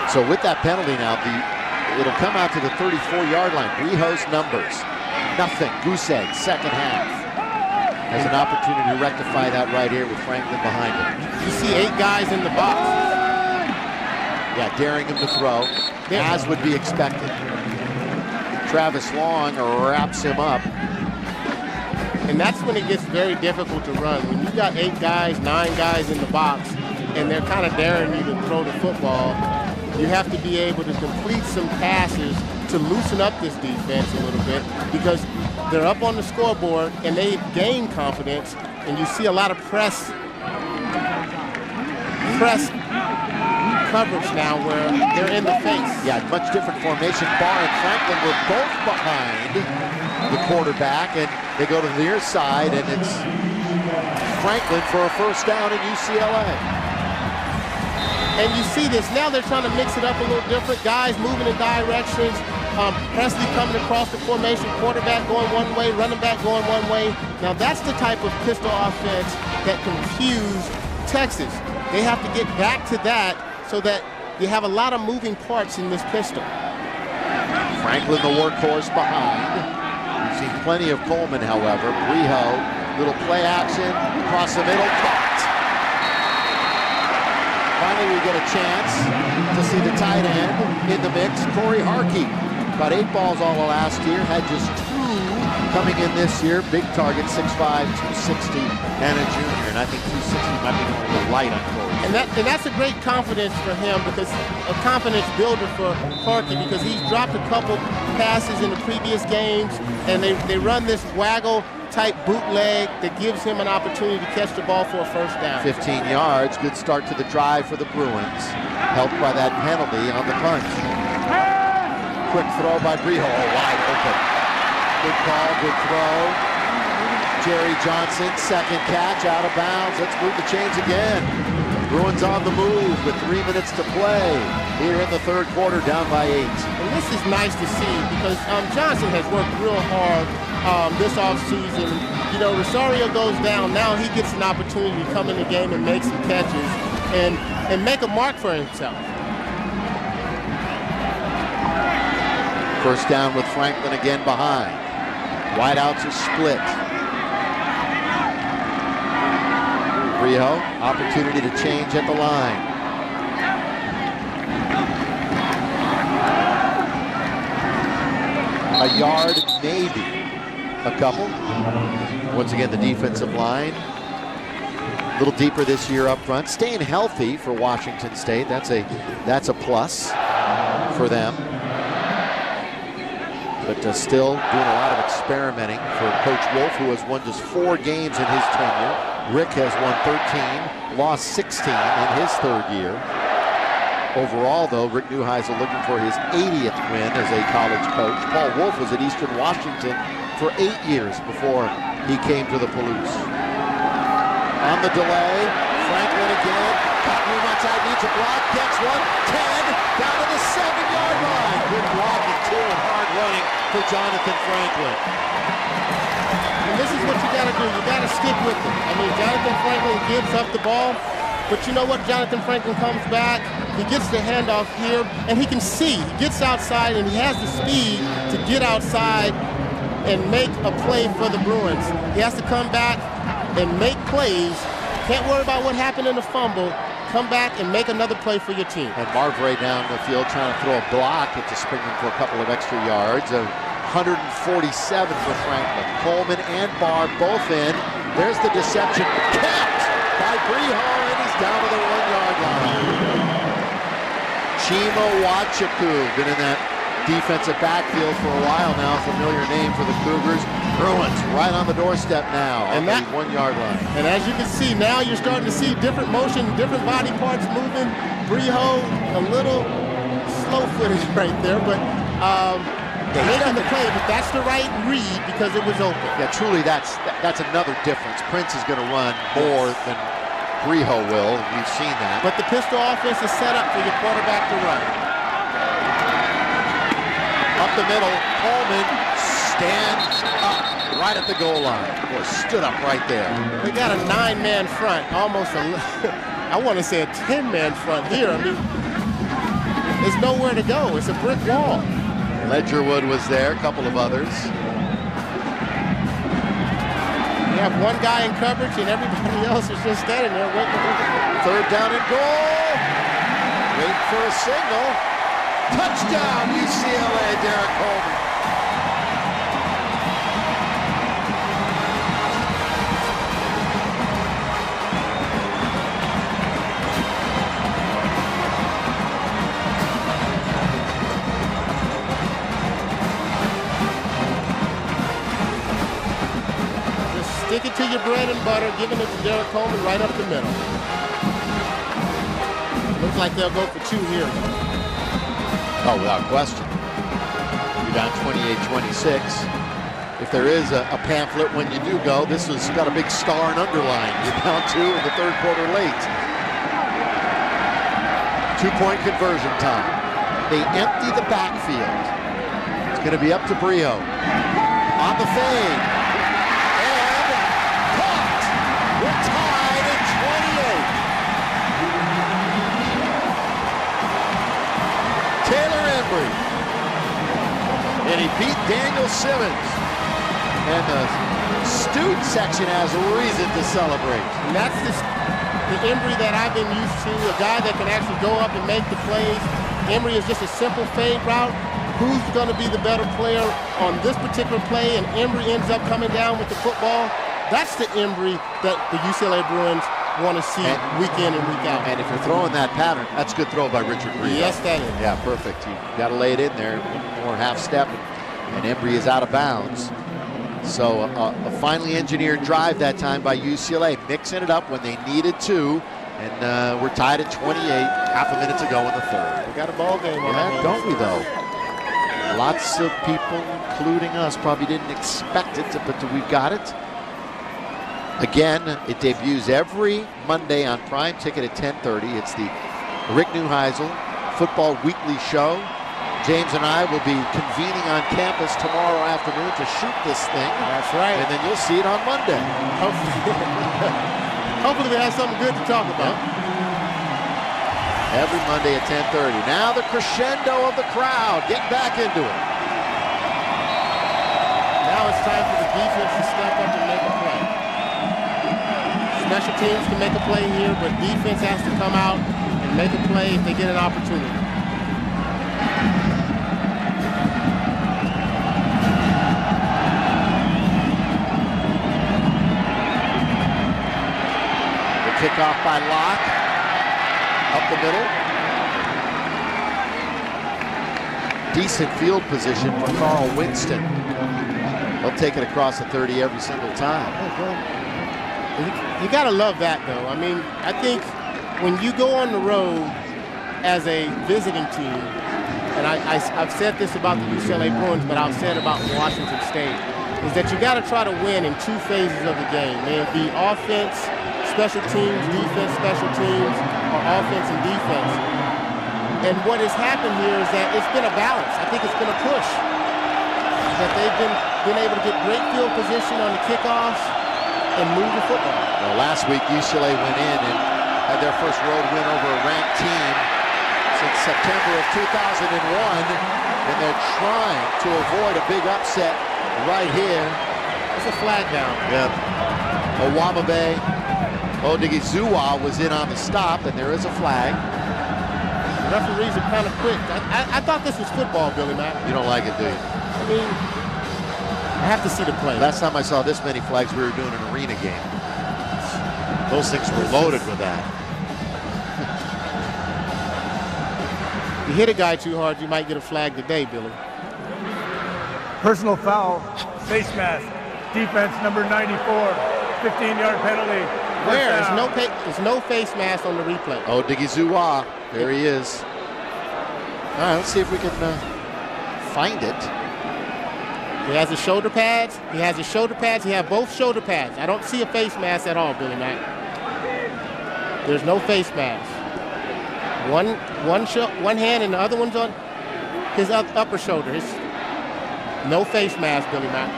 [SPEAKER 1] So with that penalty now, it'll come out to the 34-yard line. Breho's numbers, nothing. Goose egg, 2nd half. Has an opportunity to rectify that right here with Franklin behind him.
[SPEAKER 2] You see 8 guys in the box.
[SPEAKER 1] Yeah, daring him to throw, as would be expected. Travis Long wraps him up.
[SPEAKER 2] And that's when it gets very difficult to run. When you got 8 guys, 9 guys in the box, and they're kind of daring you to throw the football, you have to be able to complete some passes to loosen up this defense a little bit, because they're up on the scoreboard and they gain confidence, and you see a lot of press coverage now where they're in the face.
[SPEAKER 1] Yeah, much different formation. Barr and Franklin were both behind the quarterback, and they go to the near side, and it's Franklin for a first down in UCLA.
[SPEAKER 2] And you see this, now they're trying to mix it up a little different. Guys moving in directions. Presley coming across the formation, quarterback going one way, running back going one way. Now that's the type of pistol offense that confused Texas. They have to get back to that so that you have a lot of moving parts in this pistol.
[SPEAKER 1] Franklin, the workhorse behind. We've seen plenty of Coleman, however. Brijo, little play action across the middle, caught. Finally, we get a chance to see the tight end in the mix, Corey Harkey. About 8 balls all of last year, had just 2 coming in this year. Big target, 6'5", 260, and a junior. And I think 260 might be a little light on Corey.
[SPEAKER 2] And that's a great confidence for him, because a confidence builder for Harkey, because he's dropped a couple passes in the previous games, and they run this waggle-type bootleg that gives him an opportunity to catch the ball for a first down.
[SPEAKER 1] 15 yards, good start to the drive for the Bruins, helped by that penalty on the punch. Quick throw by Brijo, wide open. Good call, good throw. Jerry Johnson, second catch, out of bounds. Let's move the chains again. Bruins on the move with 3 minutes to play here in the third quarter, down by 8.
[SPEAKER 2] And this is nice to see, because Johnson has worked real hard this offseason. You know, Rosario goes down, now he gets an opportunity to come in the game and make some catches and make a mark for himself.
[SPEAKER 1] First down with Franklin again behind. Wideouts are split. Brijo, opportunity to change at the line. A yard, maybe. A couple. Once again, the defensive line. A little deeper this year up front. Staying healthy for Washington State. That's a plus for them. But still doing a lot of experimenting for Coach Wolf, who has won just 4 games in his tenure. Rick has won 13, lost 16 in his third year. Overall, though, Rick Neuheisel looking for his 80th win as a college coach. Paul Wolf was at Eastern Washington for 8 years before he came to the Palouse. On the delay, Franklin again. Got room outside, needs a block, gets one, 10, down to the 7-yard line. Good blocking, too, and hard running for Jonathan Franklin.
[SPEAKER 2] And this is what you got to do. You got to stick with it. I mean, Jonathan Franklin gives up the ball, but you know what? Jonathan Franklin comes back. He gets the handoff here, and he can see. He gets outside, and he has the speed to get outside and make a play for the Bruins. He has to come back and make plays. Can't worry about what happened in the fumble. Come back and make another play for your team.
[SPEAKER 1] And Marvray down the field trying to throw a block at the Springman for a couple of extra yards. 147 for Franklin. Coleman and Barr both in. There's the deception. Kept by Brijo, and he's down to the 1-yard line. Chima Wachaku, been in that defensive backfield for a while now. Familiar name for the Cougars. Bruins right on the doorstep now on the 1-yard line.
[SPEAKER 2] And as you can see, now you're starting to see different motion, different body parts moving. Brijo, a little slow-footed right there, but making the play, but that's the right read because it was open.
[SPEAKER 1] Yeah, truly, that's another difference. Prince is going to run more than Brijo will. We've seen that.
[SPEAKER 2] But the pistol offense is set up for your quarterback to run.
[SPEAKER 1] Up the middle, Coleman stands up right at the goal line. Boy, stood up right there.
[SPEAKER 2] They got a 9-man front, almost I want to say a 10-man front here. I mean, there's nowhere to go. It's a brick wall.
[SPEAKER 1] Ledgerwood was there, a couple of others.
[SPEAKER 2] You have one guy in coverage and everybody else is just standing there waiting.
[SPEAKER 1] Third down and goal. Wait for a signal. Touchdown, UCLA, Derek Coleman.
[SPEAKER 2] Stick it to your bread and butter, giving it to Derek Coleman right up the middle. Looks like they'll go for 2 here.
[SPEAKER 1] Oh, without question. You're down 28-26. if there is a pamphlet when you do go, this has got a big star and underline. You're down 2 in the third quarter late. 2-point conversion time. They empty the backfield. It's going to be up to Brio. On the fade. And caught. We're tied at 28. Taylor Embry. And he beat Daniel Simmons. And the student section has a reason to celebrate.
[SPEAKER 2] And that's the Embry that I've been used to, a guy that can actually go up and make the plays. Embry is just a simple fade route. Who's going to be the better player on this particular play? And Embry ends up coming down with the football. That's the Embry that the UCLA Bruins want to see week in and week out.
[SPEAKER 1] And if you're throwing that pattern, that's a good throw by Richard Brio.
[SPEAKER 2] Yes, that is.
[SPEAKER 1] Yeah, perfect. You got to lay it in there, one more half step, and Embry is out of bounds. So a finely engineered drive that time by UCLA, mixing it up when they needed to, and we're tied at 28, half a minute to go in the third.
[SPEAKER 2] We got a ball game on
[SPEAKER 1] Yeah,
[SPEAKER 2] that.
[SPEAKER 1] don't we though? Lots of people, including us, probably didn't expect it, but we've got it. Again, it debuts every Monday on Prime Ticket at 10:30. It's the Rick Neuheisel Football Weekly Show. James and I will be convening on campus tomorrow afternoon to shoot this thing.
[SPEAKER 2] That's right.
[SPEAKER 1] And then you'll see it on Monday.
[SPEAKER 2] Hopefully we have something good to talk about.
[SPEAKER 1] Every Monday at 10:30. Now the crescendo of the crowd. Get back into it.
[SPEAKER 2] Now it's time for the defense to step up and make a play. Special teams can make a play here, but defense has to come out and make a play if they get an opportunity.
[SPEAKER 1] Kickoff by Locke, up the middle. Decent field position for Carl Winston. He'll take it across the 30 every single time.
[SPEAKER 2] You gotta love that though. I mean, I think when you go on the road as a visiting team, and I've said this about the UCLA Bruins, but I've said about Washington State, is that you gotta try to win in 2 phases of the game. May it be offense, special teams, defense, special teams, or offense and defense. And what has happened here is that it's been a balance. I think it's been a push. That they've been able to get great field position on the kickoffs and move the football.
[SPEAKER 1] Well, last week UCLA went in and had their first road win over a ranked team since September of 2001, and they're trying to avoid a big upset right here.
[SPEAKER 2] It's a flag down.
[SPEAKER 1] Yeah. Owamabe Odighizuwa was in on the stop, and there is a flag.
[SPEAKER 2] The referees are kind of quick. I thought this was football, Billy Mack.
[SPEAKER 1] You don't like it, do you?
[SPEAKER 2] I mean, I have to see the play.
[SPEAKER 1] Last time I saw this many flags, we were doing an arena game. Those things were loaded with that.
[SPEAKER 2] You hit a guy too hard, you might get a flag today, Billy.
[SPEAKER 3] Personal foul, face mask, defense number 94, 15-yard penalty.
[SPEAKER 2] Where? There's no face mask on the replay.
[SPEAKER 1] Odighizuwa, there he is. All right, let's see if we can find it.
[SPEAKER 2] He has his shoulder pads. He has both shoulder pads. I don't see a face mask at all, Billy Mack. There's no face mask. One hand and the other one's on his upper shoulder. No face mask, Billy Mack.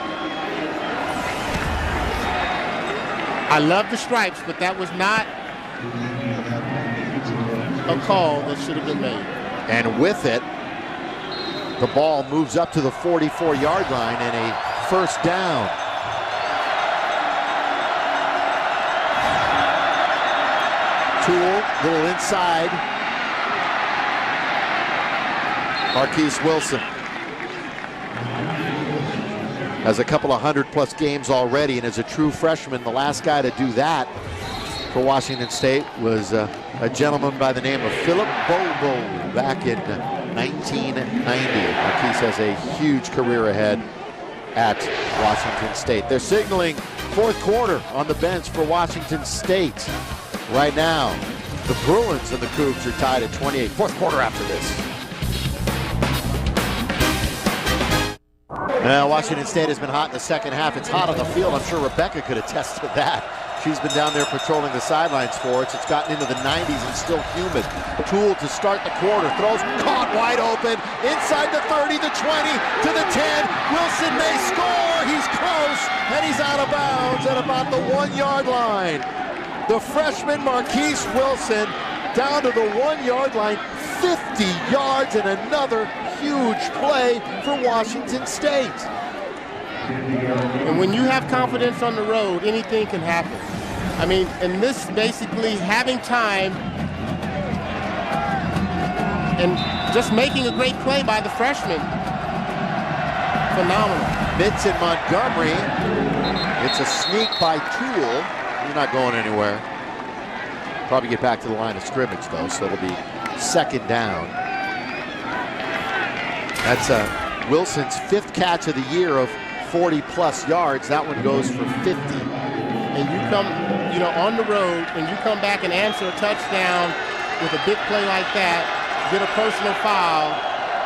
[SPEAKER 2] I love the stripes, but that was not a call that should have been made.
[SPEAKER 1] And with it, the ball moves up to the 44-yard line and a first down. Toole, little inside. Marquise Wilson has a couple of 100-plus games already, and as a true freshman, the last guy to do that for Washington State was a gentleman by the name of Philip Bobo back in 1990. Marquise has a huge career ahead at Washington State. They're signaling fourth quarter on the bench for Washington State. Right now, the Bruins and the Cougs are tied at 28. Fourth quarter after this. Washington State has been hot in the second half. It's hot on the field. I'm sure Rebecca could attest to that. She's been down there patrolling the sidelines for it. It's gotten into the 90s and still humid. Toole to start the quarter. Throws, caught wide open. Inside the 30, the 20, to the 10. Wilson may score. He's close, and he's out of bounds at about the 1-yard line. The freshman Marquise Wilson down to the 1-yard line. 50 yards and another huge play for Washington State.
[SPEAKER 2] And when you have confidence on the road, anything can happen. I mean, and this basically having time and just making a great play by the freshman. Phenomenal.
[SPEAKER 1] Vincent Montgomery. It's a sneak by Toole. He's not going anywhere. Probably get back to the line of scrimmage, though, so it'll be second down. That's Wilson's 5th catch of the year of 40-plus yards. That one goes for 50.
[SPEAKER 2] And you come, on the road, and you come back and answer a touchdown with a big play like that, get a personal foul,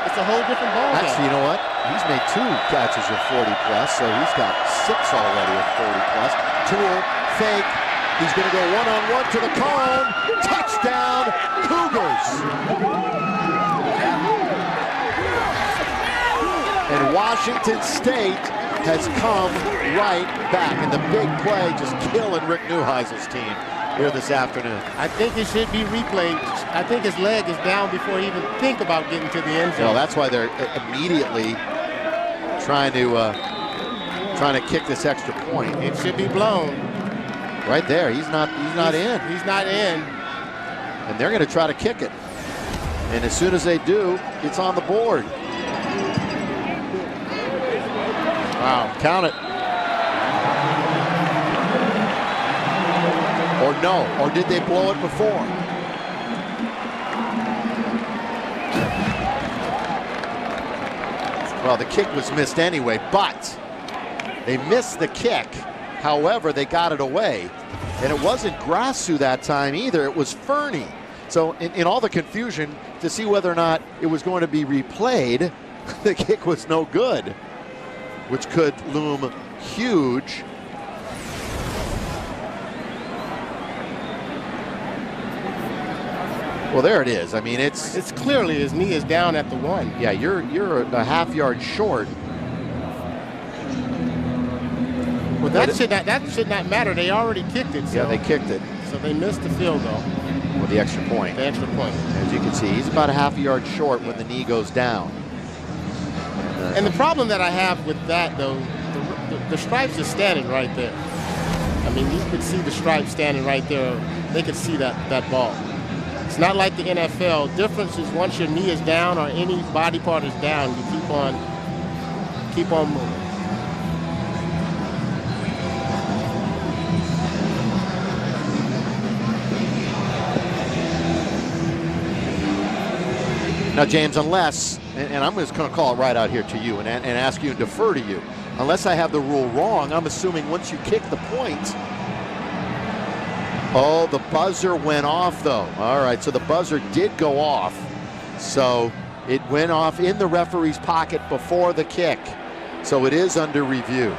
[SPEAKER 2] it's a whole different ballgame.
[SPEAKER 1] Actually, you know what? He's made 2 catches of 40-plus, so he's got 6 already of 40-plus. Toole, fake. He's going to go one-on-one to the cone. Touchdown, Cougars. And Washington State has come right back. And the big play just killing Rick Neuheisel's team here this afternoon.
[SPEAKER 2] I think it should be replayed. I think his leg is down before he even think about getting to the end zone.
[SPEAKER 1] Well, that's why they're immediately trying to kick this extra point.
[SPEAKER 2] It should be blown.
[SPEAKER 1] Right there, he's not in.
[SPEAKER 2] He's not in.
[SPEAKER 1] And they're going to try to kick it. And as soon as they do, it's on the board. Wow, count it. Or no, or did they blow it before? Well, the kick was missed anyway, but they missed the kick. However, they got it away. And it wasn't Grassu that time either, it was Fernie. So in all the confusion to see whether or not it was going to be replayed, the kick was no good, which could loom huge. Well, there it is. I mean, it's
[SPEAKER 2] clearly his knee is down at the 1.
[SPEAKER 1] Yeah, you're a half yard short.
[SPEAKER 2] Well, that should not matter. They already kicked it. So,
[SPEAKER 1] yeah, they kicked it.
[SPEAKER 2] So they missed the field goal.
[SPEAKER 1] With the extra point.
[SPEAKER 2] The extra point.
[SPEAKER 1] As you can see, he's about a half a yard short when the knee goes down.
[SPEAKER 2] And the problem that I have with that, though, the stripes are standing right there. I mean, you could see the stripes standing right there. They could see that ball. It's not like the NFL. Difference is once your knee is down or any body part is down, you keep on moving.
[SPEAKER 1] Now, James, unless, and I'm just going to call it right out here to you and ask you and defer to you, unless I have the rule wrong, I'm assuming once you kick the point. Oh, the buzzer went off, though. All right, so the buzzer did go off. So it went off in the referee's pocket before the kick. So it is under review.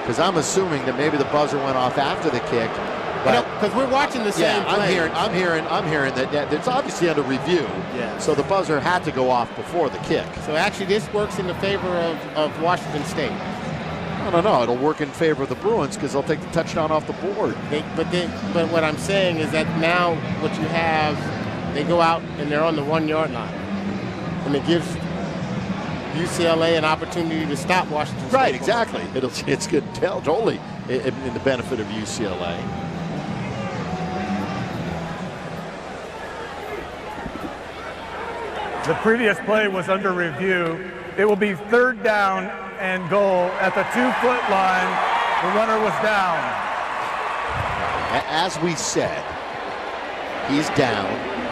[SPEAKER 1] Because I'm assuming that maybe the buzzer went off after the kick.
[SPEAKER 2] Because we're watching the same play.
[SPEAKER 1] I'm hearing that it's obviously under review.
[SPEAKER 2] Yeah.
[SPEAKER 1] So the buzzer had to go off before the kick.
[SPEAKER 2] So actually, this works in the favor of Washington State.
[SPEAKER 1] I don't know. It'll work in favor of the Bruins because they'll take the touchdown off the board.
[SPEAKER 2] But what I'm saying is that now what you have, they go out and they're on the 1-yard line, and it gives UCLA an opportunity to stop Washington State.
[SPEAKER 1] Right, exactly. It's good, totally in the benefit of UCLA.
[SPEAKER 3] The previous play was under review. It will be 3rd down and goal at the 2-foot line. The runner was down.
[SPEAKER 1] As we said, he's down.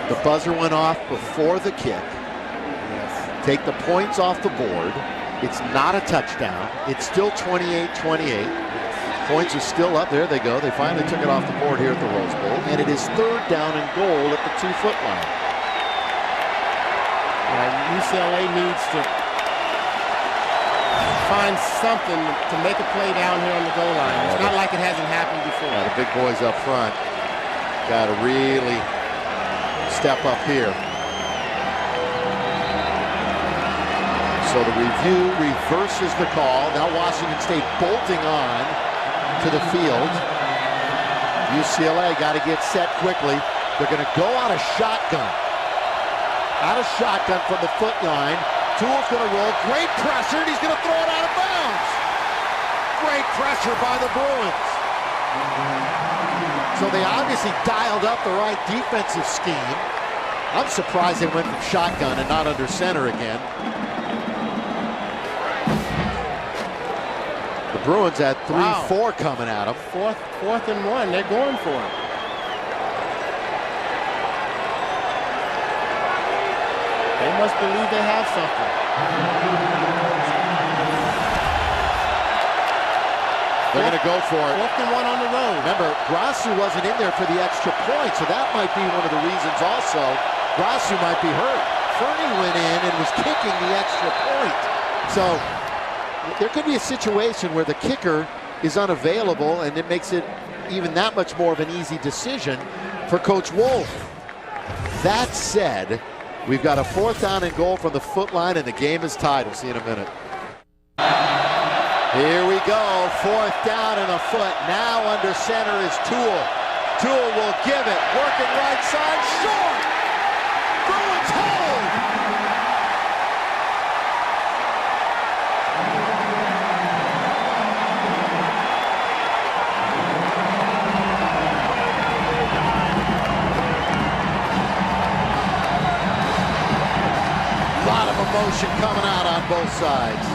[SPEAKER 1] The buzzer went off before the kick. Yes. Take the points off the board. It's not a touchdown. It's still 28-28. Points are still up. There they go. They finally took it off the board here at the Rose Bowl. And it is 3rd down and goal at the 2-foot line.
[SPEAKER 2] UCLA needs to find something to make a play down here on the goal line. It's not like it hasn't happened before.
[SPEAKER 1] Yeah, the big boys up front got to really step up here. So the review reverses the call. Now Washington State bolting on to the field. UCLA got to get set quickly. They're going to go out of shotgun. Out of shotgun from the foot line. Toole's going to roll. Great pressure, and he's going to throw it out of bounds. Great pressure by the Bruins. So they obviously dialed up the right defensive scheme. I'm surprised they went from shotgun and not under center again. The Bruins had 3-4 coming at them.
[SPEAKER 2] Fourth and 1. They're going for it. They must believe they have something.
[SPEAKER 1] They're going to go for it.
[SPEAKER 2] 4th and 1 on the road.
[SPEAKER 1] Remember, Grassu wasn't in there for the extra point, so that might be one of the reasons also. Grassu might be hurt. Fernie went in and was kicking the extra point. So there could be a situation where the kicker is unavailable, and it makes it even that much more of an easy decision for Coach Wolf. That said, we've got a 4th down and goal from the foot line, and the game is tied. We'll see in a minute. Here we go, 4th down and a foot. Now under center is Toole. Toole will give it, working right side, short. Bruins hold. A lot of emotion coming out on both sides.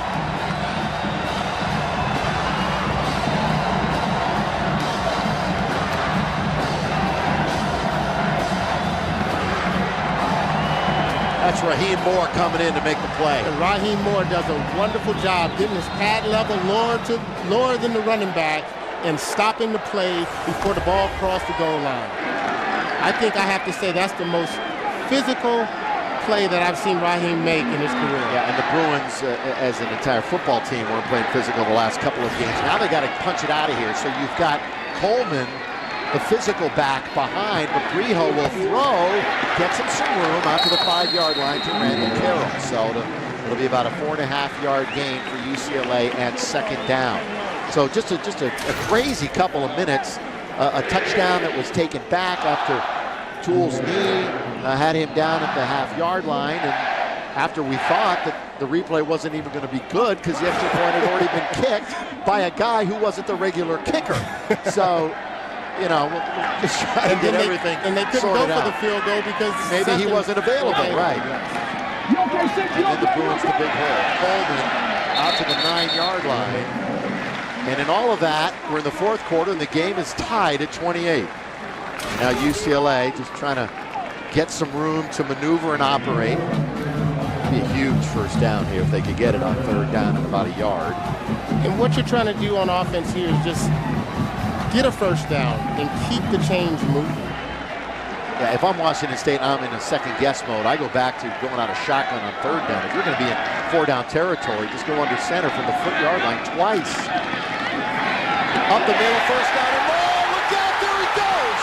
[SPEAKER 1] That's Raheem Moore coming in to make the play.
[SPEAKER 2] And Raheem Moore does a wonderful job getting his pad level lower than the running back and stopping the play before the ball crossed the goal line. I think I have to say that's the most physical play that I've seen Raheem make in his career.
[SPEAKER 1] Yeah, and the Bruins, as an entire football team, weren't playing physical the last couple of games. Now they got to punch it out of here. So you've got Coleman, the physical back behind, but Brijo will throw, gets him some room out to the 5-yard line to Randall Carroll. So it'll be about a 4.5-yard gain for UCLA and 2nd down. So just a crazy couple of minutes. A touchdown that was taken back after Toole's knee had him down at the half-yard line, and after we thought that the replay wasn't even going to be good because the extra point had already been kicked by a guy who wasn't the regular kicker. So, you know, we'll just try to get everything
[SPEAKER 2] and they couldn't go for the field goal because
[SPEAKER 1] maybe he wasn't available, right? And then the Bruins the big hole. Coleman out to the 9-yard line. And in all of that, we're in the 4th quarter, and the game is tied at 28. Now UCLA just trying to get some room to maneuver and operate. It'd be a huge 1st down here if they could get it on 3rd down at about a yard.
[SPEAKER 2] And what you're trying to do on offense here is just get a 1st down and keep the chains moving.
[SPEAKER 1] Yeah, if I'm Washington State, I'm in a second-guess mode. I go back to going out of shotgun on 3rd down. If you're going to be in 4-down territory, just go under center from the foot-yard line twice. Up the middle, 1st down, and roll! Look out, there he goes!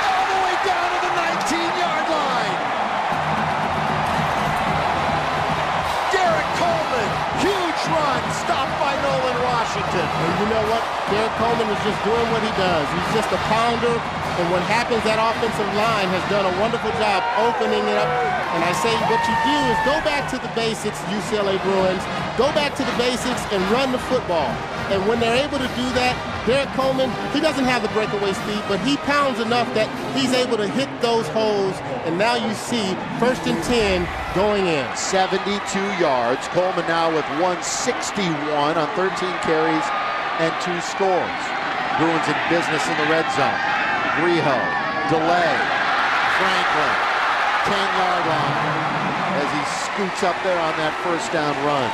[SPEAKER 1] All the way down to the 19-yard line! Derek Coleman, huge run, stopped by Nolan Washington.
[SPEAKER 2] And you know what? Derek Coleman is just doing what he does. He's just a pounder, and what happens, that offensive line has done a wonderful job opening it up. And I say what you do is go back to the basics, UCLA Bruins. Go back to the basics and run the football. And when they're able to do that, Derek Coleman, he doesn't have the breakaway speed, but he pounds enough that he's able to hit those holes. And now you see 1st and 10 going in.
[SPEAKER 1] 72 yards. Coleman now with 161 on 13 carries and 2 scores. Bruins in business in the red zone. Brijo, delay, Franklin, 10-yard line as he scoots up there on that 1st down run.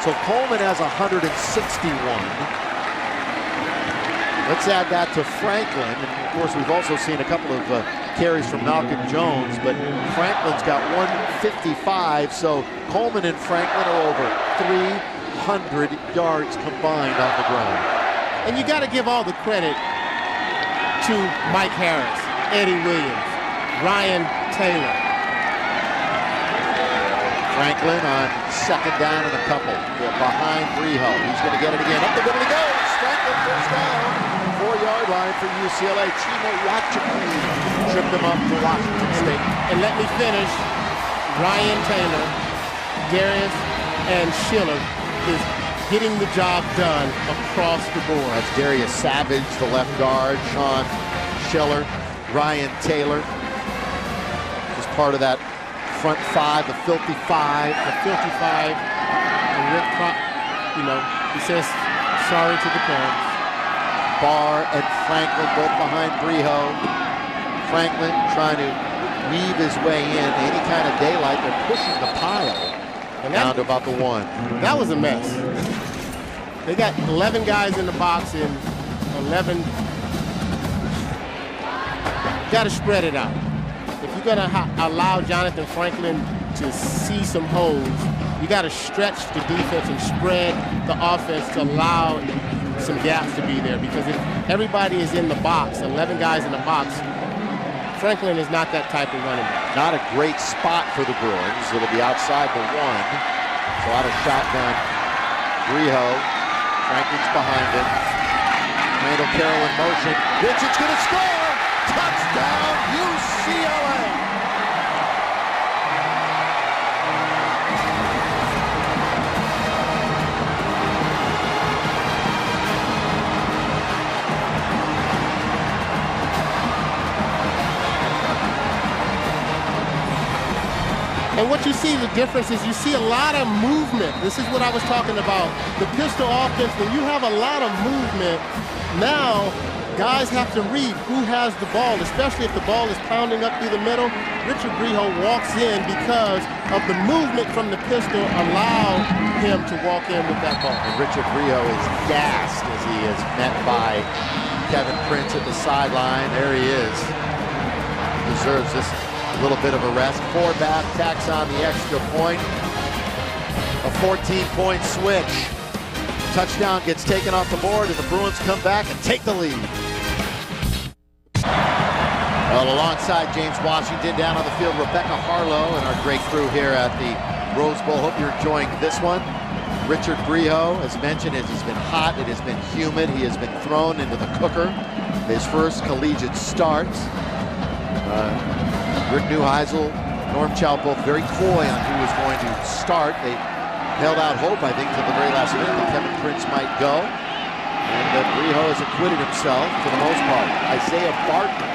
[SPEAKER 1] So Coleman has 161. Let's add that to Franklin. And of course, we've also seen a couple of carries from Malcolm Jones, but Franklin's got 155, so Coleman and Franklin are over 300 yards combined on the ground.
[SPEAKER 2] And you got to give all the credit to Mike Harris, Eddie Williams, Ryan Taylor.
[SPEAKER 1] Franklin on second down and a couple. They're behind Breho. He's going to get it again. Up the middle he goes. Franklin first down. 4-yard line for UCLA. Chima Wachukwu tripped him up for Washington State.
[SPEAKER 2] And let me finish. Ryan Taylor, Darius, and Schiller is getting the job done across the board.
[SPEAKER 1] That's Darius Savage, the left guard. Sean Schiller, Ryan Taylor. Just part of that front five, the filthy five.
[SPEAKER 2] The filthy five. And Rick, he says sorry to the parents.
[SPEAKER 1] Barr and Franklin both behind Breho. Franklin trying to weave his way in. Any kind of daylight, they're pushing the pile down to about the 1.
[SPEAKER 2] That was a mess. They got 11 guys in the box and 11. Got to spread it out. If you're going to allow Jonathan Franklin to see some holes, you got to stretch the defense and spread the offense to allow some gaps to be there. Because if everybody is in the box, 11 guys in the box, Franklin is not that type of running back.
[SPEAKER 1] Not a great spot for the Bruins. It'll be outside the 1. So out of shotgun. Breho. Franklin's behind him. Randall Carroll in motion. Richard's going to score! Touchdown, UCLA!
[SPEAKER 2] And what you see, the difference is you see a lot of movement. This is what I was talking about. The pistol offense, when you have a lot of movement, now guys have to read who has the ball, especially if the ball is pounding up through the middle. Richard Breho walks in because of the movement from the pistol allowed him to walk in with that ball.
[SPEAKER 1] And Richard Breho is gassed as he is met by Kevin Prince at the sideline. There he is. Deserves this little bit of a rest. Forbath tacks on the extra point. A 14-point switch. Touchdown gets taken off the board, and the Bruins come back and take the lead. Well, alongside James Washington, down on the field, Rebecca Harlow and our great crew here at the Rose Bowl. Hope you're enjoying this one. Richard Breho, as mentioned, it has been hot. It has been humid. He has been thrown into the cooker. His first collegiate start. Rick Neuheisel, Norm Chow both very coy on who was going to start. They held out hope, I think, till the very last minute that Kevin Prince might go. And Breho has acquitted himself for the most part. Isaiah Barton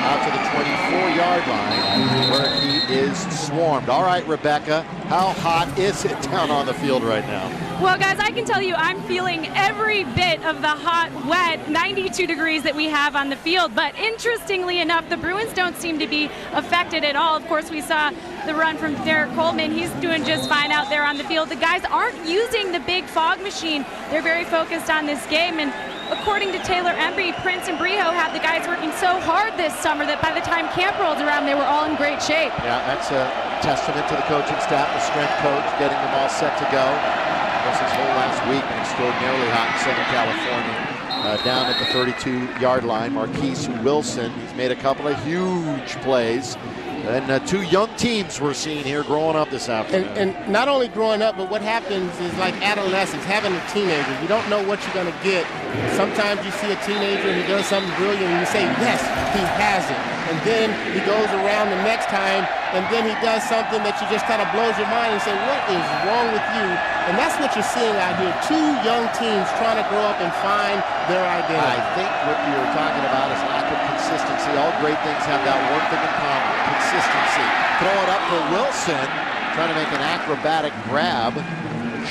[SPEAKER 1] out to the 24-yard line where he is swarmed. All right, Rebecca, how hot is it down on the field right now?
[SPEAKER 4] Well, guys, I can tell you I'm feeling every bit of the hot, wet 92 degrees that we have on the field. But interestingly enough, the Bruins don't seem to be affected at all. Of course, we saw the run from Derek Coleman. He's doing just fine out there on the field. The guys aren't using the big fog machine. They're very focused on this game. And according to Taylor Embry, Prince and Breho have the guys working so hard this summer that by the time camp rolled around, they were all in great shape.
[SPEAKER 1] Yeah, that's a testament to the coaching staff, the strength coach, getting them all set to go. This whole last week been extraordinarily hot in Southern California. Down at the 32-yard line, Marquise Wilson. He's made a couple of huge plays. And two young teams we're seeing here growing up this afternoon.
[SPEAKER 2] And not only growing up, but what happens is like adolescence, having a teenager. You don't know what you're going to get. Sometimes you see a teenager who does something brilliant and you say, yes, he has it. And then he goes around the next time and then he does something that you just kind of blows your mind and say, what is wrong with you? And that's what you're seeing out here. Two young teams trying to grow up and find their identity.
[SPEAKER 1] I think what we were talking about is lack of consistency. All great things have that one thing in common, consistency. Throw it up for Wilson, trying to make an acrobatic grab.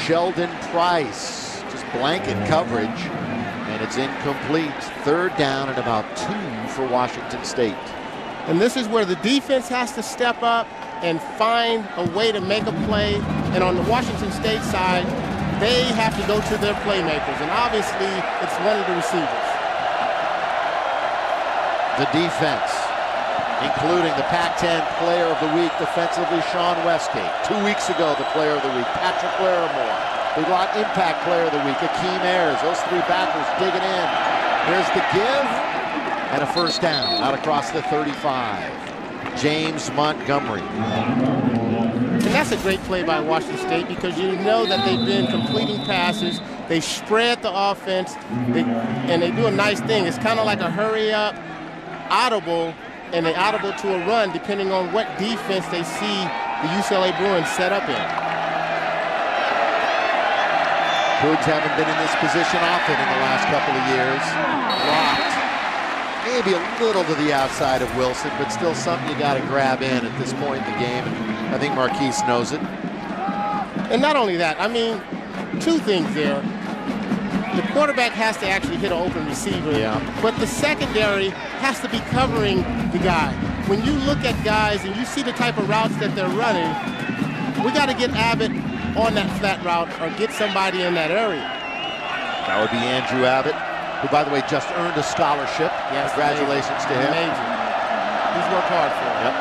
[SPEAKER 1] Sheldon Price, just blanket coverage, and it's incomplete. Third down and about 2 for Washington State.
[SPEAKER 2] And this is where the defense has to step up and find a way to make a play. And on the Washington State side, they have to go to their playmakers. And obviously, it's one of the receivers.
[SPEAKER 1] The defense including the Pac-10 Player of the Week defensively, Sean Westgate. 2 weeks ago, the Player of the Week, Patrick Larimore. Big Lot Impact Player of the Week, Akeem Ayers. Those three backers digging in. Here's the give, and a first down out across the 35. James Montgomery.
[SPEAKER 2] And that's a great play by Washington State because you know that they've been completing passes. They spread the offense, and they do a nice thing. It's kind of like a hurry-up audible, and they audible to a run depending on what defense they see the UCLA Bruins set up in.
[SPEAKER 1] Cougs haven't been in this position often in the last couple of years. Blocked. Maybe a little to the outside of Wilson, but still something you got to grab in at this point in the game. And I think Marquise knows it.
[SPEAKER 2] And not only that, I mean, two things there. The quarterback has to actually hit an open receiver, but the secondary has to be covering the guy. When you look at guys and you see the type of routes that they're running, we got to get Abbott on that flat route or get somebody in that area.
[SPEAKER 1] That would be Andrew Abbott, who, by the way, just earned a scholarship.
[SPEAKER 2] Yes,
[SPEAKER 1] congratulations to him.
[SPEAKER 2] Amazing. He's worked hard for it.
[SPEAKER 1] Yep.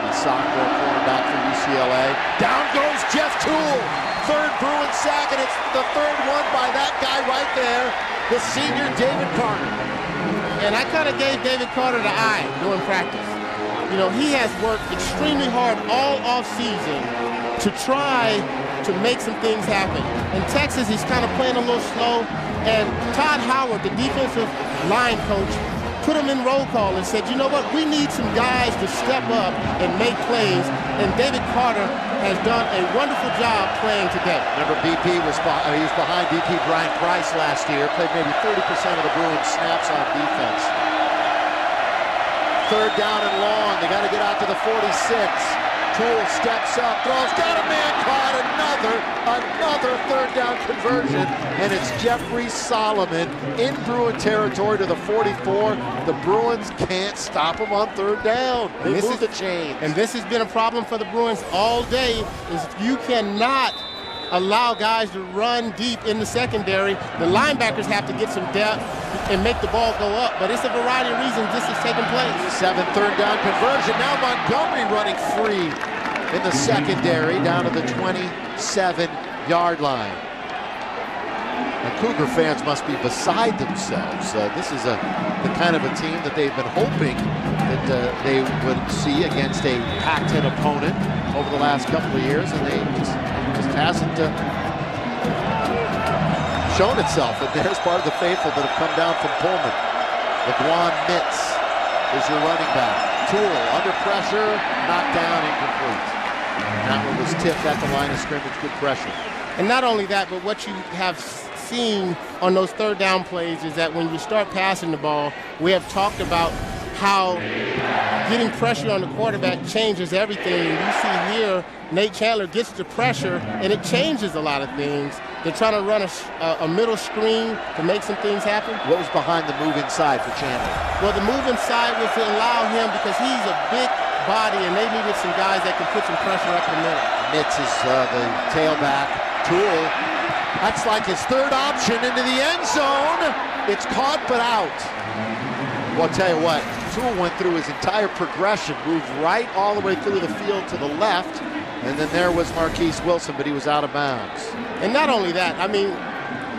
[SPEAKER 1] He's sophomore cornerback for UCLA. Down goes Jeff Toole. Third Bruin sack, and it's the third one by that guy right there, the senior David Carter.
[SPEAKER 2] And I kind of gave David Carter the eye during practice. You know, he has worked extremely hard all offseason to try to make some things happen. In Texas, he's kind of playing a little slow, and Todd Howard, the defensive line coach, put him in roll call and said, you know what, we need some guys to step up and make plays, and David Carter has done a wonderful job playing today.
[SPEAKER 1] Remember, BP was he was behind BP Brian Price last year, played maybe 30% of the Bruins snaps on defense. Third down and long, they got to get out to the 46. Toole steps up, throws, got a man caught, another third down conversion, and it's Jeffrey Solomon in Bruin territory to the 44. The Bruins can't stop him on third down. They move the chains.
[SPEAKER 2] And this has been a problem for the Bruins all day, is you cannot allow guys to run deep in the secondary. The linebackers have to get some depth and make the ball go up, but it's a variety of reasons this is taking place.
[SPEAKER 1] 7th third down conversion. Now Montgomery running free in the secondary down to the 27-yard line. And Cougar fans must be beside themselves. This is the kind of a team that they've been hoping that they would see against a Pac-10 opponent over the last couple of years, and they just hasn't shown itself. And there's part of the faithful that have come down from Pullman. LeGuan Mitz is your running back. Toole under pressure, knocked down, incomplete. And that one was tipped at the line of scrimmage, good pressure.
[SPEAKER 2] And not only that, but what you have seen on those third down plays is that when you start passing the ball, we have talked about how getting pressure on the quarterback changes everything. You see here, Nate Chandler gets the pressure, and it changes a lot of things. They're trying to run a middle screen to make some things happen.
[SPEAKER 1] What was behind the move inside for Chandler?
[SPEAKER 2] Well, the move inside was to allow him, because he's a big body, and they needed some guys that can put some pressure up the middle.
[SPEAKER 1] Mitz is the tailback. Toole, that's like his third option into the end zone. It's caught but out. Well, I'll tell you what, Toole went through his entire progression, moved right all the way through the field to the left, and then there was Marquise Wilson, but he was out of bounds.
[SPEAKER 2] And not only that, I mean,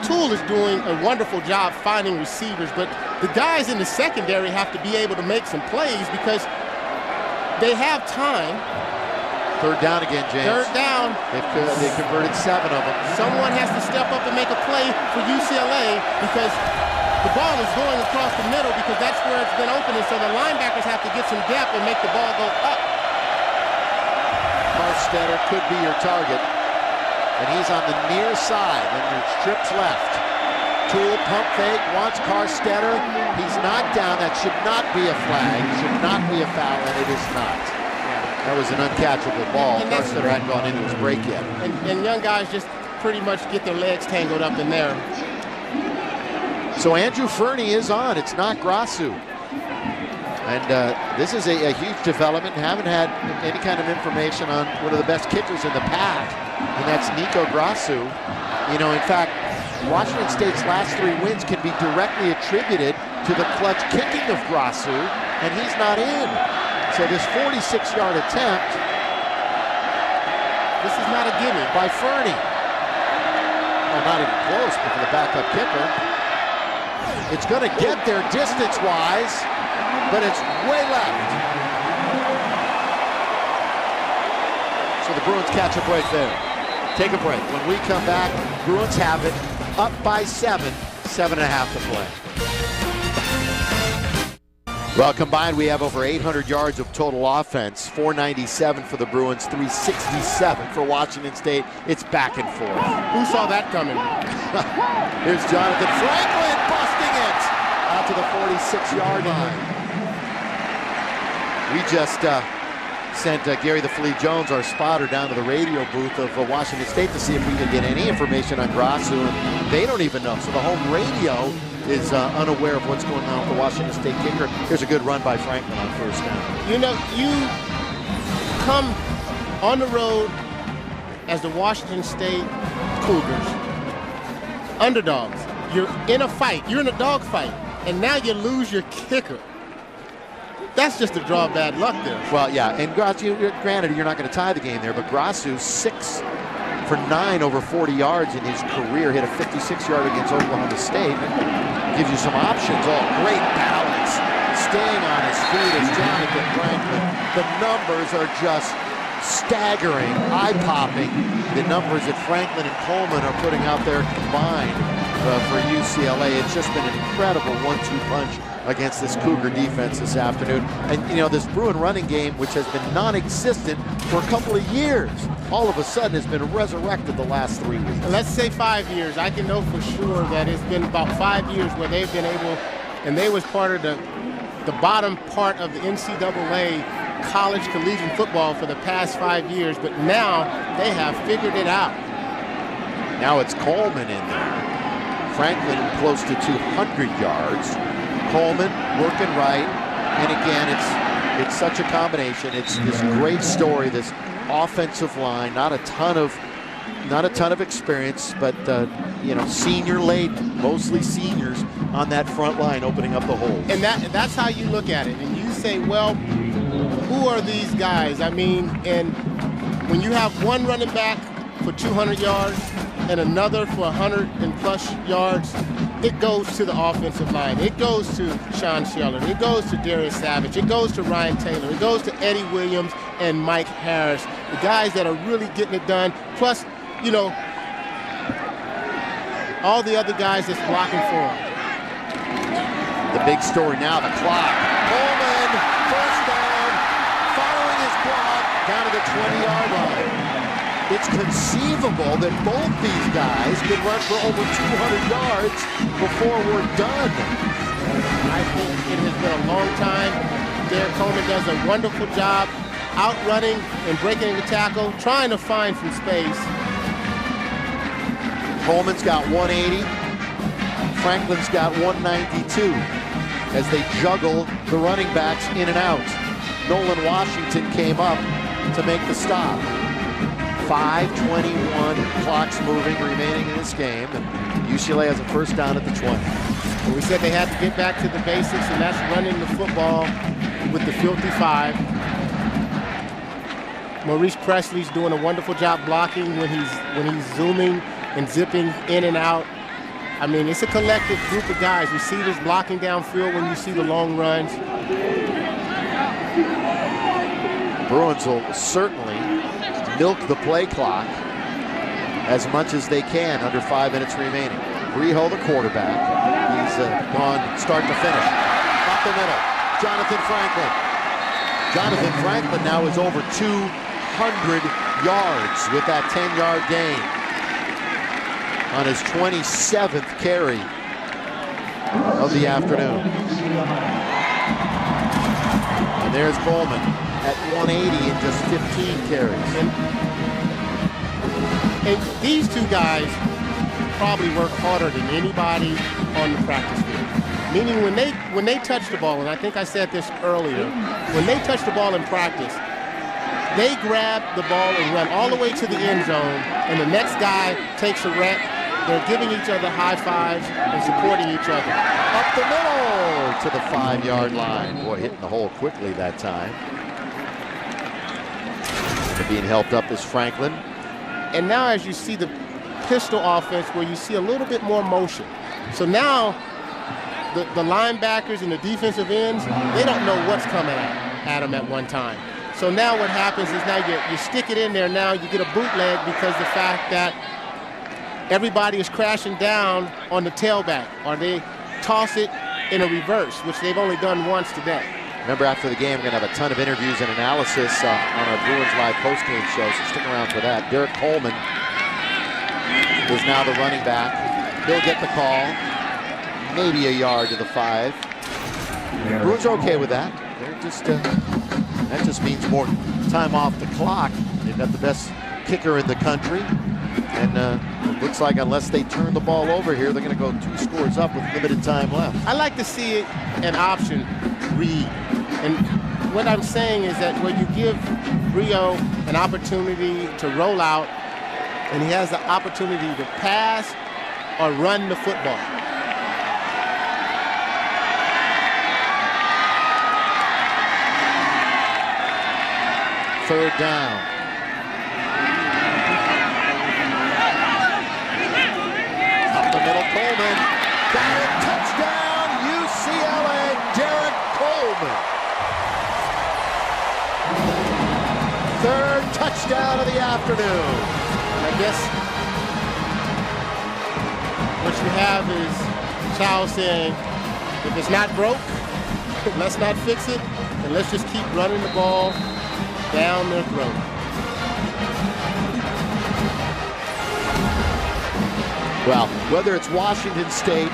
[SPEAKER 2] Toole is doing a wonderful job finding receivers, but the guys in the secondary have to be able to make some plays because they have time.
[SPEAKER 1] Third down again, James.
[SPEAKER 2] Third down.
[SPEAKER 1] They converted 7 of them.
[SPEAKER 2] Someone has to step up and make a play for UCLA because the ball is going across the middle because that's where it's been open, and so the linebackers have to get some depth and make the ball go up.
[SPEAKER 1] Carstetter could be your target, and he's on the near side, and there's trips left. Toole pump fake, wants Carstetter. He's knocked down. That should not be a flag, should not be a foul, and it is not. That was an uncatchable ball. Carstetter hadn't gone into his break yet.
[SPEAKER 2] And young guys just pretty much get their legs tangled up in there.
[SPEAKER 1] So Andrew Fernie is on. It's not Grasu. And this is a huge development. Haven't had any kind of information on one of the best kickers in the pack, and that's Nico Grasu. You know, in fact, Washington State's last 3 wins can be directly attributed to the clutch kicking of Grasu, and he's not in. So this 46-yard attempt,
[SPEAKER 2] This is not a gimme.
[SPEAKER 1] by Fernie. Oh, not even close, but for the backup kicker. It's going to get there distance-wise, but it's way left. So the Bruins catch a break there. Take a break. When we come back, Bruins have it up by 7.5 to play. Well, combined, we have over 800 yards of total offense, 497 for the Bruins, 367 for Washington State. It's back and forth.
[SPEAKER 2] Who saw that coming?
[SPEAKER 1] Here's Jonathan Franklin busting it out to the 46-yard line. We just sent Gary the Flea Jones, our spotter, down to the radio booth of Washington State to see if we could get any information on Grassu, and they don't even know. So the home radio is unaware of what's going on with the Washington State kicker. Here's a good run by Franklin on first down.
[SPEAKER 2] You know, you come on the road as the Washington State Cougars, underdogs. You're in a fight. You're in a dog fight, and now you lose your kicker. That's just a draw of bad luck there.
[SPEAKER 1] Well, yeah, and Grassu, granted, you're not going to tie the game there, but Grassu, 6 for 9 over 40 yards in his career, hit a 56-yard against Oklahoma State. Gives you some options. Oh, great balance. Staying on his feet is Jonathan Franklin. The numbers are just staggering, eye-popping. The numbers that Franklin and Coleman are putting out there combined for UCLA. It's just been an incredible 1-2 punch against this Cougar defense this afternoon. And, you know, this Bruin running game, which has been non-existent for a couple of years, all of a sudden has been resurrected the last 3 weeks.
[SPEAKER 2] Let's say 5 years. I can know for sure that it's been about 5 years where they've been able, and they was part of the bottom part of the NCAA college collegiate football for the past 5 years, but now they have figured it out.
[SPEAKER 1] Now it's Coleman in there. Franklin close to 200 yards. Coleman working right, and again, it's such a combination. It's this great story, this offensive line, not a ton of experience, but you know, senior laden, mostly seniors on that front line, opening up the holes.
[SPEAKER 2] And that's how you look at it, and you say, well, who are these guys? I mean, and when you have one running back for 200 yards and another for 100 and plus yards, it goes to the offensive line. It goes to Sean Scheller. It goes to Darius Savage. It goes to Ryan Taylor. It goes to Eddie Williams and Mike Harris, the guys that are really getting it done. Plus, you know, all the other guys that's blocking for them.
[SPEAKER 1] The big story now, the clock. Coleman, first down, following his block, down to the 20-yard line. It's conceivable that both these guys could run for over 200 yards before we're done.
[SPEAKER 2] I think it has been a long time. Derek Coleman does a wonderful job outrunning and breaking the tackle, trying to find some space.
[SPEAKER 1] Coleman's got 180. Franklin's got 192 as they juggle the running backs in and out. Nolan Washington came up to make the stop. 5:21 clocks moving remaining in this game, and UCLA has a first down at the 20.
[SPEAKER 2] And we said they had to get back to the basics, and that's running the football with the filthy 5. Maurice Presley's doing a wonderful job blocking when he's zooming and zipping in and out. I mean, it's a collective group of guys. Receivers blocking downfield when you see the long runs.
[SPEAKER 1] Bruins will certainly milk the play clock as much as they can under 5 minutes remaining. Breho, the quarterback, he's gone start to finish. Up the middle, Jonathan Franklin. Jonathan Franklin now is over 200 yards with that 10-yard gain on his 27th carry of the afternoon. And there's Coleman at 180 in just 15 carries.
[SPEAKER 2] And these two guys probably work harder than anybody on the practice field. Meaning when they touch the ball, and I think I said this earlier, when they touch the ball in practice, they grab the ball and run all the way to the end zone, and the next guy takes a rep. They're giving each other high fives and supporting each other.
[SPEAKER 1] Up the middle to the 5-yard line. Boy, hitting the hole quickly that time. And being helped up is Franklin.
[SPEAKER 2] And now as you see the pistol offense where you see a little bit more motion. So now the linebackers and the defensive ends, they don't know what's coming at them at one time. So now what happens is now you stick it in there, now you get a bootleg because the fact that everybody is crashing down on the tailback, or they toss it in a reverse, which they've only done once today.
[SPEAKER 1] Remember, after the game, we're going to have a ton of interviews and analysis on our Bruins Live postgame show, so stick around for that. Derek Coleman is now the running back. He'll get the call. Maybe a yard to the 5. The Bruins are okay with that. They're just that just means more time off the clock. They've got the best kicker in the country, and it looks like unless they turn the ball over here, they're going to go 2 scores up with limited time left.
[SPEAKER 2] I like to see it an option read, and what I'm saying is that when you give Rio an opportunity to roll out, and he has the opportunity to pass or run the football.
[SPEAKER 1] Third down. Up the middle, Coleman. Got it, touchdown, UCLA, Derek Coleman. Third touchdown of the afternoon.
[SPEAKER 2] I guess what you have is Chow saying, if it's not broke, let's not fix it, and let's just keep running the ball down their throat.
[SPEAKER 1] Well, whether it's Washington State,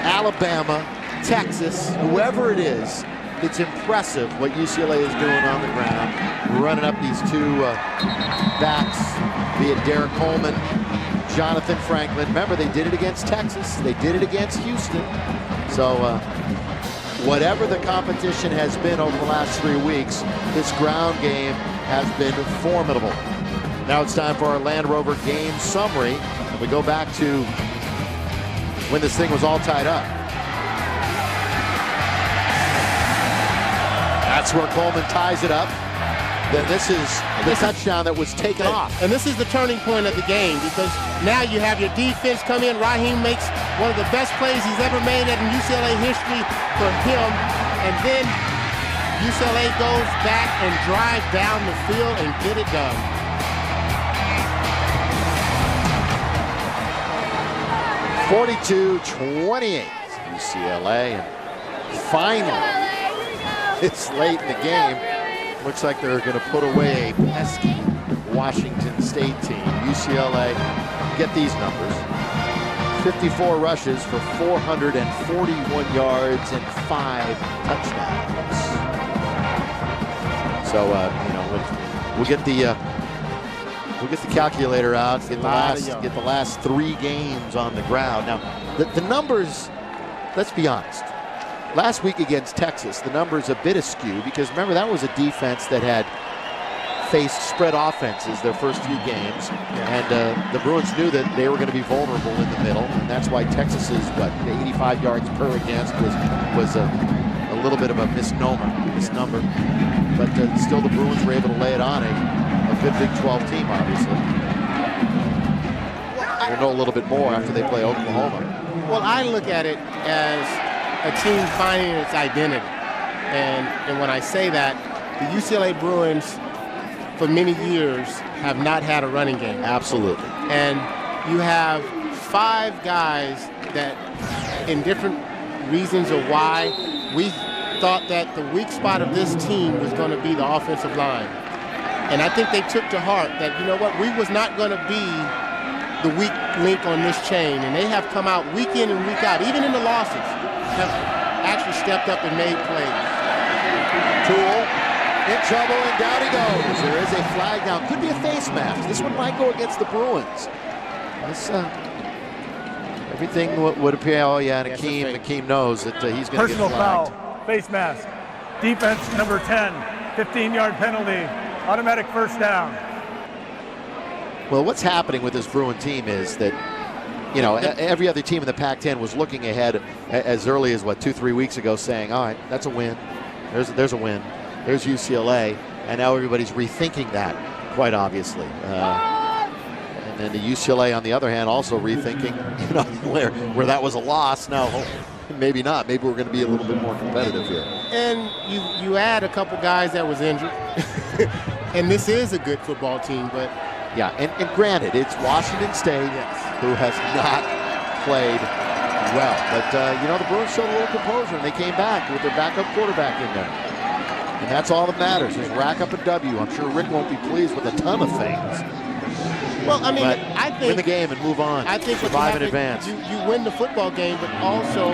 [SPEAKER 1] Alabama, Texas, whoever it is, it's impressive what UCLA is doing on the ground, running up these 2 backs, be it Derek Coleman, Jonathan Franklin. Remember, they did it against Texas. They did it against Houston. So whatever the competition has been over the last 3 weeks, this ground game has been formidable. Now it's time for our Land Rover game summary. And we go back to when this thing was all tied up. That's where Coleman ties it up. Then this is the touchdown that was taken off.
[SPEAKER 2] And this is the turning point of the game, because now you have your defense come in. Raheem makes one of the best plays he's ever made in UCLA history for him. And then UCLA goes back and drive down the field and get it done.
[SPEAKER 1] (42-28) UCLA. And finally, it's late in the game. Looks like they're going to put away a pesky Washington State team. UCLA, get these numbers. 54 rushes for 441 yards and 5 touchdowns. So, we'll get the calculator out. Get the last 3 games on the ground. Now, the numbers. Let's be honest. Last week against Texas, the numbers a bit askew because remember that was a defense that had faced spread offenses their first few games, and the Bruins knew that they were going to be vulnerable in the middle, and that's why Texas's 85 yards per against was a little bit of a misnomer, but still the Bruins were able to lay it on a good Big 12 team, obviously. We'll know a little bit more after they play Oklahoma.
[SPEAKER 2] Well, I look at it as a team finding its identity. And when I say that, the UCLA Bruins for many years have not had a running game.
[SPEAKER 1] Absolutely.
[SPEAKER 2] And you have 5 guys that, in different reasons of why, we thought that the weak spot of this team was going to be the offensive line. And I think they took to heart that, you know what, we was not going to be the weak link on this chain. And they have come out week in and week out, even in the losses, have actually stepped up and made plays.
[SPEAKER 1] Tool in trouble, and down he goes. There is a flag down. Could be a face mask. This one might go against the Bruins. This, everything would appear. Oh yeah, and Akeem knows that he's going to get flagged.
[SPEAKER 3] Personal foul, face mask, defense number 10, 15-yard penalty, automatic first down.
[SPEAKER 1] Well, what's happening with this Bruin team is that, you know, every other team in the Pac-10 was looking ahead as early as, 2-3 weeks ago, saying, all right, that's a win. There's a win. There's UCLA. And now everybody's rethinking that, quite obviously. And then the UCLA, on the other hand, also rethinking, where that was a loss. Now, maybe not. Maybe we're going to be a little bit more competitive here.
[SPEAKER 2] And you add a couple guys that was injured. And this is a good football team, but...
[SPEAKER 1] Yeah, and granted, it's Washington State who has not played well. But, the Bruins showed a little composure, and they came back with their backup quarterback in there. And that's all that matters, is rack up a W. I'm sure Rick won't be pleased with a ton of things.
[SPEAKER 2] Well, I mean,
[SPEAKER 1] but
[SPEAKER 2] I think...
[SPEAKER 1] win the game and move on.
[SPEAKER 2] I think
[SPEAKER 1] survive in advance.
[SPEAKER 2] You win the football game, but also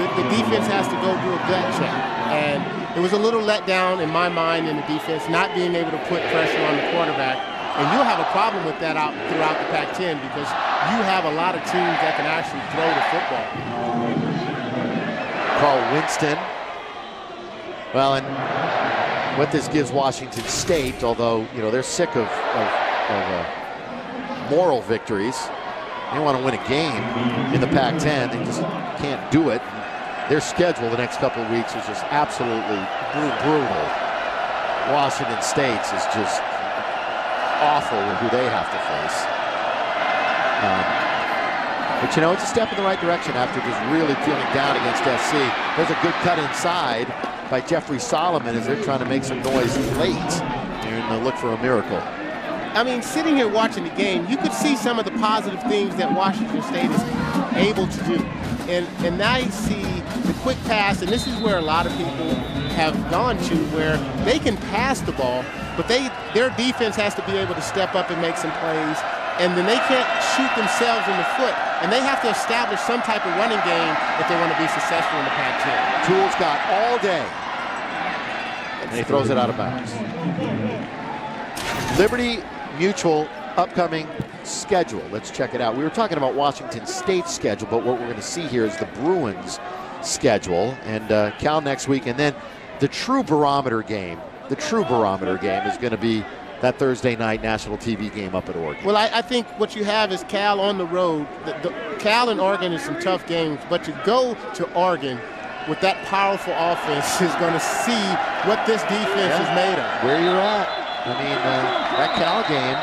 [SPEAKER 2] the defense has to go do a gut check. And it was a little letdown in my mind in the defense, not being able to put pressure on the quarterback. And you'll have a problem with that out throughout the Pac-10 because you have a lot of teams that can actually throw the football.
[SPEAKER 1] Carl Winston. Well, and what this gives Washington State, although, they're sick of moral victories. They want to win a game in the Pac-10. They just can't do it. Their schedule the next couple of weeks is just absolutely brutal. Washington State's is just awful with who they have to face. But it's a step in the right direction after just really feeling down against SC. There's a good cut inside by Jeffrey Solomon as they're trying to make some noise late and look for a miracle.
[SPEAKER 2] I mean, sitting here watching the game, you could see some of the positive things that Washington State is able to do. And now you see the quick pass, and this is where a lot of people have gone to, where they can pass the ball, but their defense has to be able to step up and make some plays, and then they can't shoot themselves in the foot, and they have to establish some type of running game if they want to be successful in the Pac-10.
[SPEAKER 1] Tools got all day, and he throws it out of bounds. Liberty Mutual upcoming schedule. Let's check it out. We were talking about Washington State's schedule, but what we're going to see here is the Bruins' schedule, and Cal next week, and then the true barometer game. The true barometer game is going to be that Thursday night national TV game up at Oregon.
[SPEAKER 2] Well, I think what you have is Cal on the road. Cal and Oregon is some tough games, but to go to Oregon with that powerful offense is going to see what this defense is made of.
[SPEAKER 1] Where you're at. I mean, that Cal game,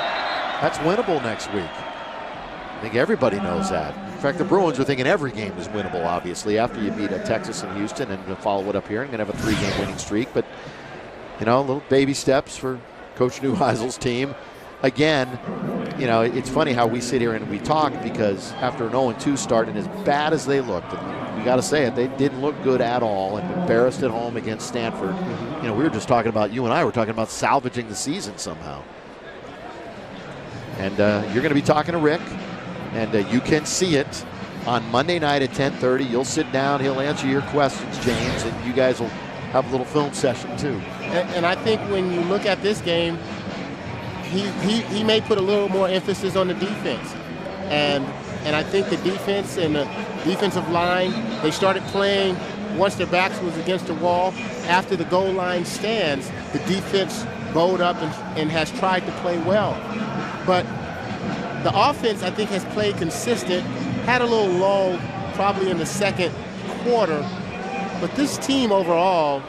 [SPEAKER 1] that's winnable next week. I think everybody knows that. In fact, the Bruins are thinking every game is winnable, obviously, after you beat Texas and Houston and follow it up here and going to have a 3-game winning streak. But, little baby steps for Coach Neuheisel's team. Again, it's funny how we sit here and we talk because after an 0-2 start, and as bad as they looked, we got to say it, they didn't look good at all and embarrassed at home against Stanford. We were just talking about, you and I were talking about salvaging the season somehow. And you're going to be talking to Rick, and you can see it on Monday night at 10:30. You'll sit down, he'll answer your questions, James, and you guys will have a little film session too.
[SPEAKER 2] And I think when you look at this game, he may put a little more emphasis on the defense. And I think the defense and the defensive line, they started playing once their backs was against the wall. After the goal line stands, the defense bowed up and has tried to play well. But the offense, I think, has played consistent, had a little lull probably in the second quarter. But this team overall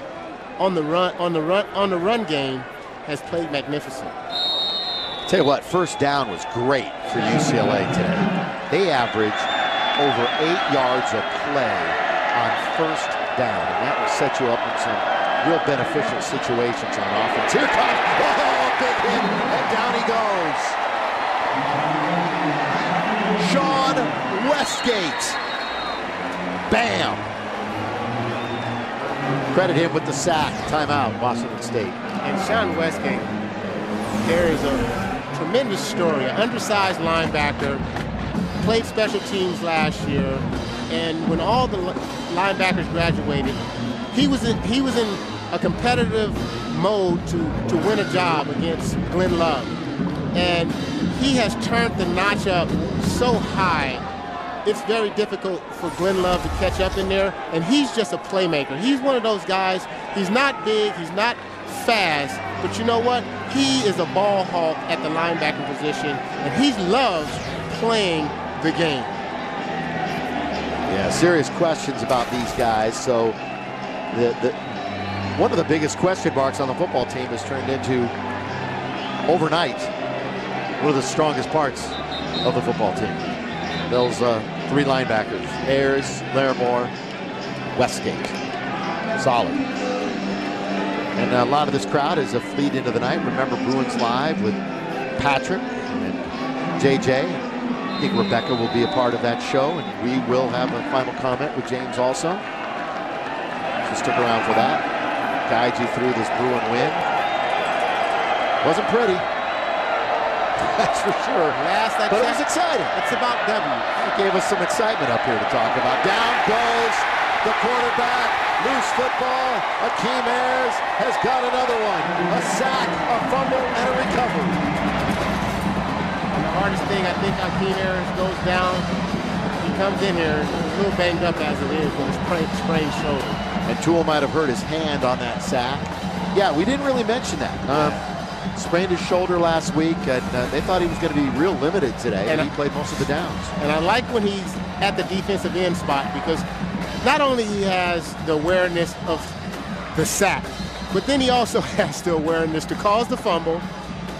[SPEAKER 2] on the run game has played magnificent.
[SPEAKER 1] Tell you what, first down was great for UCLA today. They averaged over 8 yards a play on first down, and that will set you up in some real beneficial situations on offense. Here comes, big hit, and down he goes. Sean Westgate. Bam. Credit him with the sack. Timeout, Washington State.
[SPEAKER 2] And Sean Westgate, there is a tremendous story. An undersized linebacker, played special teams last year, and when all the linebackers graduated, he was in a competitive mode to win a job against Glenn Love. And he has turned the notch up so high, it's very difficult for Glenn Love to catch up in there, and he's just a playmaker. He's one of those guys, he's not big, he's not fast, but you know what? He is a ball hawk at the linebacker position, and he loves playing the game.
[SPEAKER 1] Yeah, serious questions about these guys. So one of the biggest question marks on the football team has turned into, overnight, one of the strongest parts of the football team. Those 3 linebackers, Ayers, Larimore, Westgate. Solid. And a lot of this crowd is a fleet into the night. Remember Bruins Live with Patrick and JJ. I think Rebecca will be a part of that show, and we will have a final comment with James also. So stick around for that. Guide you through this Bruin win. Wasn't pretty. That's for sure. But it was exciting.
[SPEAKER 2] It's about W.
[SPEAKER 1] It gave us some excitement up here to talk about. Down goes the quarterback. Loose football. Akeem Ayers has got another one. A sack, a fumble, and a recovery.
[SPEAKER 2] And the hardest thing, I think, Akeem Ayers goes down. He comes in here a little banged up as it is with his sprained shoulder.
[SPEAKER 1] And Toole might have hurt his hand on that sack. Yeah, we didn't really mention that. Sprained his shoulder last week, and they thought he was going to be real limited today, and he played most of the downs.
[SPEAKER 2] And I like when he's at the defensive end spot, because not only he has the awareness of the sack, but then he also has the awareness to cause the fumble,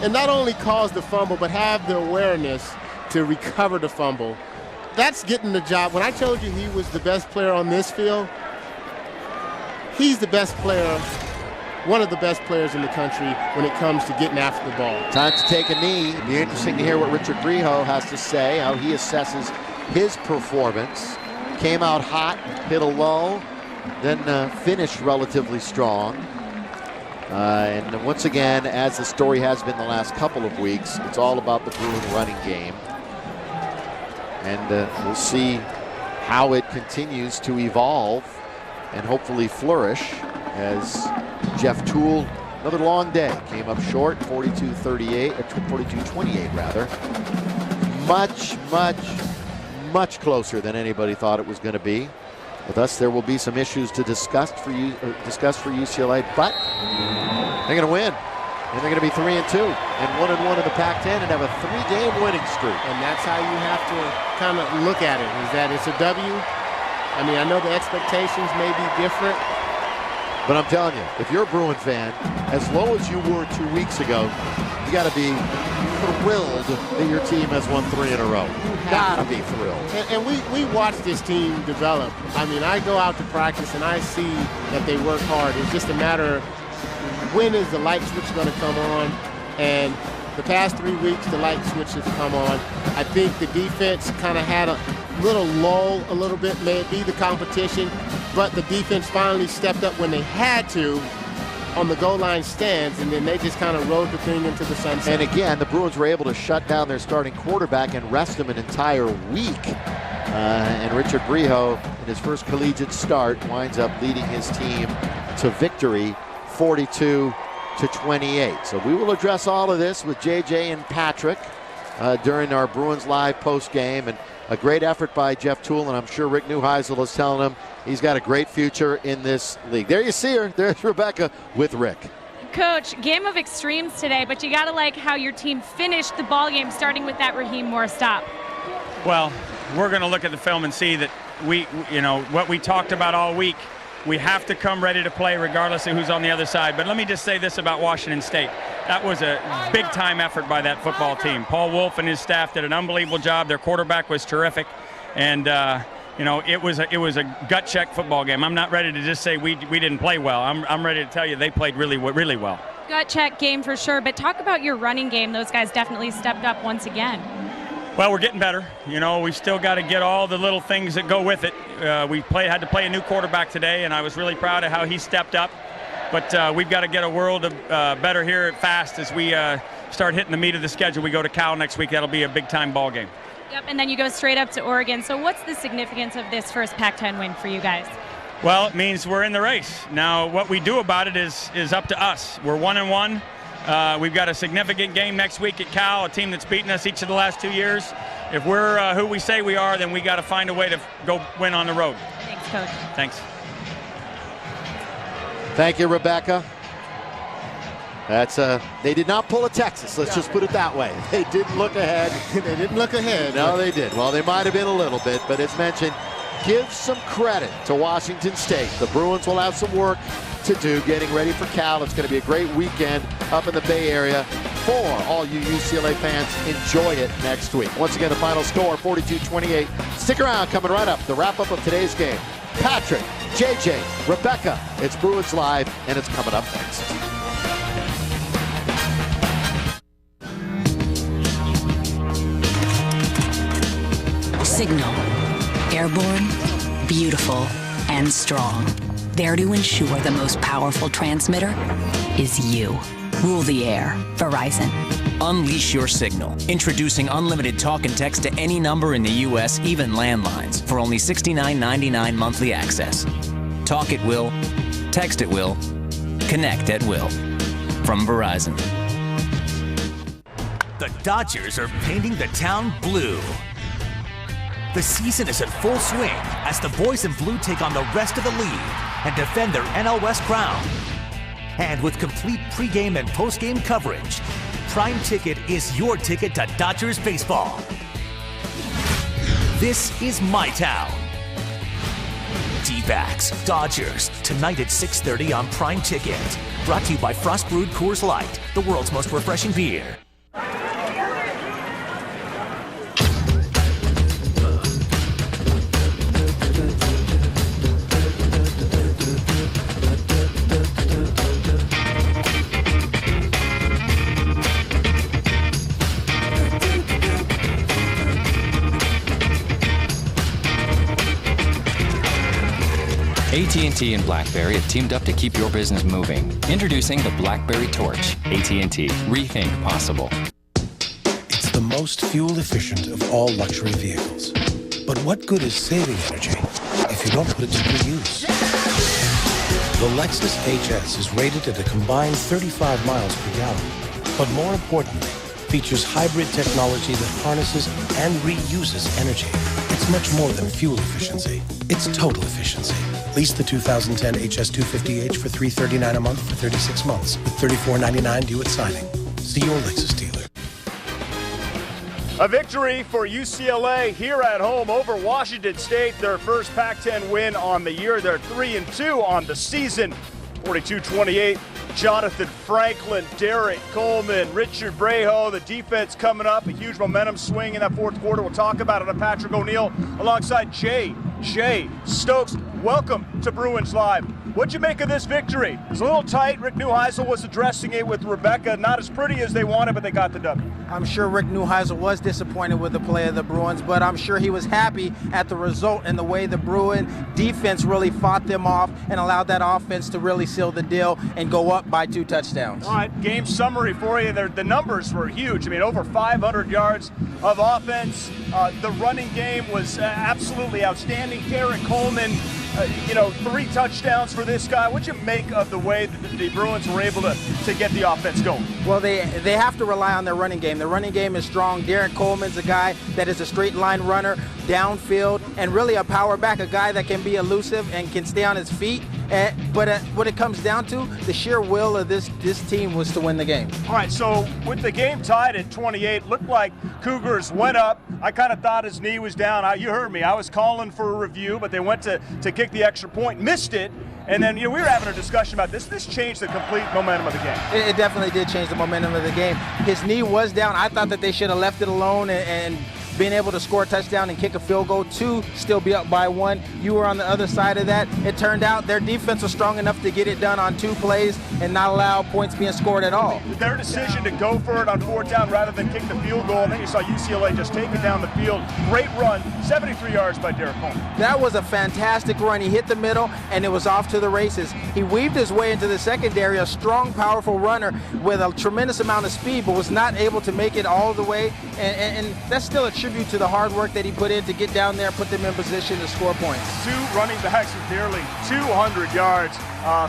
[SPEAKER 2] and not only cause the fumble, but have the awareness to recover the fumble. That's getting the job. When I told you he was the best player on this field, he's the best player, one of the best players in the country when it comes to getting after the ball.
[SPEAKER 1] Time to take a knee. It'll be interesting to hear what Richard Breho has to say, how he assesses his performance. Came out hot, hit a lull, then finished relatively strong. And once again, as the story has been the last couple of weeks, it's all about the Bruin running game. And we'll see how it continues to evolve and hopefully flourish as Jeff Toole, another long day, came up short, 42-38, or 42-28 rather. Much closer than anybody thought it was going to be. Thus, there will be some issues to discuss for UCLA, but they're going to win. And they're going to be 3-2 and 1-1 in the Pac-10 and have a 3-game winning streak.
[SPEAKER 2] And that's how you have to kind of look at it, is that it's a W. I mean, I know the expectations may be different,
[SPEAKER 1] but I'm telling you, if you're a Bruin fan, as low as you were 2 weeks ago, you got to be thrilled that your team has won 3 in a row. Got to be thrilled.
[SPEAKER 2] And we watch this team develop. I mean, I go out to practice and I see that they work hard. It's just a matter of when is the light switch going to come on? And the past 3 weeks, the light switch has come on. I think the defense kind of had a little lull a little bit, may it be the competition, but the defense finally stepped up when they had to on the goal line stands, and then they just kind of rode the thing into the sunset.
[SPEAKER 1] And again, the Bruins were able to shut down their starting quarterback and rest him an entire week. And Richard Breho, in his first collegiate start, winds up leading his team to victory, 42-28. So we will address all of this with JJ and Patrick during our Bruins Live post game. And a great effort by Jeff Toole, and I'm sure Rick Neuheisel is telling him he's got a great future in this league. There you see her. There's Rebecca with Rick.
[SPEAKER 4] Coach, game of extremes today, but you got to like how your team finished the ball game, starting with that Raheem Moore stop.
[SPEAKER 7] Well, we're going to look at the film and see that what we talked about all week. We have to come ready to play regardless of who's on the other side. But let me just say this about Washington State. That was a big-time effort by that football team. Paul Wolf and his staff did an unbelievable job. Their quarterback was terrific. And, it was a gut-check football game. I'm not ready to just say we didn't play well. I'm ready to tell you they played really well.
[SPEAKER 4] Gut-check game for sure. But talk about your running game. Those guys definitely stepped up once again.
[SPEAKER 7] Well, we're getting better. We've still got to get all the little things that go with it. We had to play a new quarterback today, and I was really proud of how he stepped up. But we've got to get a world of better here fast as we start hitting the meat of the schedule. We go to Cal next week. That'll be a big-time ball game.
[SPEAKER 4] Yep, and then you go straight up to Oregon. So what's the significance of this first Pac-10 win for you guys?
[SPEAKER 7] Well, it means we're in the race. Now, what we do about it is up to us. We're 1-1. We've got a significant game next week at Cal, a team that's beaten us each of the last 2 years. If we're who we say we are, then we got to find a way to go win on the road.
[SPEAKER 4] Thanks, Coach.
[SPEAKER 7] Thanks.
[SPEAKER 1] Thank you, Rebecca. That's they did not pull a Texas. Let's just put it that way. They didn't look ahead.
[SPEAKER 2] They didn't look ahead.
[SPEAKER 1] No, they did. Well, they might have been a little bit, but as mentioned, give some credit to Washington State. The Bruins will have some work to do getting ready for Cal. It's going to be a great weekend up in the Bay Area for all you UCLA fans. Enjoy it next week. Once again, the final score, 42-28. Stick around, coming right up, the wrap-up of today's game. Patrick, JJ, Rebecca, it's Bruins Live, and it's coming up next.
[SPEAKER 8] Signal. Airborne, beautiful, and strong. There to ensure the most powerful transmitter is you. Rule the air. Verizon.
[SPEAKER 9] Unleash your signal. Introducing unlimited talk and text to any number in the U.S., even landlines, for only $69.99 monthly access. Talk at will, text at will, connect at will. From Verizon.
[SPEAKER 10] The Dodgers are painting the town blue. The season is in full swing as the boys in blue take on the rest of the league and defend their NL West crown. And with complete pregame and postgame coverage, Prime Ticket is your ticket to Dodgers baseball. This is my town. D-backs, Dodgers, tonight at 6:30 on Prime Ticket. Brought to you by Frost Brewed Coors Light, the world's most refreshing beer.
[SPEAKER 11] AT&T and BlackBerry have teamed up to keep your business moving. Introducing the BlackBerry Torch. AT&T. Rethink possible.
[SPEAKER 12] It's the most fuel efficient of all luxury vehicles. But what good is saving energy if you don't put it to good use? The Lexus HS is rated at a combined 35 miles per gallon. But more importantly, features hybrid technology that harnesses and reuses energy. It's much more than fuel efficiency. It's total efficiency. Lease the 2010 HS250H for $339 a month for 36 months with $34.99 due at signing. See your Lexus dealer.
[SPEAKER 13] A victory for UCLA here at home over Washington State. Their first Pac-10 win on the year. They're 3-2 on the season. 42-28. Jonathan Franklin, Derek Coleman, Richard Brejo, the defense coming up. A huge momentum swing in that fourth quarter. We'll talk about it. I'm Patrick O'Neill alongside Jay Stokes. Welcome to Bruins Live. What'd you make of this victory? It was a little tight. Rick Neuheisel was addressing it with Rebecca. Not as pretty as they wanted, but they got the W.
[SPEAKER 14] I'm sure Rick Neuheisel was disappointed with the play of the Bruins, but I'm sure he was happy at the result and the way the Bruin defense really fought them off and allowed that offense to really seal the deal and go up by 2 touchdowns.
[SPEAKER 13] All right, game summary for you. The numbers were huge. I mean, over 500 yards of offense. The running game was absolutely outstanding. Derek Coleman, 3 touchdowns for this guy. What'd you make of the way that the Bruins were able to get the offense going?
[SPEAKER 14] Well, they have to rely on their running game. The running game is strong. Derek Coleman's a guy that is a straight line runner, downfield, and really a power back, a guy that can be elusive and can stay on his feet. But what it comes down to, the sheer will of this team was to win the game.
[SPEAKER 13] All right, so with the game tied at 28, looked like Cougars went up. I kind of thought his knee was down. You heard me. I was calling for a review, but they went to kick the extra point, missed it. And then, we were having a discussion about this. This changed the complete momentum of the game.
[SPEAKER 14] It definitely did change the momentum of the game. His knee was down. I thought that they should have left it alone and been able to score a touchdown and kick a field goal, 2, still be up by 1. You were on the other side of that. It turned out their defense was strong enough to get it done on 2 plays and not allow points being scored at all.
[SPEAKER 13] Their decision to go for it on 4th down rather than kick the field goal, and then you saw UCLA just take it down the field. Great run, 73 yards by Derek Coleman.
[SPEAKER 14] That was a fantastic run. He hit the middle, and it was off to the races. He weaved his way into the secondary, a strong, powerful runner with a tremendous amount of speed, but was not able to make it all the way, and that's still a tribute to the hard work that he put in to get down there, put them in position to score points.
[SPEAKER 13] 2 running backs with nearly 200 yards.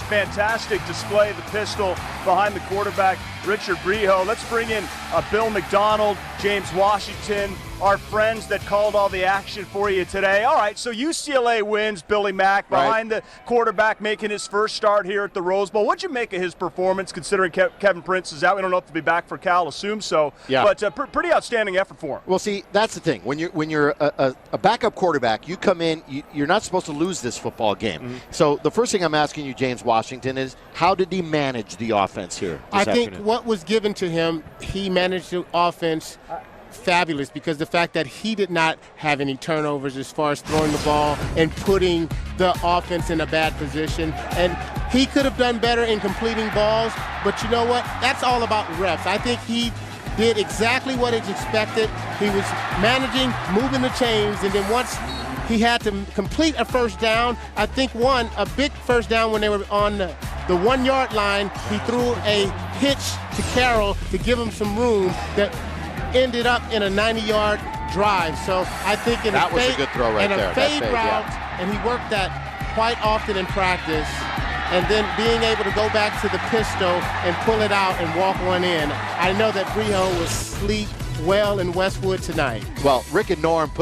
[SPEAKER 13] Fantastic display, the pistol behind the quarterback, Richard Brejo. Let's bring in Bill McDonald, James Washington, our friends that called all the action for you today. All right, so UCLA wins. Billy Mack behind the quarterback making his first start here at the Rose Bowl. What'd you make of his performance considering Kevin Prince is out? We don't know if he'll be back for Cal, assume so. Yeah. But pretty outstanding effort for him.
[SPEAKER 1] Well, see, that's the thing. When you're a backup quarterback, you come in, you're not supposed to lose this football game. Mm-hmm. So the first thing I'm asking you, James Washington is how did he manage the offense here this
[SPEAKER 2] I think
[SPEAKER 1] afternoon?
[SPEAKER 2] what was given to him, he managed the offense fabulous, because the fact that he did not have any turnovers as far as throwing the ball and putting the offense in a bad position. And he could have done better in completing balls, but you know what? That's all about reps. I think he did exactly what is expected. He was managing, moving the chains, and then once he had to complete a first down, I think a big first down when they were on the 1 yard line, he threw a hitch to Carroll to give him some room that ended up in a 90-yard drive. So I think in
[SPEAKER 1] that was a good throw right there.
[SPEAKER 2] A fade route, and he worked that quite often in practice. And then being able to go back to the pistol and pull it out and walk one in. I know that Brio will sleep well in Westwood tonight.
[SPEAKER 1] Well, Rick and Norm put